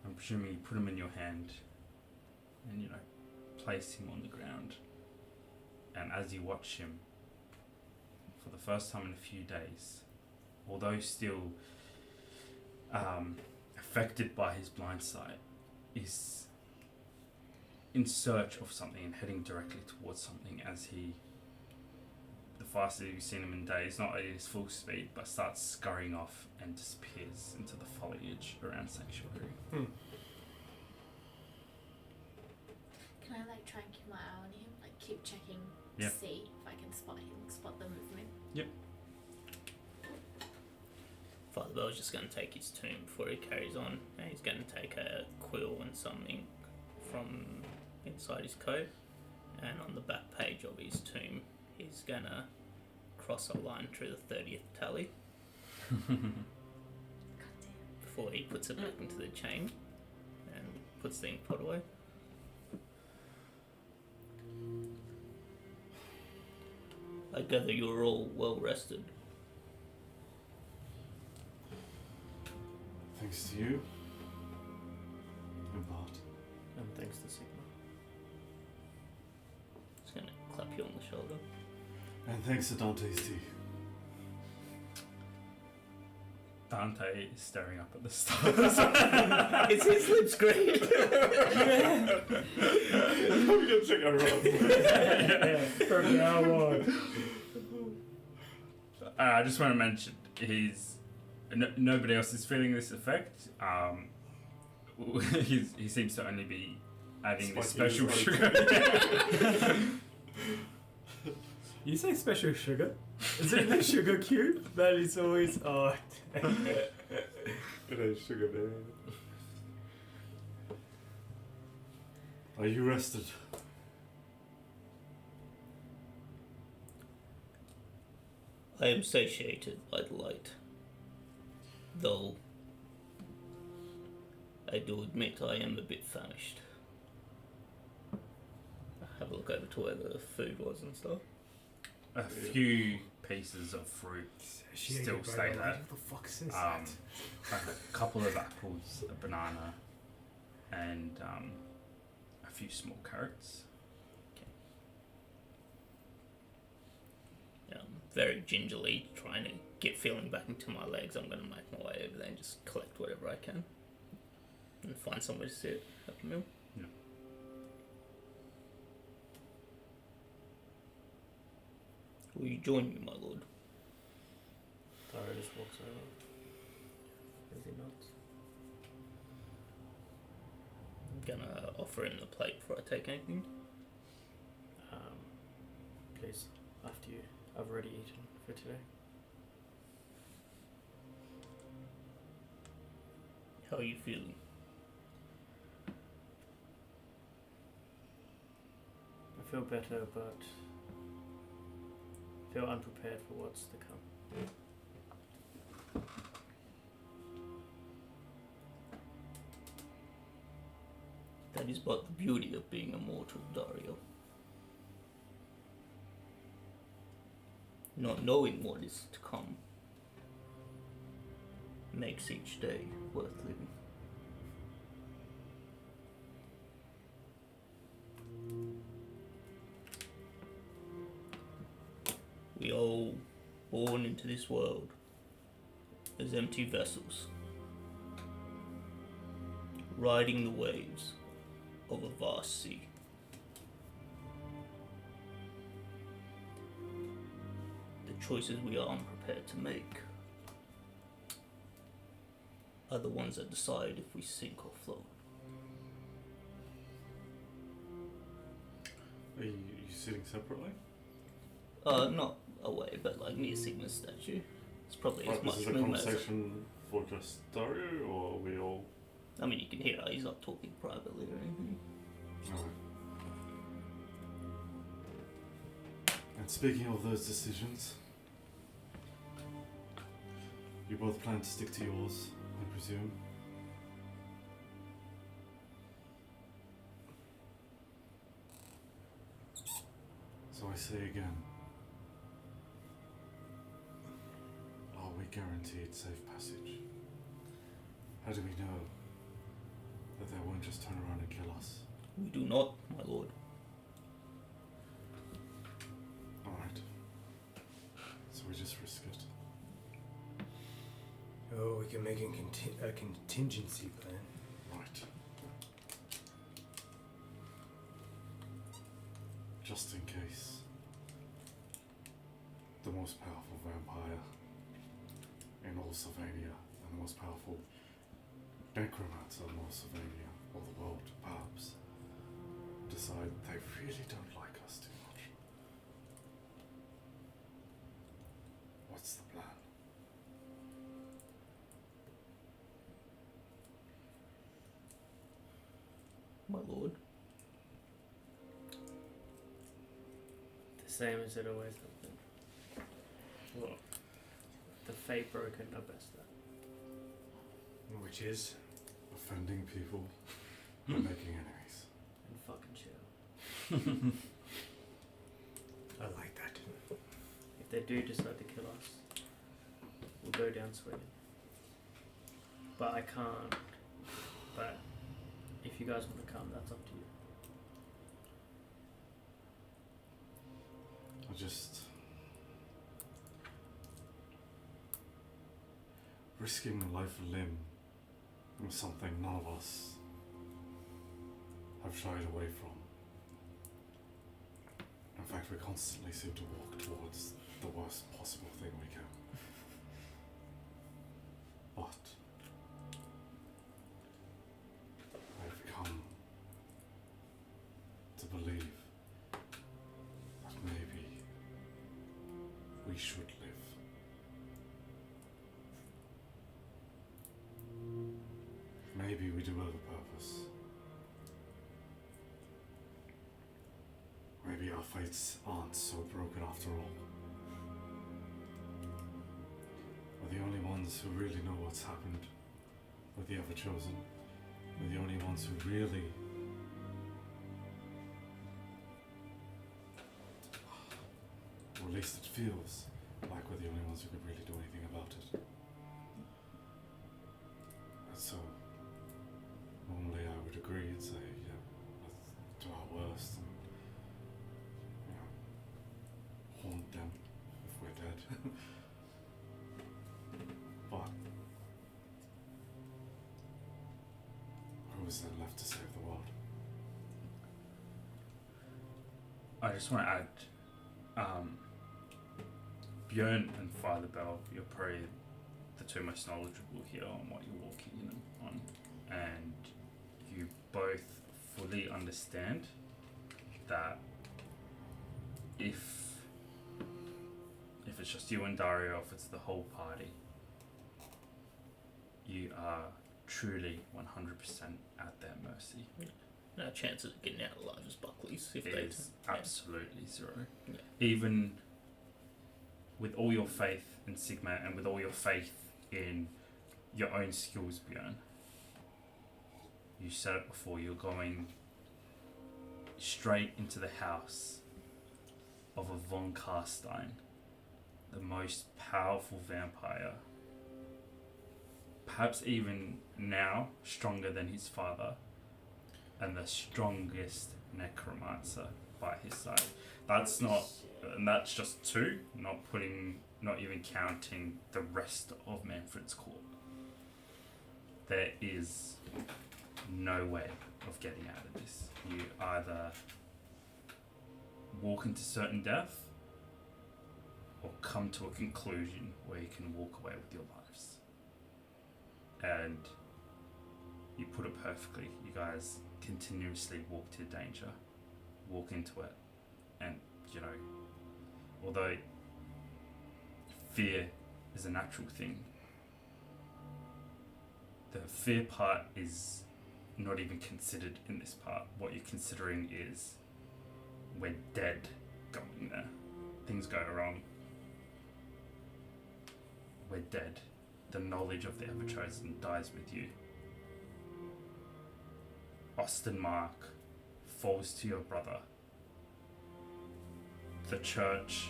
I'm presuming you put him in your hand, and place him on the ground. And as you watch him, for the first time in a few days, although still affected by his blind sight, is in search of something and heading directly towards something as he, the fastest you've seen him in days, not at his full speed, but starts scurrying off and disappears into the foliage around Sanctuary. Can I like try and keep my eye on him? Like keep checking Yeah. to see if I can spot him, spot the movement. Father Bell's just going to take his tomb before he carries on, and he's going to take a quill and some ink from inside his coat, and on the back page of his tomb, he's going to cross a line through the 30th tally God damn. before he puts it back into the chain and puts the ink pot away. I gather you're all well rested. Thanks to you. In part. And thanks to Sigma. Just going to clap you on the shoulder. And thanks to Dante's tea. Dante is staring up at the stars. Is his lips green? I'm gonna check Yeah, from now on. I just want to mention nobody else is feeling this effect. He seems to only be adding this Spiking special his sugar. You say special sugar? Is it the sugar cube? That is always It ain't sugar, man. Are you rested? I am satiated by the light. Though, I do admit I am a bit famished. Have a look over to where the food was and stuff. A few pieces of fruit still stay there. What the fuck is this? Like a couple of apples, a banana, and a few small carrots. Very gingerly trying to get feeling back into my legs. I'm going to make my way over there and just collect whatever I can. And find somewhere to sit, have a meal. Yeah. Will you join me, my lord? Tara just walks over. Is he nuts? I'm gonna offer him the plate before I take anything. Please, after you. I've already eaten for today. How are you feeling? feel better, but feel unprepared for what's to come. That is but the beauty of being immortal, Dario. Not knowing what is to come makes each day worth living. We are all born into this world as empty vessels, riding the waves of a vast sea. The choices we are unprepared to make are the ones that decide if we sink or float. Are you sitting separately? Not away, but like near Sigma's statue. It's probably Right, as this much is a room as. conversation for just Dario, or are we all... I mean, you can hear he's not talking privately or anything. Alright. And speaking of those decisions, you both plan to stick to yours, I presume? So I say again, are we guaranteed safe passage? How do we know that they won't just turn around and kill us? We do not, my lord. Alright. So we just risk it. Oh, we can make a contingency plan. Right. Just in case. The most powerful vampire in all Sylvania, and the most powerful necromancer in all Sylvania, or the world, perhaps, decide they really don't like us too much. What's the plan? My lord. The same as it always has been. Well, the fate broken are best at. Which is? Offending people and making enemies. And fucking chill. I like that. If they do decide to kill us, we'll go down swinging. But I can't. But if you guys want to come, that's up to you. I just... risking a life or limb was something none of us have shied away from. In fact, we constantly seem to walk towards the worst possible thing we can. But I've come to believe that maybe we should live. Maybe we do have a purpose. Maybe our fates aren't so broken after all. We're the only ones who really know what's happened with the Ever-Chosen. We're the only ones who really... or at least it feels like we're the only ones who could really do anything about it. And so... normally I would agree and say, yeah, let's do our worst and, you know, haunt them if we're dead. But who is there left to save the world? I just want to add, Björn and Father Bell, you're probably the two most knowledgeable here on what you're walking in on, and you both fully understand that if it's just you and Dario, if it's the whole party, you are truly 100% at their mercy. No, our chances of getting out alive as Buckley's if It they is absolutely zero. Yeah. Even with all your faith in Sigma and with all your faith in your own skills, Björn, you said it before, you're going straight into the house of a von Karstein, the most powerful vampire, perhaps even now stronger than his father, and the strongest necromancer by his side. That's not, and that's just two, not even counting the rest of Manfred's court. There is no way of getting out of this. You either walk into certain death or come to a conclusion where you can walk away with your lives. And you put it perfectly. You guys continuously walk to danger, walk into it, and you know, although fear is a natural thing, the fear part is not even considered in this part. What you're considering is we're dead going there. Things go wrong. We're dead. The knowledge of the Ever-Chosen dies with you. Austin Mark falls to your brother. The church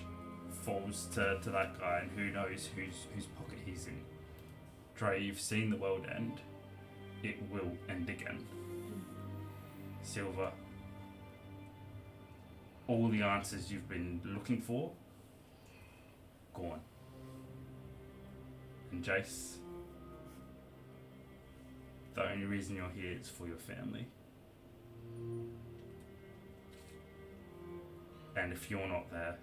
falls to that guy, and who knows whose pocket he's in. Dre, you've seen the world end. It will end again. Silver, all the answers you've been looking for, gone. And Jace, the only reason you're here is for your family. And if you're not there,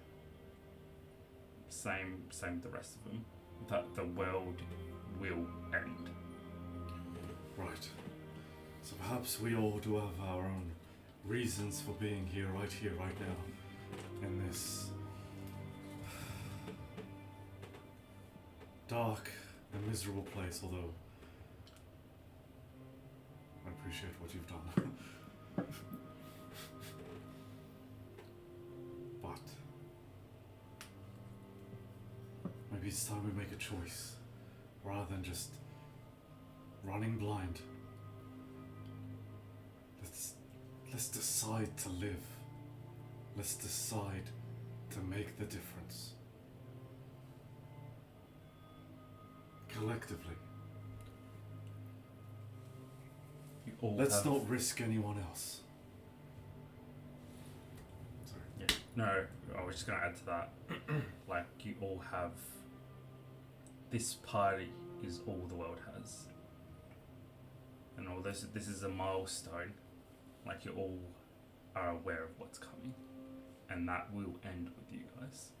same with the rest of them, that the world will end. Right. So perhaps we all do have our own reasons for being here, right now, in this dark and miserable place, although I appreciate what you've done. But maybe it's time we make a choice, rather than just running blind. Let's decide to live. Let's decide to make the difference. Collectively. You all Let's have, not risk anyone else. Sorry. yeah, no, I was just going to add to that. Like, you all have, this party is all the world has. And all this is a milestone. Like, you all are aware of what's coming. And that will end with you guys.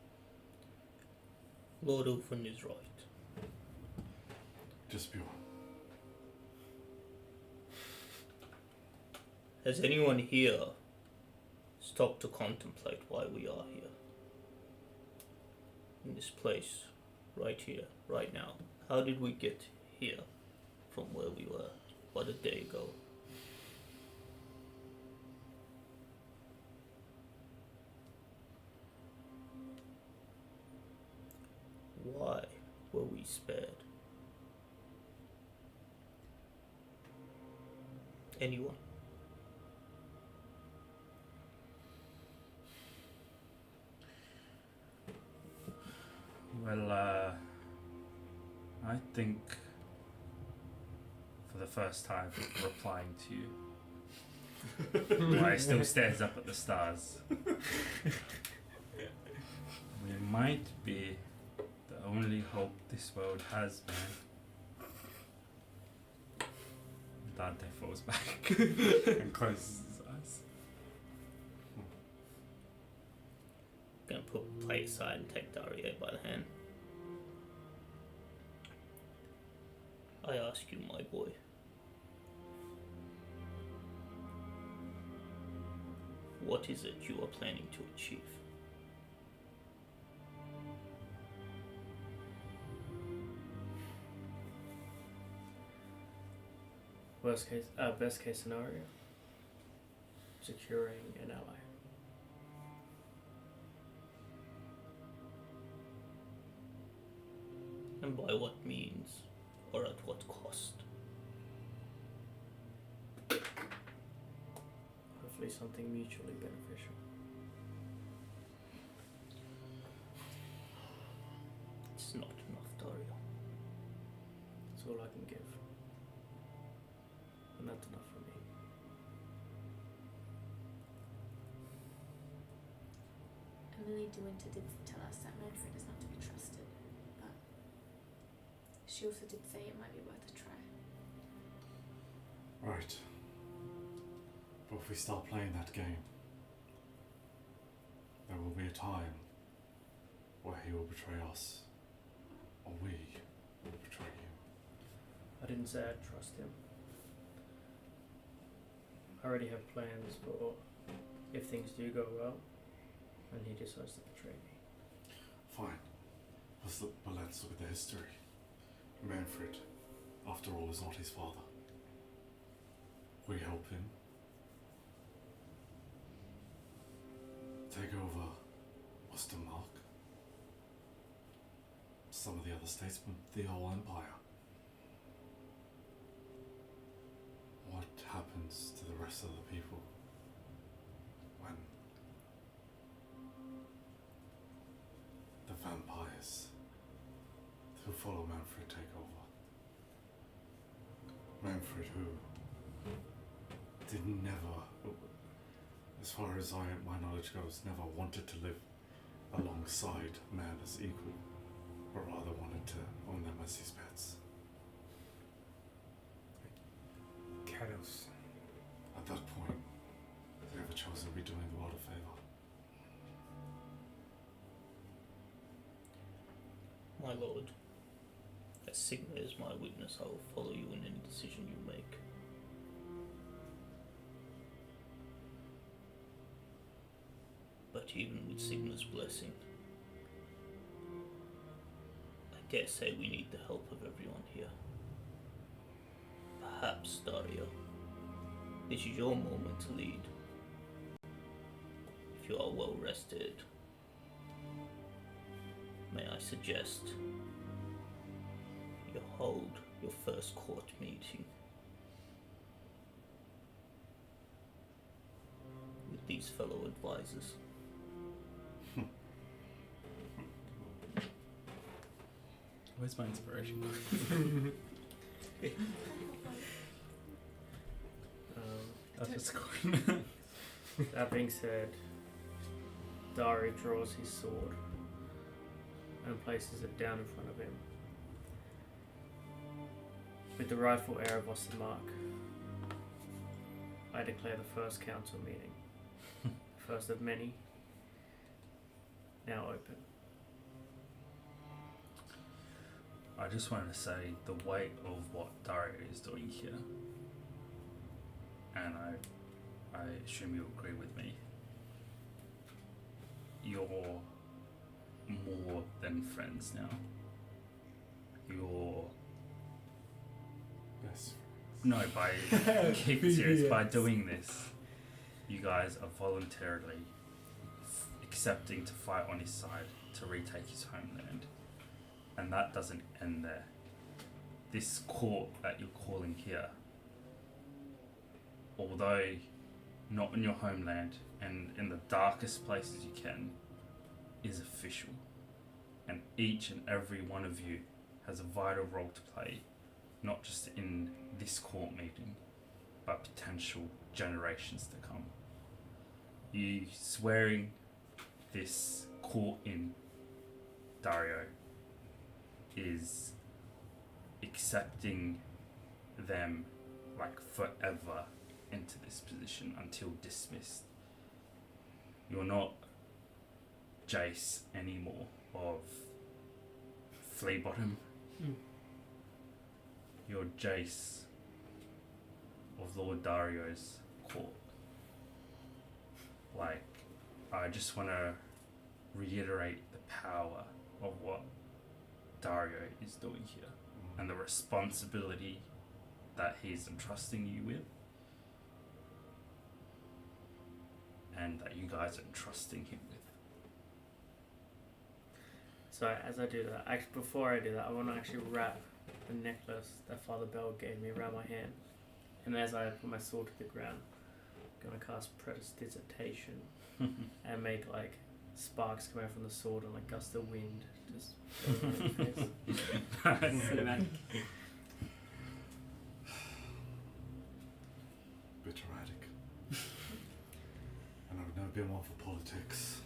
Lord Ulfin is right. Just Bjorn. Has anyone here stopped to contemplate why we are here? In this place, right here, right now. How did we get here from where we were about a day ago? Why were we spared? Anyone? Well, I think for the first time replying to you, why still stares up at the stars. We might be the only hope this world has, man. Dante falls back and closes his eyes. Gonna put plate aside and take Dario by the hand. I ask you, my boy. What is it you are planning to achieve? Best case scenario. securing an ally. And by what means, or at what cost? Hopefully something mutually beneficial. It's not enough, Dario. That's all I can give. And that's enough for me. Emily de Winter did tell us that Manfred is not to be trusted, but she also did say it might be worth a try. Right. But if we start playing that game, there will be a time where he will betray us, or we will betray him. I didn't say I'd trust him. I already have plans for if things do go well and he decides to betray me. Fine. But let's look at the history. Manfred, after all, is not his father. We help him take over Ostermark, some of the other statesmen, the whole empire. What happens to the rest of the people when the vampires who follow Manfred take over? Manfred, who did never, as far as my knowledge goes, never wanted to live alongside man as equal, but rather wanted to own them as his pets. Kados. At that point, they ever chose to be doing the world a favour. My lord, as Sigma is my witness, I will follow you in any decision you make. But even with Sigma's blessing, I dare say we need the help of everyone here. Perhaps, Dario, this is your moment to lead. If you are well rested, may I suggest you hold your first court meeting with these fellow advisors. Where's my inspiration? That's what's going. That being said, Dari draws his sword and places it down in front of him. With the rightful heir of Ostermark, I declare the first council meeting, first of many, now open. I just wanted to say the weight of what Dario is doing here, and I assume you agree with me. You're more than friends now. You're Yes. no, by keep it serious. By doing this, you guys are voluntarily accepting to fight on his side to retake his homeland. And that doesn't end there. This court that you're calling here, although not in your homeland and in the darkest places you can, is official. And each and every one of you has a vital role to play, not just in this court meeting, but potential generations to come. You swearing this court in, Dario, is accepting them like forever into this position until dismissed. You're not Jace anymore of Fleabottom. You're Jace of Lord Dario's court. Like, I just want to reiterate the power of what Dario is doing here and the responsibility that he's entrusting you with. and that you guys are trusting him with. So as I do that, before I do that, I want to actually wrap the necklace that Father Bell gave me around my hand. And as I put my sword to the ground, I'm going to cast Prestidigitation and make like sparks come out from the sword and like gust of wind just going on my face. Cinematic. Bit erratic. And I've never been one for politics.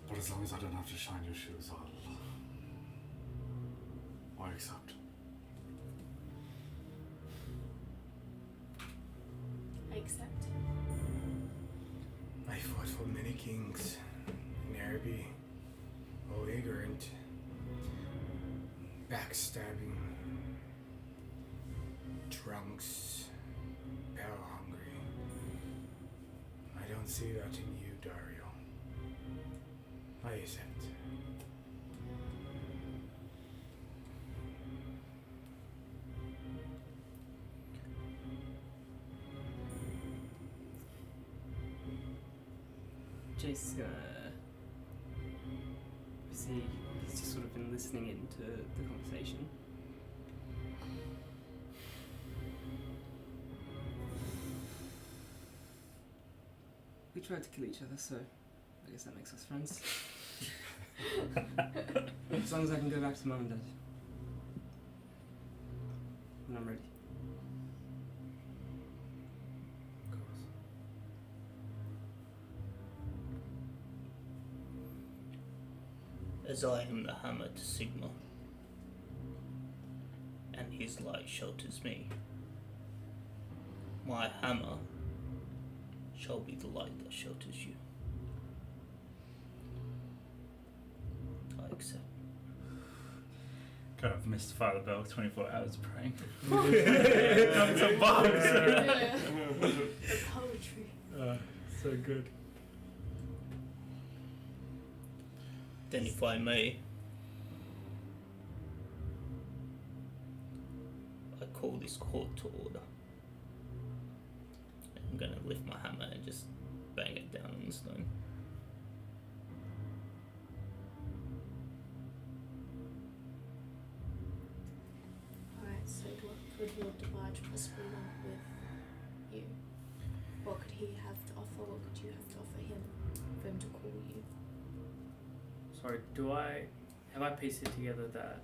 But as long as I don't have to shine your shoes, I'll accept. I accept. I fought for many kings. Nerby, all ignorant, backstabbing, drunks, power hungry. I don't see that in you, Dario. I accept. Jace's gonna see. He's just sort of been listening into the conversation. We tried to kill each other, so I guess that makes us friends. As long as I can go back to Mum and Dad. When I'm ready. Of course. As I am the hammer to Sigma, and his light shelters me, my hammer shall be the light that shelters you. I accept. Kind of missed Father Bell 24 hours praying. Comes a box. Yeah. The poetry. So good. Then, if I may, I call this court to order. I'm gonna lift my hammer and just bang it down on the stone. Alright, so what could Lord DeBarge possibly want with you? What could he have to offer? What could you have to offer him for him to call you? Sorry, have I pieced it together that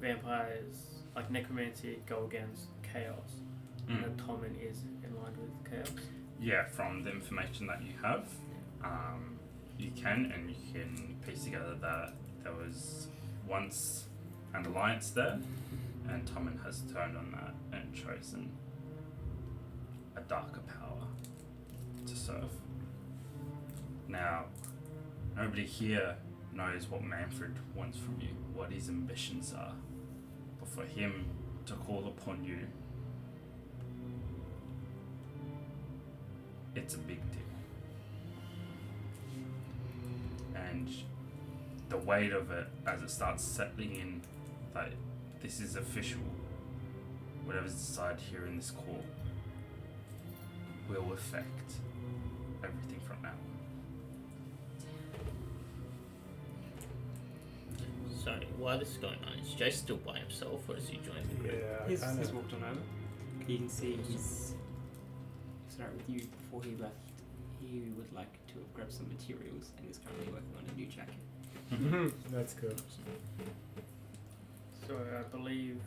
vampires, like necromancy, go against chaos, and that Tommen is in line with chaos? Yeah, from the information that you have, you can piece together that there was once an alliance there, and Tommen has turned on that and chosen a darker power to serve. Now, nobody here knows what Manfred wants from you, what his ambitions are, but for him to call upon you, it's a big deal. And the weight of it as it starts settling in, that this is official, whatever's decided here in this court will affect everything from now on. Sorry, while this is going on, is Jace still by himself or has he joined the group? Yeah, He's kinda. walked on over. You can see he's started with you before he left. He would like to have grabbed some materials and is currently working on a new jacket. That's good. So I believe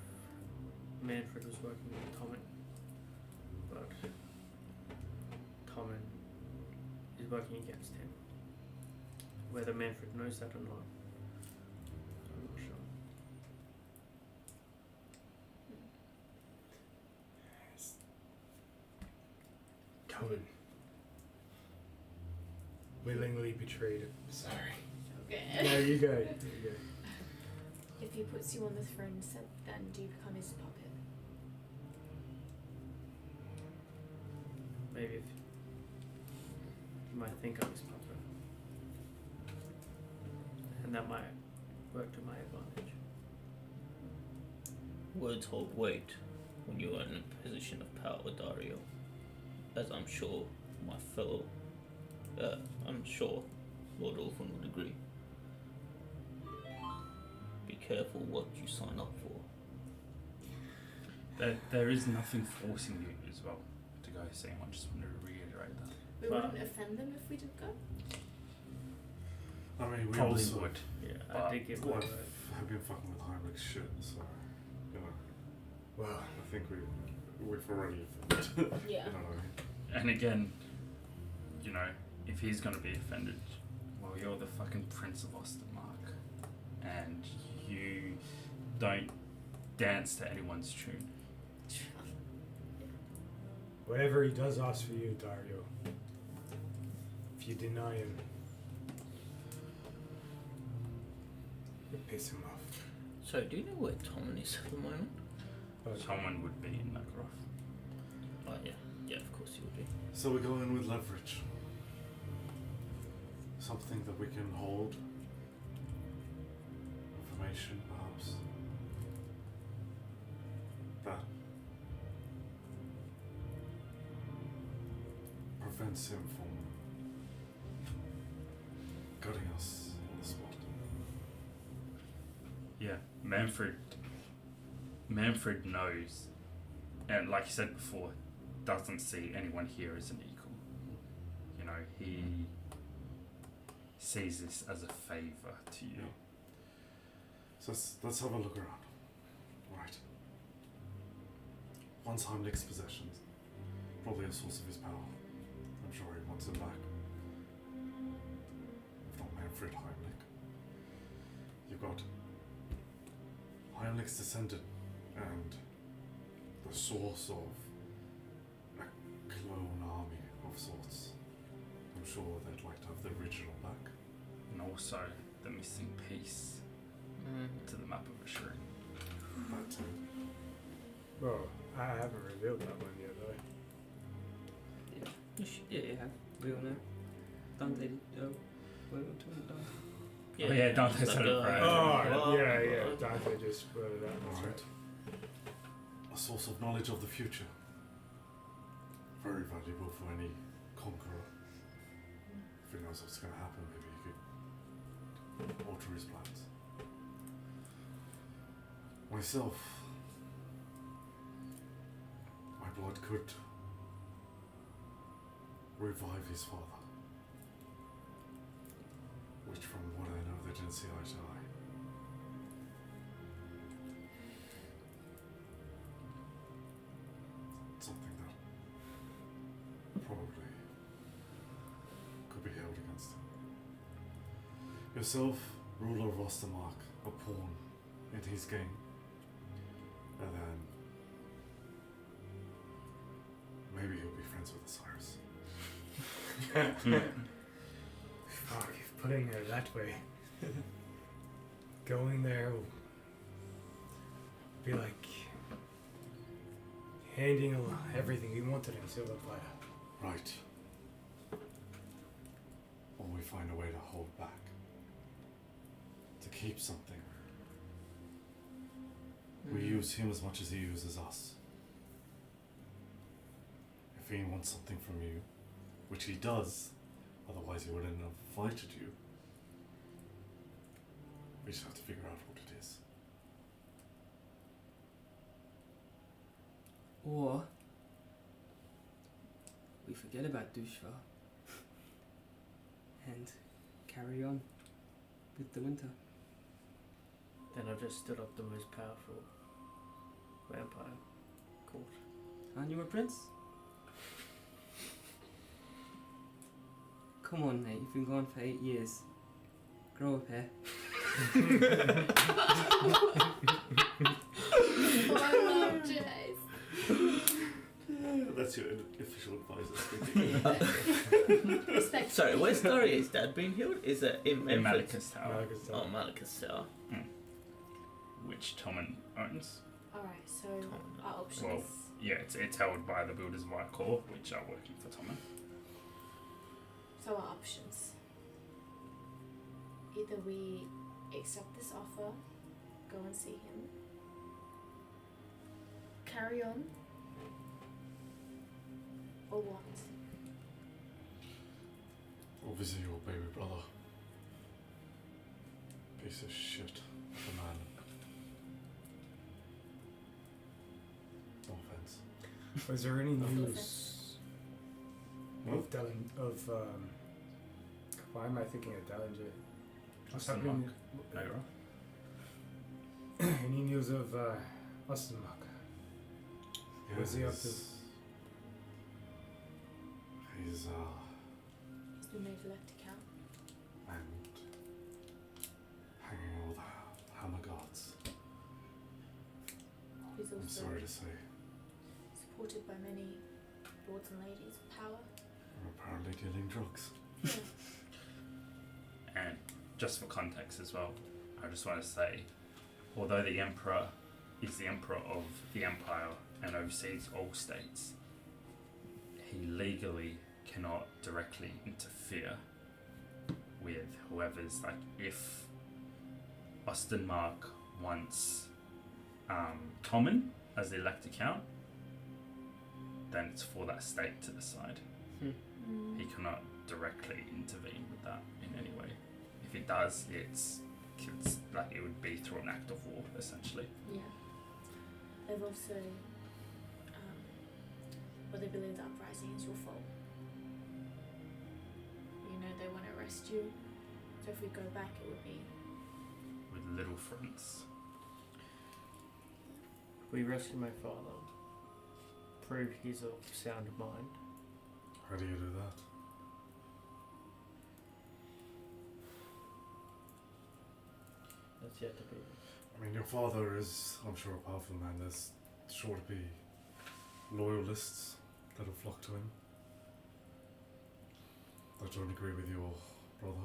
Manfred was working with Tommen, but Tommen is working against him. Whether Manfred knows that or not, I'm not sure. Tommen willingly betrayed him. Sorry. Okay. No, you go. You go. If he puts you on the throne, then do you become his puppet? Maybe if you might think I'm his puppet, and that might work to my advantage. Words hold weight. when you are in a position of power, Dario. As I'm sure my fellow, I'm sure Lord Orphan would agree. Be careful what you sign up for. There is nothing forcing you as well to go see him. I just wanted to reiterate that. We wouldn't offend them if we did go. I mean, we Probably also would. Yeah, But I did get like, one. have been fucking with Heimlich shit, so you know. Well, I think we've already offended. Yeah. You know what I mean? And again, you know, if he's gonna be offended, well, you're the fucking Prince of Ostermark, and you don't dance to anyone's tune. whatever he does ask for you, Dario, if you deny him, you piss him off. So, do you know where Tommen is at the moment? Someone would be in that graph. Oh, yeah. Yeah, of course you would be. So we go in with leverage. Something that we can hold. Information, perhaps. That prevents him from cutting us on the spot. Yeah, Manfred knows, and like you said before, doesn't see anyone here as an equal. You know, he sees this as a favor to you. So let's have a look around. Right. Once Heimlich's possessions, probably a source of his power. I'm sure he wants him back. If not Manfred Heimlich. You've got Heimlich's descendant and the source of a clone army of sorts. I'm sure they'd like to have the original back. And also the missing piece to the map of Asherin. That too. Well, I haven't revealed that one yet, though. Yeah, you have. We all know. Dante, what are we talking about? Oh, yeah, Dante said it right. Oh, yeah, Dante just put it out. That's Alright. A source of knowledge of the future. Very valuable for any conqueror. If he knows what's going to happen, maybe he could alter his plans. Myself, my blood could revive his father. Which, from what I know, they didn't see eye to eye. Something that probably could be held against him. Yourself, ruler of Ostermark, a pawn in his game. And then maybe he'll be friends with Osiris. Fuck, putting it that way. Going there will be like handing everything he wanted in silver platter. Right. Or we find a way to hold back. To keep something. We use him as much as he uses us. If he wants something from you, which he does, otherwise he wouldn't have invited you, we just have to figure out what it is. Or we forget about Dushva and carry on with the winter. Then I've just stood up the most powerful vampire court. Aren't you a prince? Come on, mate. You've been gone for 8 years. Grow up here. Oh no, Jace. That's your official advisor speaking. Respect. Sorry, where's Darius' dad being healed? Is it in In Memphis? Malachus Tower, Malachus Oh, Tower. Malachus Tower. which Tommen owns. Alright, so Tom. our options. Well, yeah, it's held by the Builders of Icor, which are working for Tommen. So our options. Either we accept this offer, go and see him, carry on? Or what? Obviously, your baby brother. Piece of shit of a man. No offense. Was there any No news of why am I thinking of Dellinger? What's Austin happening? Monk. Any news of Austin Mock? What's he up to? He's He's been made elect account. and hanging all the hammer guards. He's I'm also sorry to say. supported by many lords and ladies of power. I'm apparently dealing drugs. Yeah. And just for context as well, I just want to say, although the Emperor is the Emperor of the Empire and oversees all states, he legally cannot directly interfere with whoever's, like, if Austin Mark wants Tommen as the elect account, then it's for that state to decide. He cannot directly intervene with that in any way. If it does, it's like it would be through an act of war, essentially. Yeah. They've also, they believe the uprising is your fault. You know they want to arrest you, so if we go back, it would be. With little friends. We rescued my father. Proved he's of sound mind. How do you do that? That's yet to be. I mean, your father is, I'm sure, a powerful man. There's sure to be loyalists that'll flock to him. I don't agree with your brother.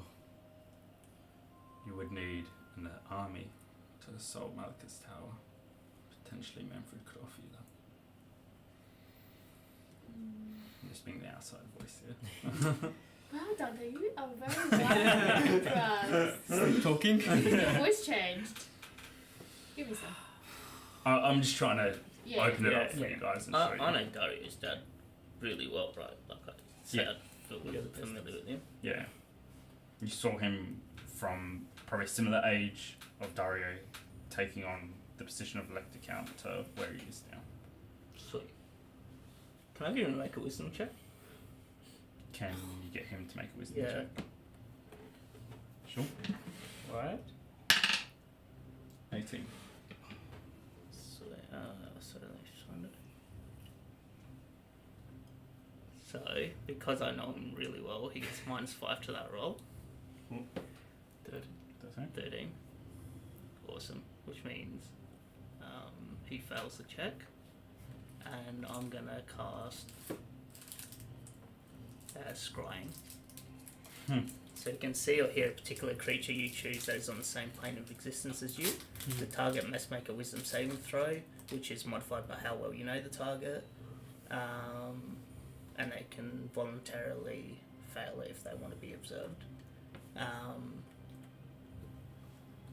You would need an army to assault Malach's tower. Potentially Manfred could offer you that. I'm just being the outside voice here. Wow, Dante, you are very wise for us. Stop talking. Your voice changed. Give me some. I'm just trying to Yeah. open it Yeah. up for you guys and I show you. know Darius' dad really well, right? Like I said, Yeah. I feel Yeah, the familiar with him. Yeah. You saw him from probably similar age of Dario taking on the position of elect account to where he is now. Sweet. Can I get him to make a wisdom check? Can you get him to make a wisdom Yeah. check? Sure. Right? 18. So, let's find it. So, because I know him really well, he gets -5 to that roll. 13. Awesome. Which means he fails the check. And I'm gonna cast Scrying. So you can see or hear a particular creature you choose that is on the same plane of existence as you. The target must make a wisdom saving throw, which is modified by how well you know the target. And they can voluntarily fail it if they want to be observed.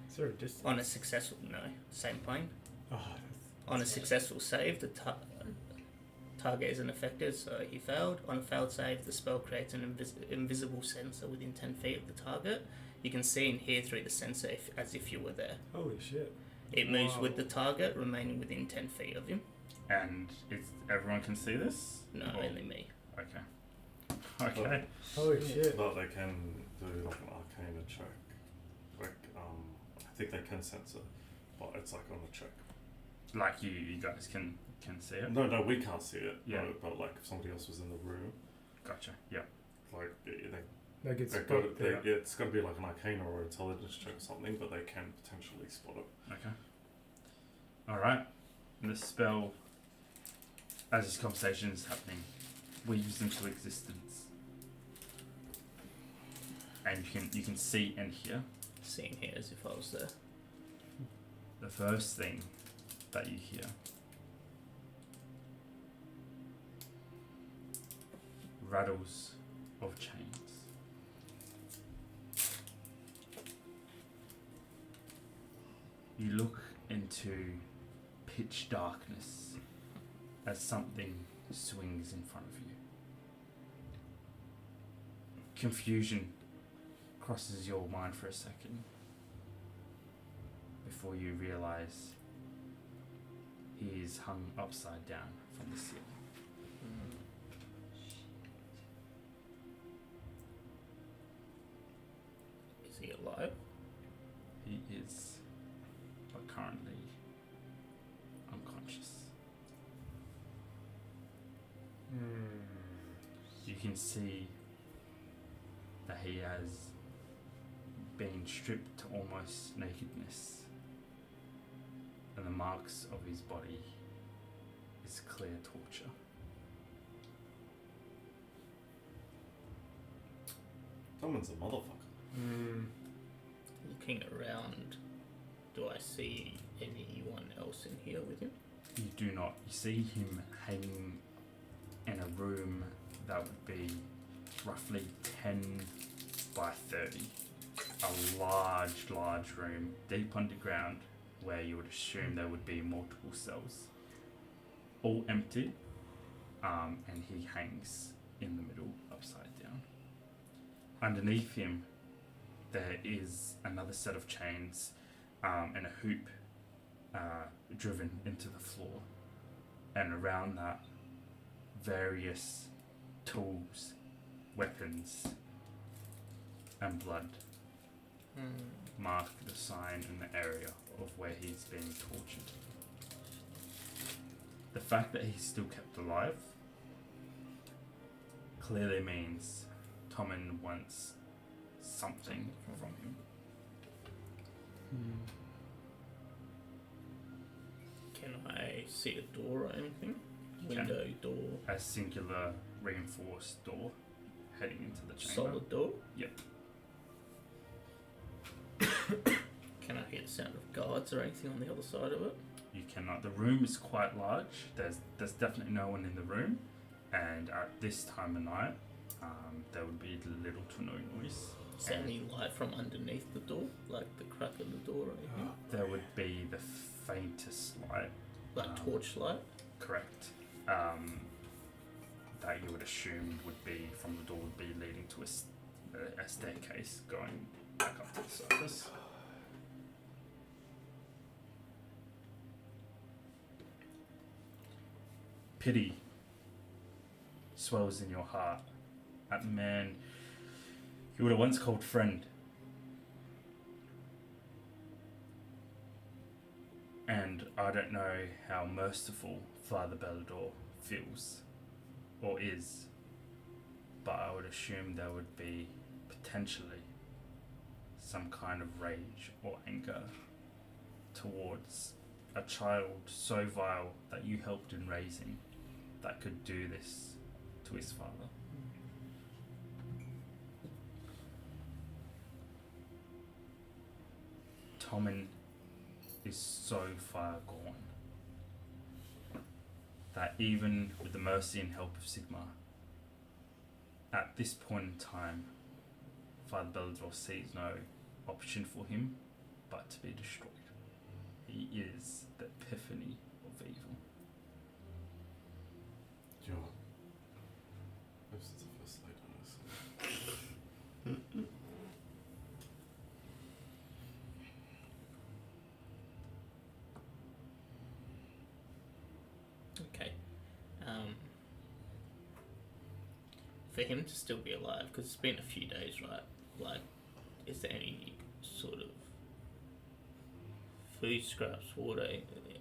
Is there a distance? On a successful, same plane. Oh, On a successful save, the target isn't affected, so he failed. On a failed save, the spell creates an invisible sensor within 10 feet of the target. You can see and hear through the sensor as if you were there. holy shit. It moves Wow. with the target, remaining within 10 feet of him. And everyone can see this? No, Or- only me. Okay. Okay. Holy shit. But they can do like an arcana check. Like, I think they can censor, but it's like on a check. Like you guys can see it? No, we can't see it. Yeah. But like if somebody else was in the room, Gotcha. Yeah. like That gets it's got to be like an arcana or intelligence check or something, but they can potentially spot it. Okay. Alright. The spell, as this conversation is happening, weaves into existence. And you can see and hear. Seeing here as if I was there. The first thing that you hear rattles of chains. You look into pitch darkness as something swings in front of you. Confusion crosses your mind for a second before you realize he is hung upside down from the ceiling. Is he alive? He is, but currently unconscious. You can see that he has been stripped to almost nakedness, and the marks of his body is clear torture. Someone's a motherfucker. Looking around, do I see anyone else in here with him? You do not. You see him hanging in a room that would be roughly 10 by 30. A large room deep underground where you would assume there would be multiple cells. All empty, and he hangs in the middle upside down. Underneath him there is another set of chains and a hoop driven into the floor, and around that various tools, weapons and blood mark the sign in the area of where he's being tortured. The fact that he's still kept alive clearly means Tommen wants something from him. Can I see a door or anything? You can. Window, door, A singular reinforced door heading into the chamber. solid door? Yep. Can I hear the sound of guards or anything on the other side of it? You cannot. The room is quite large. There's definitely no one in the room, and at this time of night, there would be little to no noise. Is there any light from underneath the door? Like the crack of the door or anything? There would be the faintest light. Like torchlight? Correct. That you would assume would be from the door would be leading to a staircase going back up to the surface. Pity swells in your heart at the man you would have once called friend. And I don't know how merciful Father Bellador feels or is, but I would assume there would be potentially some kind of rage or anger towards a child so vile that you helped in raising that could do this to his father. Tommen is so far gone that even with the mercy and help of Sigma, at this point in time, Father Bellador sees no option for him but to be destroyed. He is the epiphany of evil. Yo. This is the first light on this. Okay. For him to still be alive, because it's been a few days, right? Like, is there any sort of food scraps, water,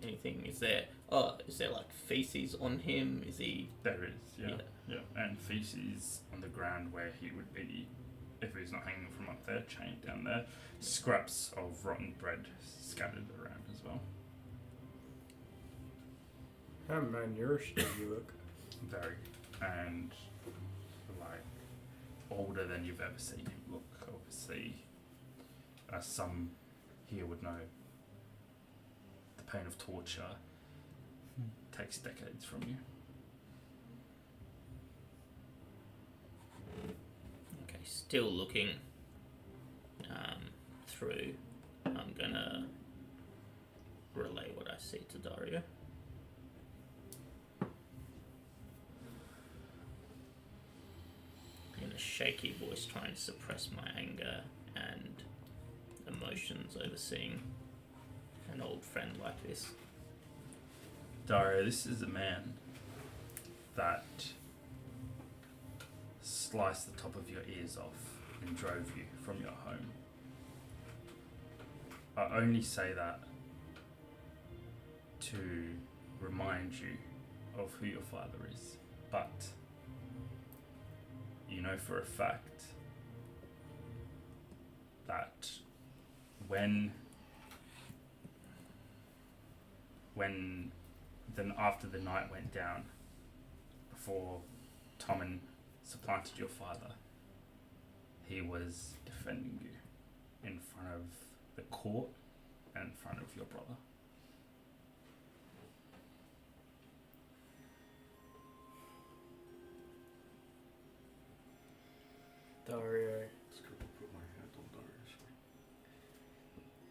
anything? Is there like feces on him? Is he? There is, yeah, and feces on the ground where he would be if he's not hanging from up there, chained down there. Scraps of rotten bread scattered around as well. How malnourished do you look? Very, and like older than you've ever seen him look. Obviously, as some here would know, the pain of torture takes decades from you. Okay, still looking through. I'm gonna relay what I see to Dario. shaky voice trying to suppress my anger and emotions over seeing an old friend like this. Dario, this is a man that sliced the top of your ears off and drove you from your home. I only say that to remind you of who your father is, but you know for a fact that when then after the night went down, before Tommen supplanted your father, he was defending you in front of the court and in front of your brother. Dario Scribble put my hand on Dario's.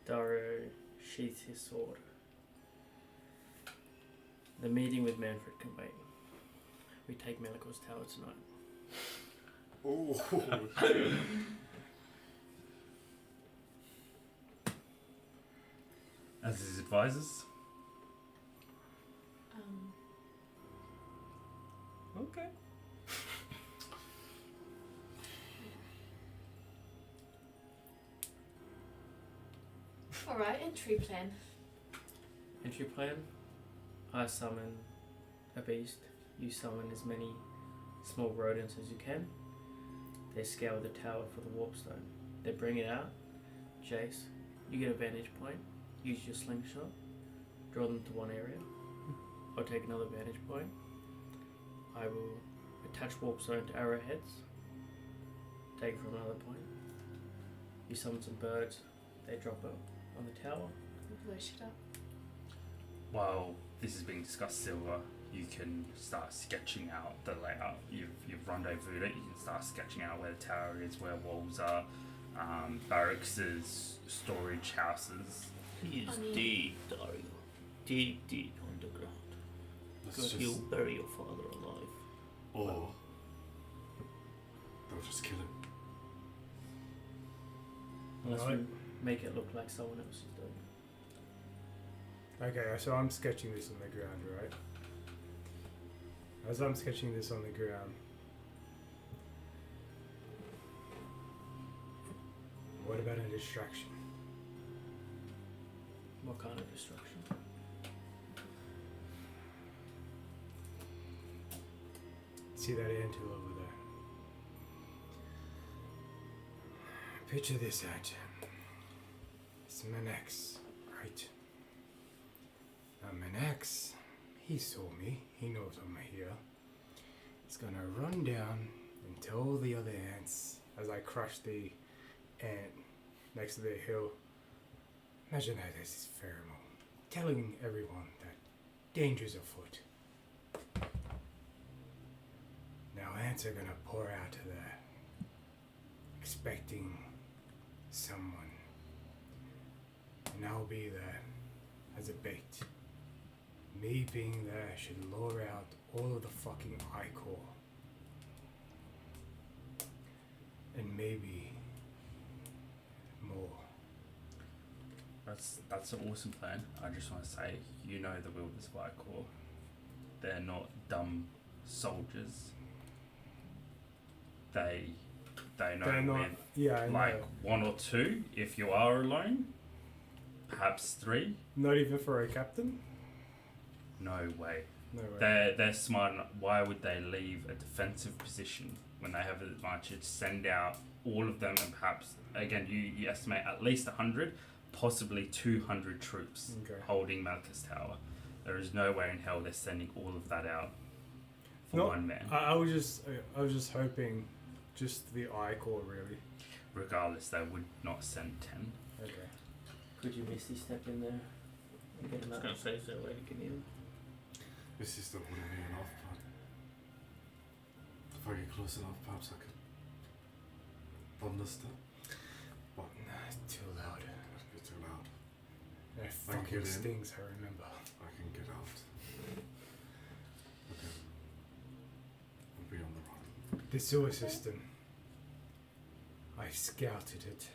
Dario sheaths his sword. The meeting with Manfred can wait. We take Melikor's tower tonight. Oh. As his advisors, Okay. Alright, entry plan. Entry plan. I summon a beast. You summon as many small rodents as you can. They scale the tower for the warpstone. They bring it out. Jace, you get a vantage point. Use your slingshot. Draw them to one area. I'll take another vantage point. I will attach warpstone to arrowheads. Take it from another point. You summon some birds. They drop it on the tower. Blow shit up. while this is being discussed, Silver, you can start sketching out the layout. You've rendezvoused it. You can start sketching out where the tower is, where walls are, barracks, storage houses. He is I mean- deep, Dario. Deep, deep underground. Let's He'll just. bury your father alive. Or. They'll just kill him. Unless Right. we make it look like someone else is doing it. Okay, so I'm sketching this on the ground, right? As I'm sketching this on the ground, what about a distraction? What kind of destruction? See that anthill over there? Picture this out. It's Menex, right? Now Menex, he saw me. He knows I'm here. He's gonna run down and tell the other ants as I crush the ant next to the hill. Imagine that as his pheromone, telling everyone that danger's afoot. Now ants are gonna pour out of there, expecting someone, and I'll be there as a bait. Me being there should lure out all of the fucking Ichor, and maybe more. That's an awesome plan. I just want to say, you know the Wilderness Fire Corps. They're not dumb soldiers. They know They're not. with Yeah, I like know. one or two if you are alone, perhaps three. Not even for a captain. No way. No way. They're smart enough. Why would they leave a defensive position when they have an advantage? Send out all of them, and perhaps again you estimate at least 100, possibly 200 troops Okay. holding Malchus Tower. There is no way in hell they're sending all of that out for No, one man. I was just hoping, just the Ichor really. Regardless, they would not send 10. Okay. Could you misty step in there and get I him was out? going to say, is there a way to get in? This is not going to be enough, but if I get close enough, perhaps I could thunderstep. Nah, it's too loud. That'd be too loud. That I can fucking get in. stings, I remember. I can get out. Okay. I'll be on the run. The sewer system. I've scouted it,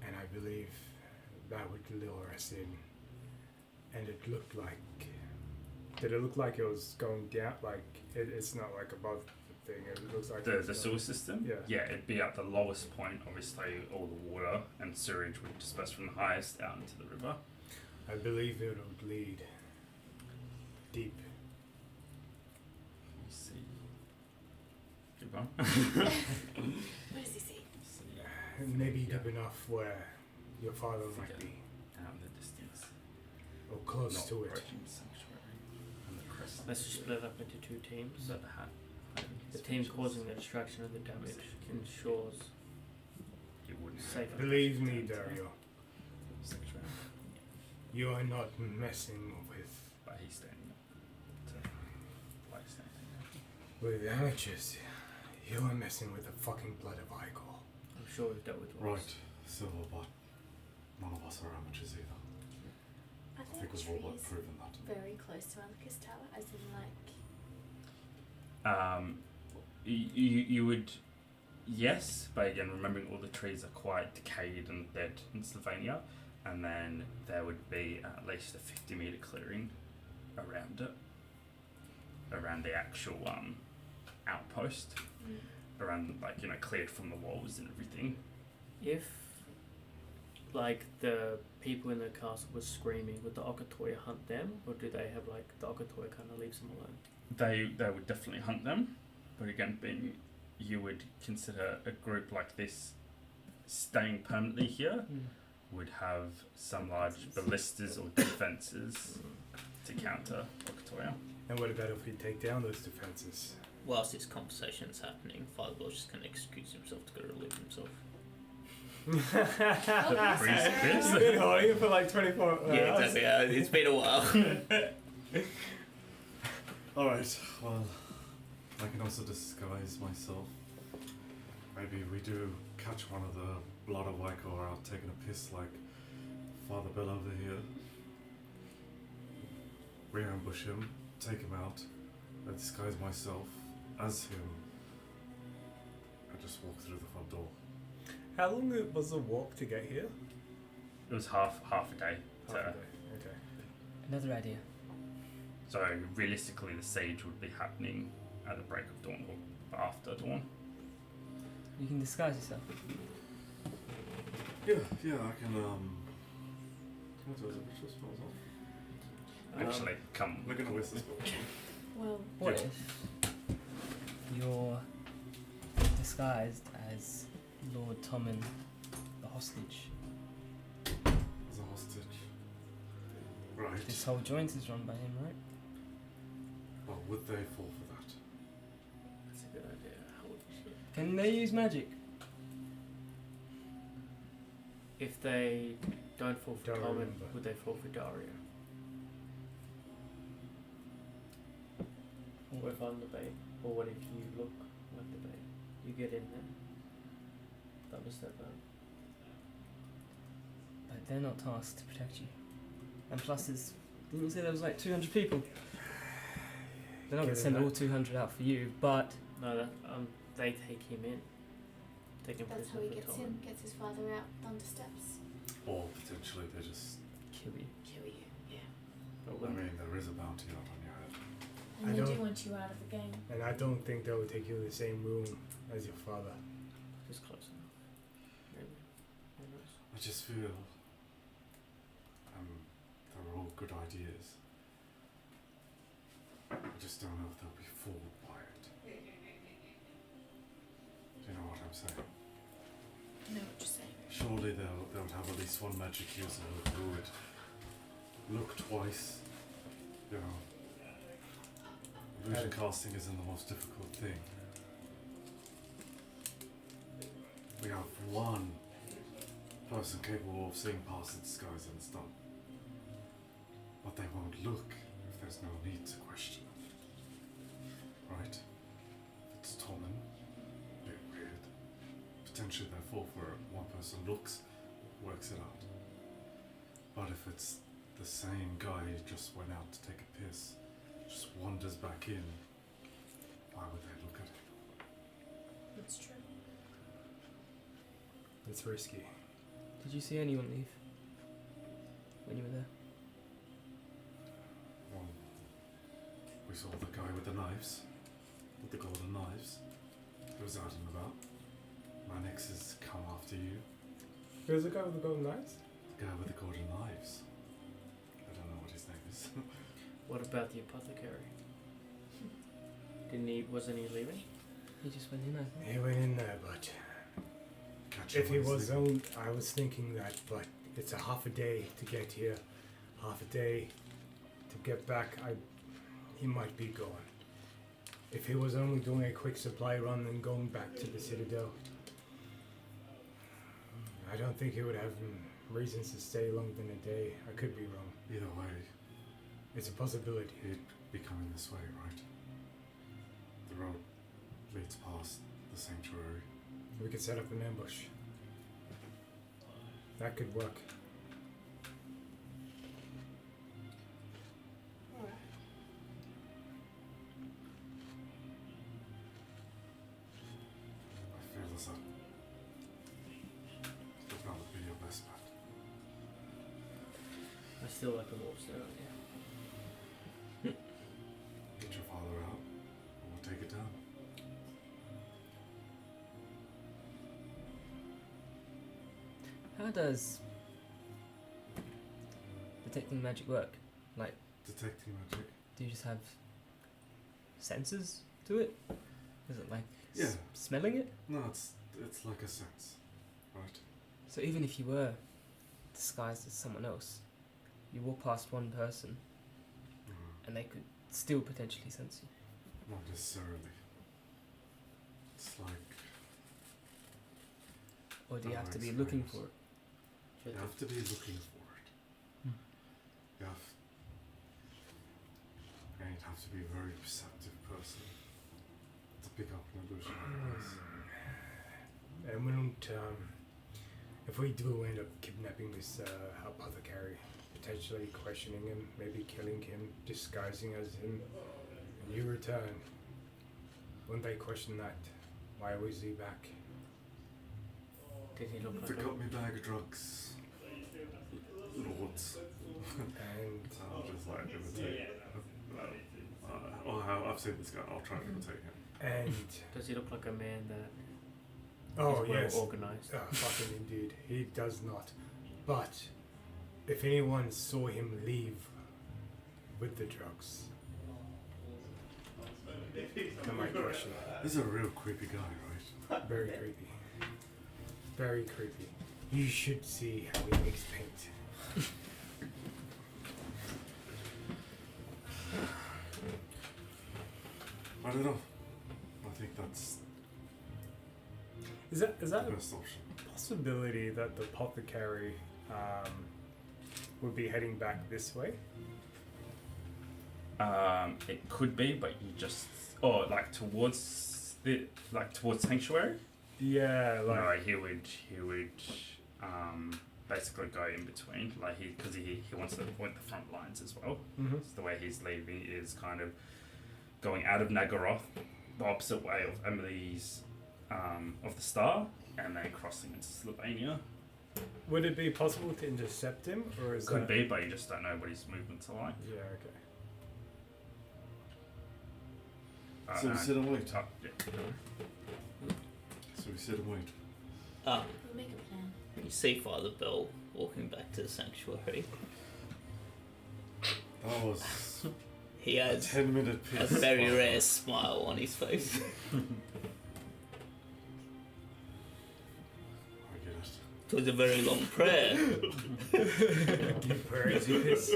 and I believe that would lure us in. And it looked like. Did it look like it was going down? Like it's not like above the thing. It looks like The it's sewer going- system? Yeah. Yeah, it'd be at the lowest point. Obviously, all the water and sewage would disperse from the highest out into the river. I believe it would lead deep. Let's see. Keep on. What does he see? Maybe deep enough where your father might be, Out in the distance. or close Not to it. approaching the sanctuary. And the crest. Let's just split up into two teams. That hat. The team causing the destruction of the damage ensures You wouldn't safe. Believe me, Dario, sanctuary. you are not messing with But he's standing up. So, like standing amateurs. You are messing with the fucking blood of Igor. I'm sure we've dealt with worse. Right, Silver, but none of us are amateurs either. Are I there think we've all but trees proven that. very close to Amicus Tower? As in, like, You would, yes, but again, remembering all the trees are quite decayed and dead in Slovenia, and then there would be at least a 50-meter clearing around it, around the actual outpost, around cleared from the walls and everything. If, like, the people in the castle were screaming, would the Okatoya hunt them, or do they have, like, the Okatoya kind of leaves them alone? They would definitely hunt them, but again, being you would consider a group like this staying permanently here would have some large ballistas or defenses to counter Okatoya. And what about if we take down those defenses? Whilst this conversation's happening, Father Bill's just going to excuse himself to go relieve himself. The priest You've is. been holding it for like 24 hours. Yeah, exactly. It's been a while. Alright, well, I can also disguise myself. Maybe we do catch one of the blood of Wycor out taking a piss like Father Bill over here. We ambush him, take him out, I disguise myself as him, and just walk through the front door. How long was the walk to get here? It was half a day. Half a day. Okay. Another idea. So realistically, the siege would be happening at the break of dawn or after dawn. You can disguise yourself. Yeah, I can, what was it, ritual spells on? Actually, come. We're gonna waste this spell. well, What Yeah. if you're disguised as Lord Tommen, the hostage? As a hostage. Right. This whole joint is run by him, right? Well, would they fall for that? That's a good idea. How would we Can they use magic? If they don't fall for Don't Tommen, remember. would they fall for Dario? What if I'm the bait? Or what if you look like the bait? You get in there. Double step out. But they're not tasked to protect you. And plus, didn't you say there was like 200 people? They're not going Get to in send there. all 200 out for you, but No, that, they take him in. Take him that's how prisoner he for gets Tommen. in, gets his father out thunder steps. Or potentially they just, kill you. Kill you, yeah. But I when- mean, there is a bounty out on your head. And I they do don't- want you out of the game. And I don't think they will take you to the same room as your father. Just close enough. Maybe. Who knows? I just feel, they're all good ideas. I just don't know if they'll be fooled by it. Do you know what I'm saying? I know what you're saying. Surely they'll have at least one magic user who would look twice. You know, illusion casting isn't the most difficult thing. We have one person capable of seeing past the disguise and it's done. But they won't look if there's no need to question it. Right? If it's Tommen, a bit weird. Potentially they fall for it. One person looks, works it out. But if it's the same guy who just went out to take a piss, just wanders back in, why would they look at it? It's true. It's risky. Did you see anyone leave when you were there? Well, we saw the guy with the knives, with the golden knives. He was out and about. Manix has come after you. Who's the guy with the golden knives? The guy with the golden knives. I don't know what his name is. What about the apothecary? Wasn't he leaving? He just went in, I think. He went in there, but Catch if him he when he's was leaving. I was thinking that, but it's a half a day to get here, half a day to get back. He might be gone. If he was only doing a quick supply run and going back to the Citadel, I don't think he would have reasons to stay longer than a day. I could be wrong. Either way, It's a possibility. he'd be coming this way, right? The road leads past the sanctuary. We could set up an ambush. That could work. I feel as though would not be your best bet. I still like the wolves there, yeah. Get your father out, and we'll take it down. How does detecting magic work? Like, Detecting magic. do you just have senses to it? Is it like Yeah. smelling it? No, it's like a sense, right? So even if you were disguised as someone else, you walk past one person and they could still potentially sense you. Not necessarily. It's like Or do you Oh, have to be experience. looking for it? you have to be looking for it. You have, and you'd have to be a very perceptive person to pick up an illusion like this. And we don't, if we do end up kidnapping this apothecary, potentially questioning him, maybe killing him, disguising as him, and you return, wouldn't they question that? Why was he back? Did he look like Pick up me bag of drugs, lords. And I'll just like imitate. I've seen this guy. I'll try and imitate him. and Does he look like a man that oh is well yes, organized? fucking indeed, he does not. But if anyone saw him leave with the drugs, I might question. This is a real creepy guy, right? Very creepy. Very creepy. You should see how he makes paint. I don't know. I think that's Is that the a best option. possibility that the apothecary would be heading back this way? It could be, but you just towards sanctuary. Yeah, like No, he would basically go in between, like because he wants to avoid the front lines as well. mhm. So the way he's leaving is kind of going out of Nagaroth, the opposite way of Emily's of the Star, and then crossing into Slovenia. Would it be possible to intercept him, or is Could that... be, but you just don't know what his movements are like. Yeah, okay. So we sit and wait. Yeah. So we sit and wait. We'll make a plan. You see Father Bell walking back to the sanctuary. That was He a has 10-minute a piss. very rare smile on his face. I get it. It was a very long prayer. Where is he piss?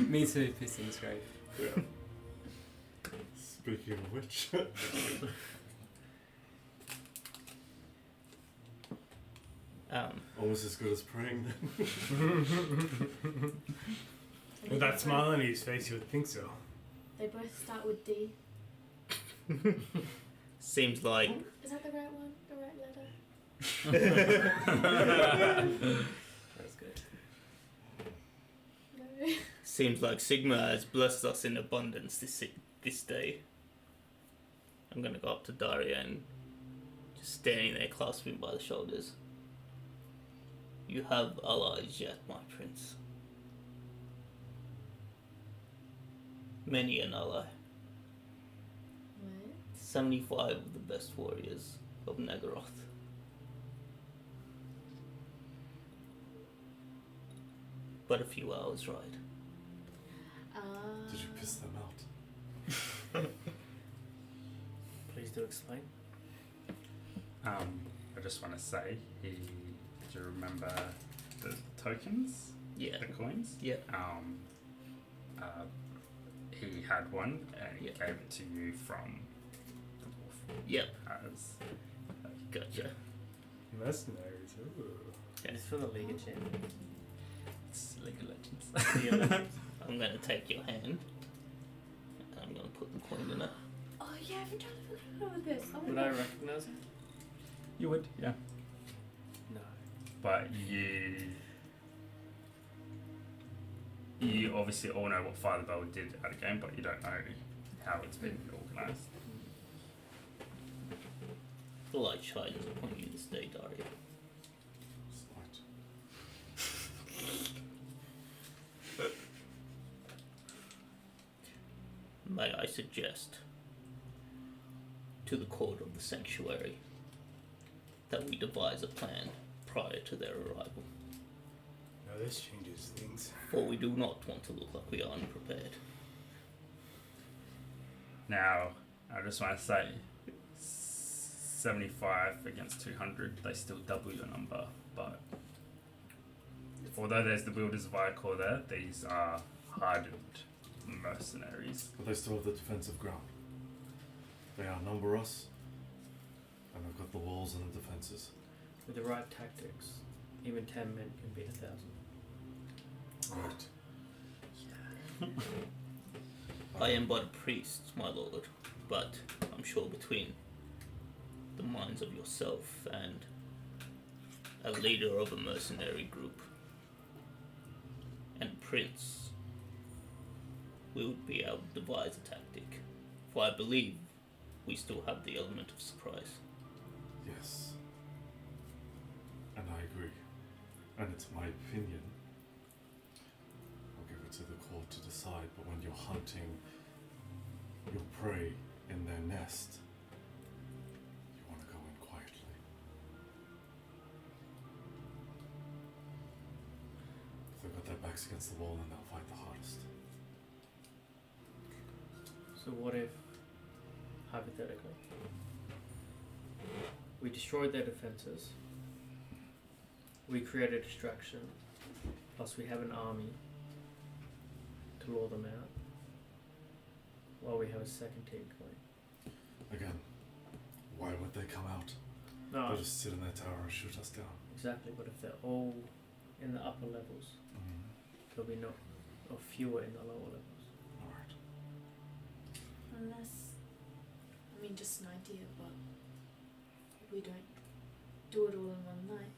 Me too, pissing's great. Speaking of which, almost as good as praying then. With that smile on his face, you would think so. They both start with D. Seems like Is that the right one? The right letter? That's good. No. seems like Sigma has blessed us in abundance this day. I'm gonna go up to Daria and just standing there, clasping him by the shoulders. You have allies yet, my prince. Many an ally. What? 75 of the best warriors of Nagaroth. But a few hours ride. Did you piss them out? Please do explain. I just want to say, do you remember the tokens? Yeah. The coins? Yeah. He had one and he Yeah. gave it to you from the wolf. Yep. As Gotcha. Mercenaries. Ooh. It's for the League of Champions. it's League of Legends. League of Legends. I'm gonna take your hand. And I'm gonna put the coin in it. Oh yeah, I've been trying to figure out with this. Oh my Would I gosh. recognize it? You would, yeah. No. But you obviously all know what Father Bell did at a game, but you don't know how it's been organised. The light shines upon you this day, Daria. Smart. May I suggest to the court of the sanctuary that we devise a plan prior to their arrival, Now this changes things. for we do not want to look like we are unprepared. Now, I just want to say, 75 against 200, they still double your number, but although there's the Wielders of Icor there, these are hardened mercenaries. But they still have the defensive ground. They outnumber us, and they've got the walls and the defences. With the right tactics, even 10 men can beat 1,000. Right. I am but a priest, my lord, but I'm sure between the minds of yourself and a leader of a mercenary group and prince, we would be able to devise a tactic. For I believe we still have the element of surprise. Yes. And I agree. And it's my opinion. I'll give it to the court to decide, but when you're hunting your prey in their nest, you want to go in quietly. If they've got their backs against the wall, then they'll fight the hardest. So what if, hypothetically, we destroyed their defences, we create a distraction, plus we have an army to lure them out, while we have a second team coming? Again, why would they come out? No, They'll just sit in their tower and shoot us down. exactly, but if they're all in the upper levels, there'll be no, or fewer in the lower levels. Alright. Unless, I mean, just an idea, but we don't do it all in one night.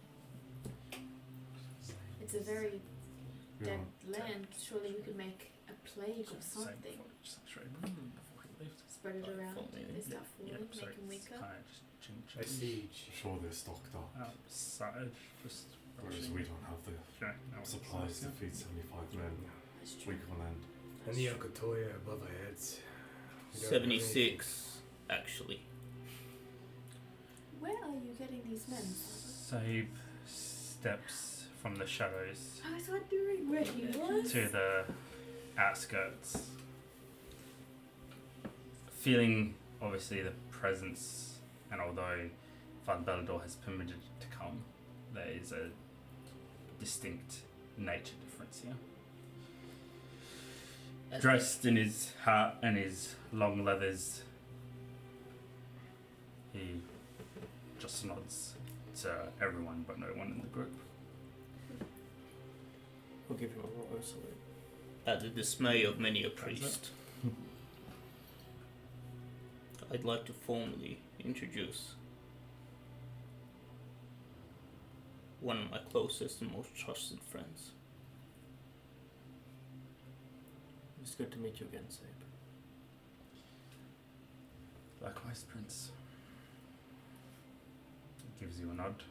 It's a very Yeah. dead land. Surely we could make a plague or something. Spread it around. They start falling, make them weaker. A siege. I'm sure they're stocked up. Outside, just Whereas we don't have the supplies to feed 75 men That's true. week on end. And the Alcatoya above our heads. We don't have 76, actually. Where are you getting these men, Father? Sabe steps from the shadows I was wondering where he was. to the outskirts, feeling obviously the presence, and although Father Bellador has permitted it to come, there is a distinct nature difference here. Dressed in his hat and his long leathers, he just nods to everyone but no one in the group. We'll give him a royal salute. At the dismay of many a priest, I'd like to formally introduce one of my closest and most trusted friends. It's good to meet you again, Sabe. Likewise, Prince. He gives you a nod.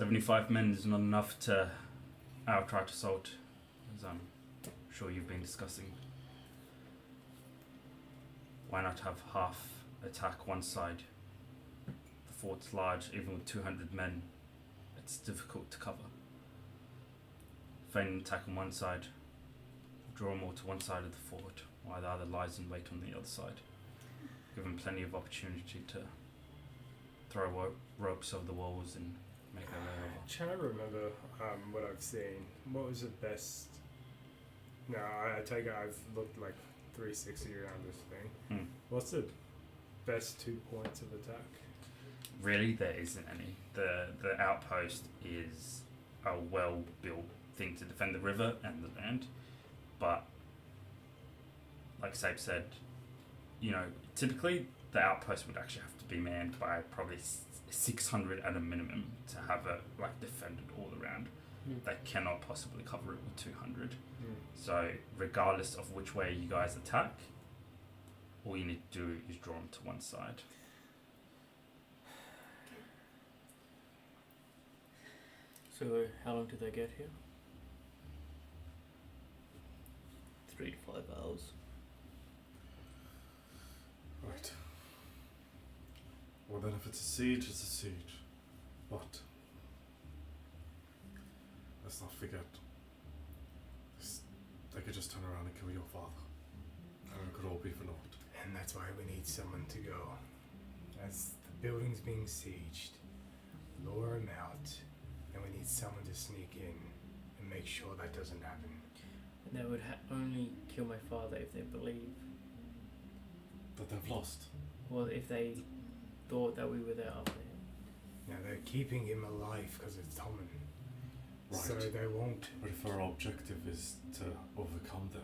75 men is not enough to outright assault, as I'm sure you've been discussing. Why not have half attack one side? The fort's large, even with 200 men, it's difficult to cover. Feign an attack on one side, draw more to one side of the fort, while the other lies in wait on the other side. Give them plenty of opportunity to throw ropes over the walls and make their way over. I'm trying to remember what I've seen. What was the best? No, I take it I've looked like 360 around this thing. What's the best 2 points of attack? Really, there isn't any. The outpost is a well-built thing to defend the river and the land, but like Sabe said, you know, typically the outpost would actually have to be manned by probably 600 at a minimum to have it like defended all around. They cannot possibly cover it with 200. So regardless of which way you guys attack, all you need to do is draw them to one side. So how long did they get here? 3 to 5 hours. Right. Well then, if it's a siege, it's a siege. But let's not forget, they could just turn around and kill your father, and it could all be for naught. And that's why we need someone to go. As the building's being sieged, lure him out, and we need someone to sneak in and make sure that doesn't happen. And they would only kill my father if they believe, That they've lost. well, if they thought that we were there after him. Now they're keeping him alive because it's Tommen. Right. So they won't. But if our objective is to overcome them,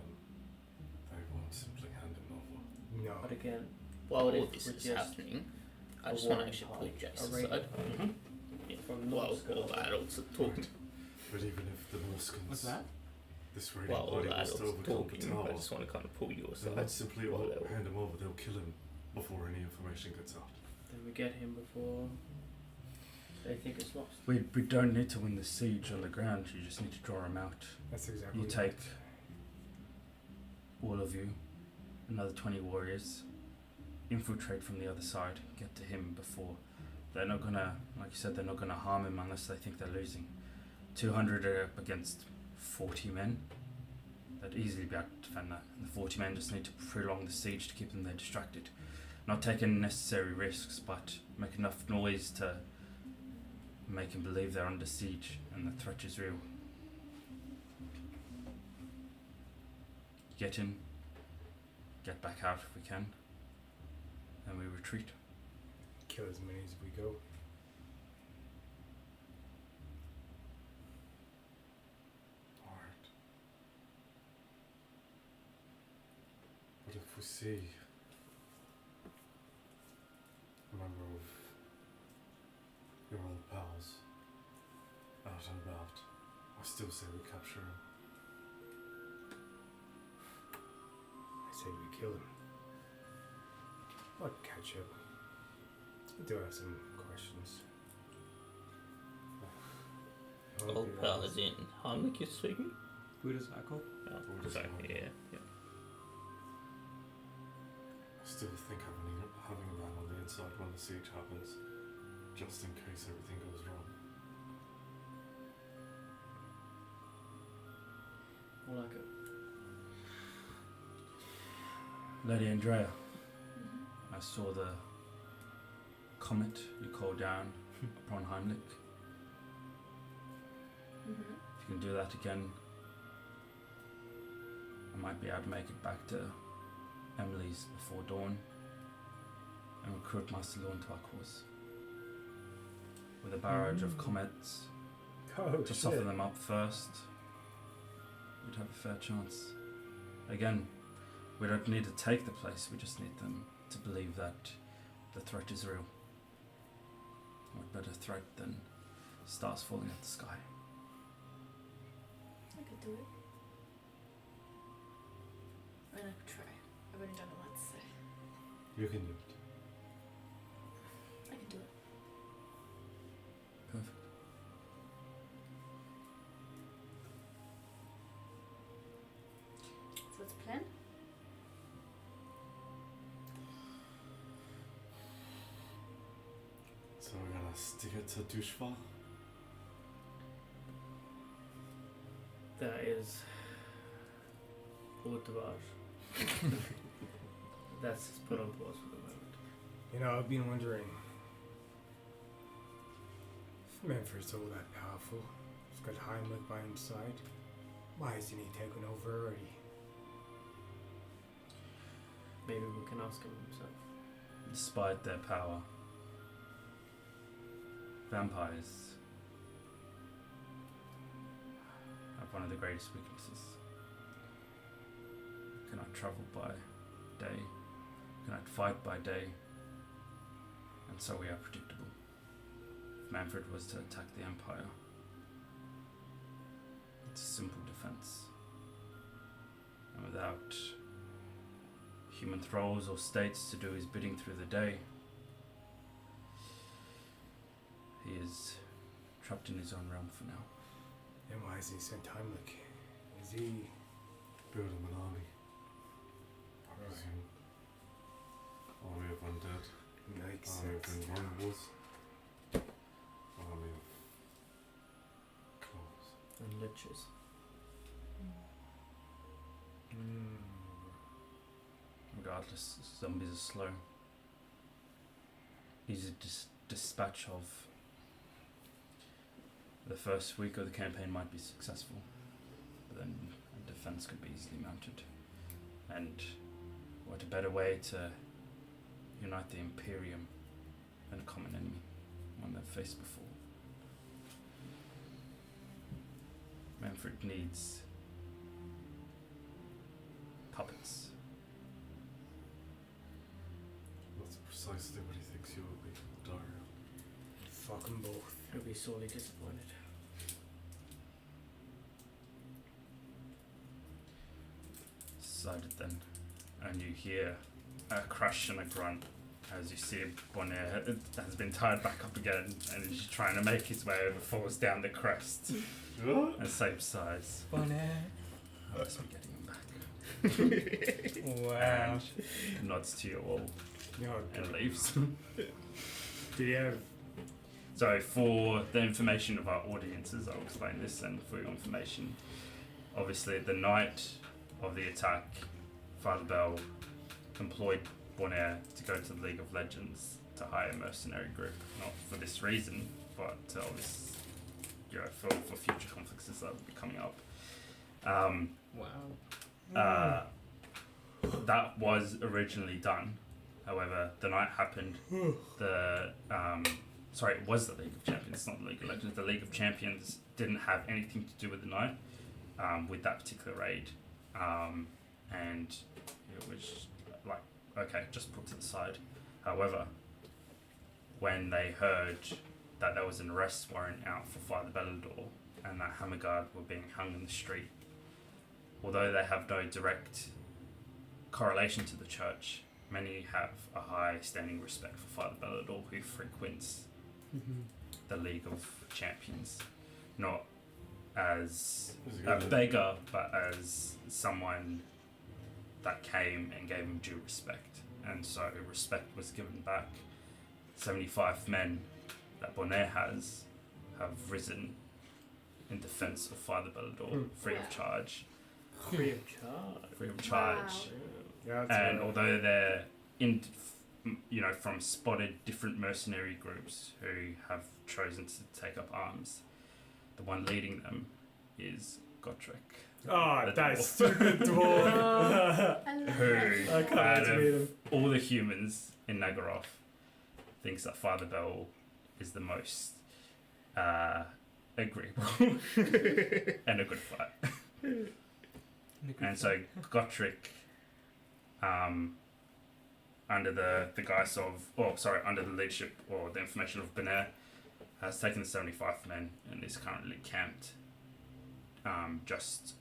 they won't simply hand him over. No. But again, While what all if this we're is just happening, I a just want to warring actually party, pull Jace a raid aside. from While North all the adults are talking. But even if the Norskins, What's that? this raiding While all party the was adults to are overcome talking, the tower, I just want to kind of pull you they aside. won't simply while they're all- hand him over, they'll kill him before any information gets out. Then we get him before they think it's lost. We don't need to win the siege on the ground, you just need to draw them out. That's exactly. You right. take all of you, another 20 warriors, infiltrate from the other side, get to him before. They're not gonna, like you said, they're not gonna harm him unless they think they're losing. 200 are up against 40 men. They'd easily be able to defend that. And the 40 men just need to prolong the siege to keep them there distracted. Not take any necessary risks, but make enough noise to make them believe they're under siege and the threat is real. Get in, get back out if we can, and we retreat. Kill as many as we go. Alright. What if we see a member of your old pals out and about? I still say we capture him. I say we kill him. What catch up? I do have some questions. Old pal is in Heimlich, you're speaking? Who does that call? Oh, Who does sorry, that? yeah. I still think having a man on the inside when the siege happens, just in case everything goes wrong. I like it. Lady Andrea, I saw the comet you called down upon Heimlich. If you can do that again, I might be able to make it back to Emily's before dawn and recruit Master Law into our cause. With a barrage of comets, Oh to shit. soften them up first, we'd have a fair chance. Again, we don't need to take the place, we just need them to believe that the threat is real. What better threat than stars falling out the sky? I could do it. I mean, I could try. I've only done it once, so You can do it. I can do it. Perfect. Stick it to Dushva. That is Ordovage. That's put on pause for the moment. You know, I've been wondering if Manfred's all that powerful. He's got Heimlich by his side. Why isn't he taken over already? Maybe we can ask him himself. Despite their power, vampires have one of the greatest weaknesses. Cannot travel by day, cannot fight by day, and so we are predictable. If Manfred was to attack the Empire, it's a simple defense. And without human thralls or states to do his bidding through the day, he is trapped in his own realm for now. And why is he sent Heimlich? Is he... Build him an army. I Right. presume. Army of undead. Makes Army of sense. invulnerable. Army of claws. And liches. Mm. Regardless, zombies are slow. Easy dispatch of the first week of the campaign might be successful, but then a defense could be easily mounted. And what a better way to unite the Imperium than a common enemy, one they've faced before. Manfred needs puppets. That's precisely what he thinks you will be, Dario. Fuck them both. He'll be sorely disappointed. Decided then, and you hear a crash and a grunt as you see Bonnet has been tied back up again and is trying to make his way over, falls down the crest. A same size. Bonnet. I must be getting him back. Wow. And nods to you all No, and leaves. did he have... So for the information of our audiences, I'll explain this, and for your information, obviously the night of the attack, Father Bell employed Bonaire to go to the League of Legends to hire a mercenary group, not for this reason, but obviously, for future conflicts that will be coming up. Wow. That was originally done. However, the night happened. It was the League of Champions, not the League of Legends. The League of Champions didn't have anything to do with the night, with that particular raid, and it was like, okay, just put to the side. However, when they heard that there was an arrest warrant out for Father Bellador and that Hammerguard were being hung in the street, although they have no direct correlation to the church, many have a high standing respect for Father Bellador, who frequents the League of Champions, not as a beggar, but as someone that came and gave him due respect. And so respect was given back. 75 men that Bonaire has have risen in defense of Father Bellador, free of charge. Free of charge. Free of charge. Wow. Yeah, that's And right. although they're from spotted different mercenary groups who have chosen to take up arms, the one leading them is Gotrek. Oh, the that dwarf. stupid dwarf. I love Who, that. I can't out wait to meet him. of all the humans in Nagaroth, thinks that Father Bell is the most agreeable and a good fight. And so Gotrek, under the guise of, under the leadership or the information of Benair, has taken the 75 men and is currently camped just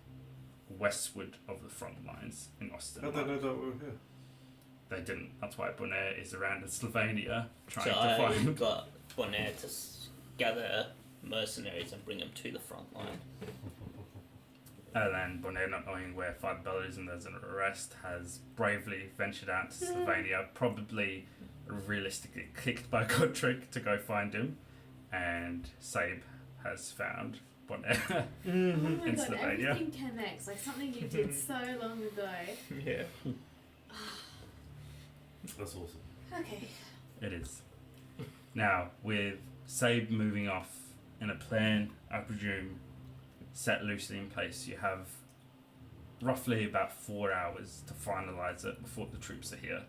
westward of the front lines in Austin. How did they know that we were here? They didn't. That's why Bonaire is around in Slovenia trying So to I find. got Bonaire to gather mercenaries and bring them to the front line. And then Bonaire, not knowing where Father Bell is and there's an arrest, has bravely ventured out to Slovenia, probably realistically kicked by Godric to go find him, and Sabe has found Bonnet. Oh my god, Pennsylvania. everything connects. Like something you did so long ago. Yeah. That's awesome. Okay. It is. Now, with Sabe moving off in a plan, I presume, set loosely in place, you have roughly about 4 hours to finalise it before the troops are here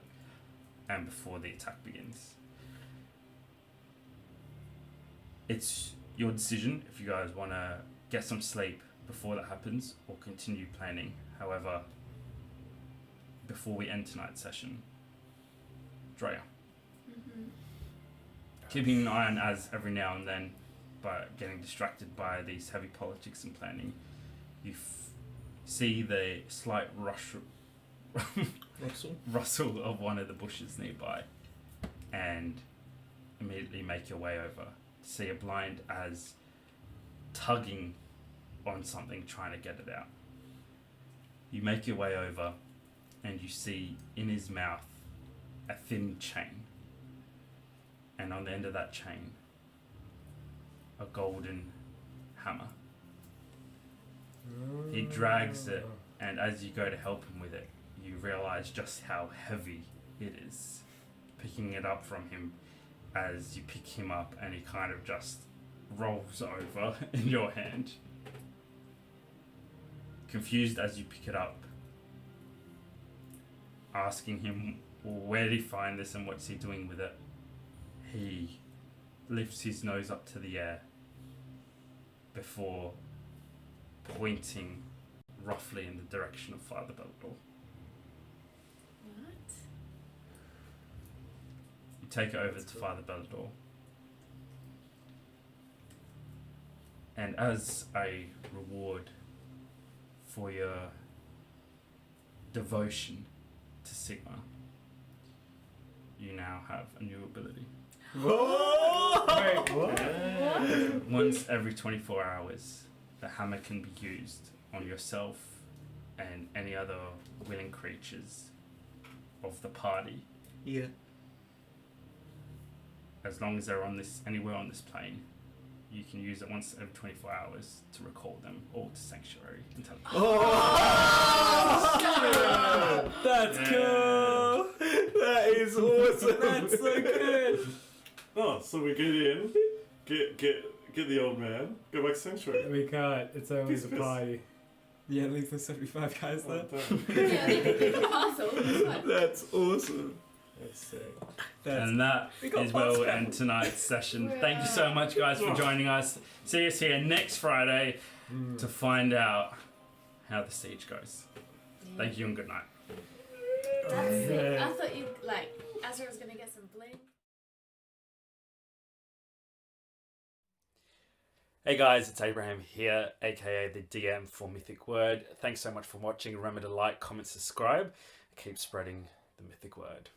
and before the attack begins. It's your decision if you guys want to get some sleep before that happens or continue planning. However, before we end tonight's session, Drea, keeping an eye on Az every now and then, but getting distracted by these heavy politics and planning, you see the slight rustle of one of the bushes nearby, and immediately make your way over to see a blind Az tugging on something, trying to get it out. You make your way over, and you see in his mouth a thin chain, and on the end of that chain, a golden hammer. He drags it, and as you go to help him with it, you realize just how heavy it is. Picking it up from him, as you pick him up, and he kind of just rolls over in your hand. Confused as you pick it up, asking him, well, where did he find this and what's he doing with it? He lifts his nose up to the air before pointing roughly in the direction of Father Beldor. What? You take it over to Father Beldor, and as a reward for your devotion to Sigma, you now have a new ability. Wait, what? Once every 24 hours, the hammer can be used on yourself and any other willing creatures of the party, Yeah. as long as they're on this anywhere on this plane. You can use it once every 24 hours to recall them all to Sanctuary and teleport. That's cool. That is awesome. That's so good. Oh, so we get in, get the old man, go back to Sanctuary. We can't. It's only Piss, the piss. party. Yeah, leave the 75 guys Oh, there. damn. Yeah, they asshole. It's fine. That's awesome. That's sick. That's And that we got is where we'll Pascal. end tonight's session. Thank you so much, guys, for joining us. See us here next Friday to find out how the siege goes. Thank you and good night. That's sick. Yeah. I thought you Azra was gonna get some bling. Hey guys, it's Abraham here, aka the DM for Mythic Wyrd. Thanks so much for watching. Remember to like, comment, subscribe. Keep spreading the Mythic Wyrd.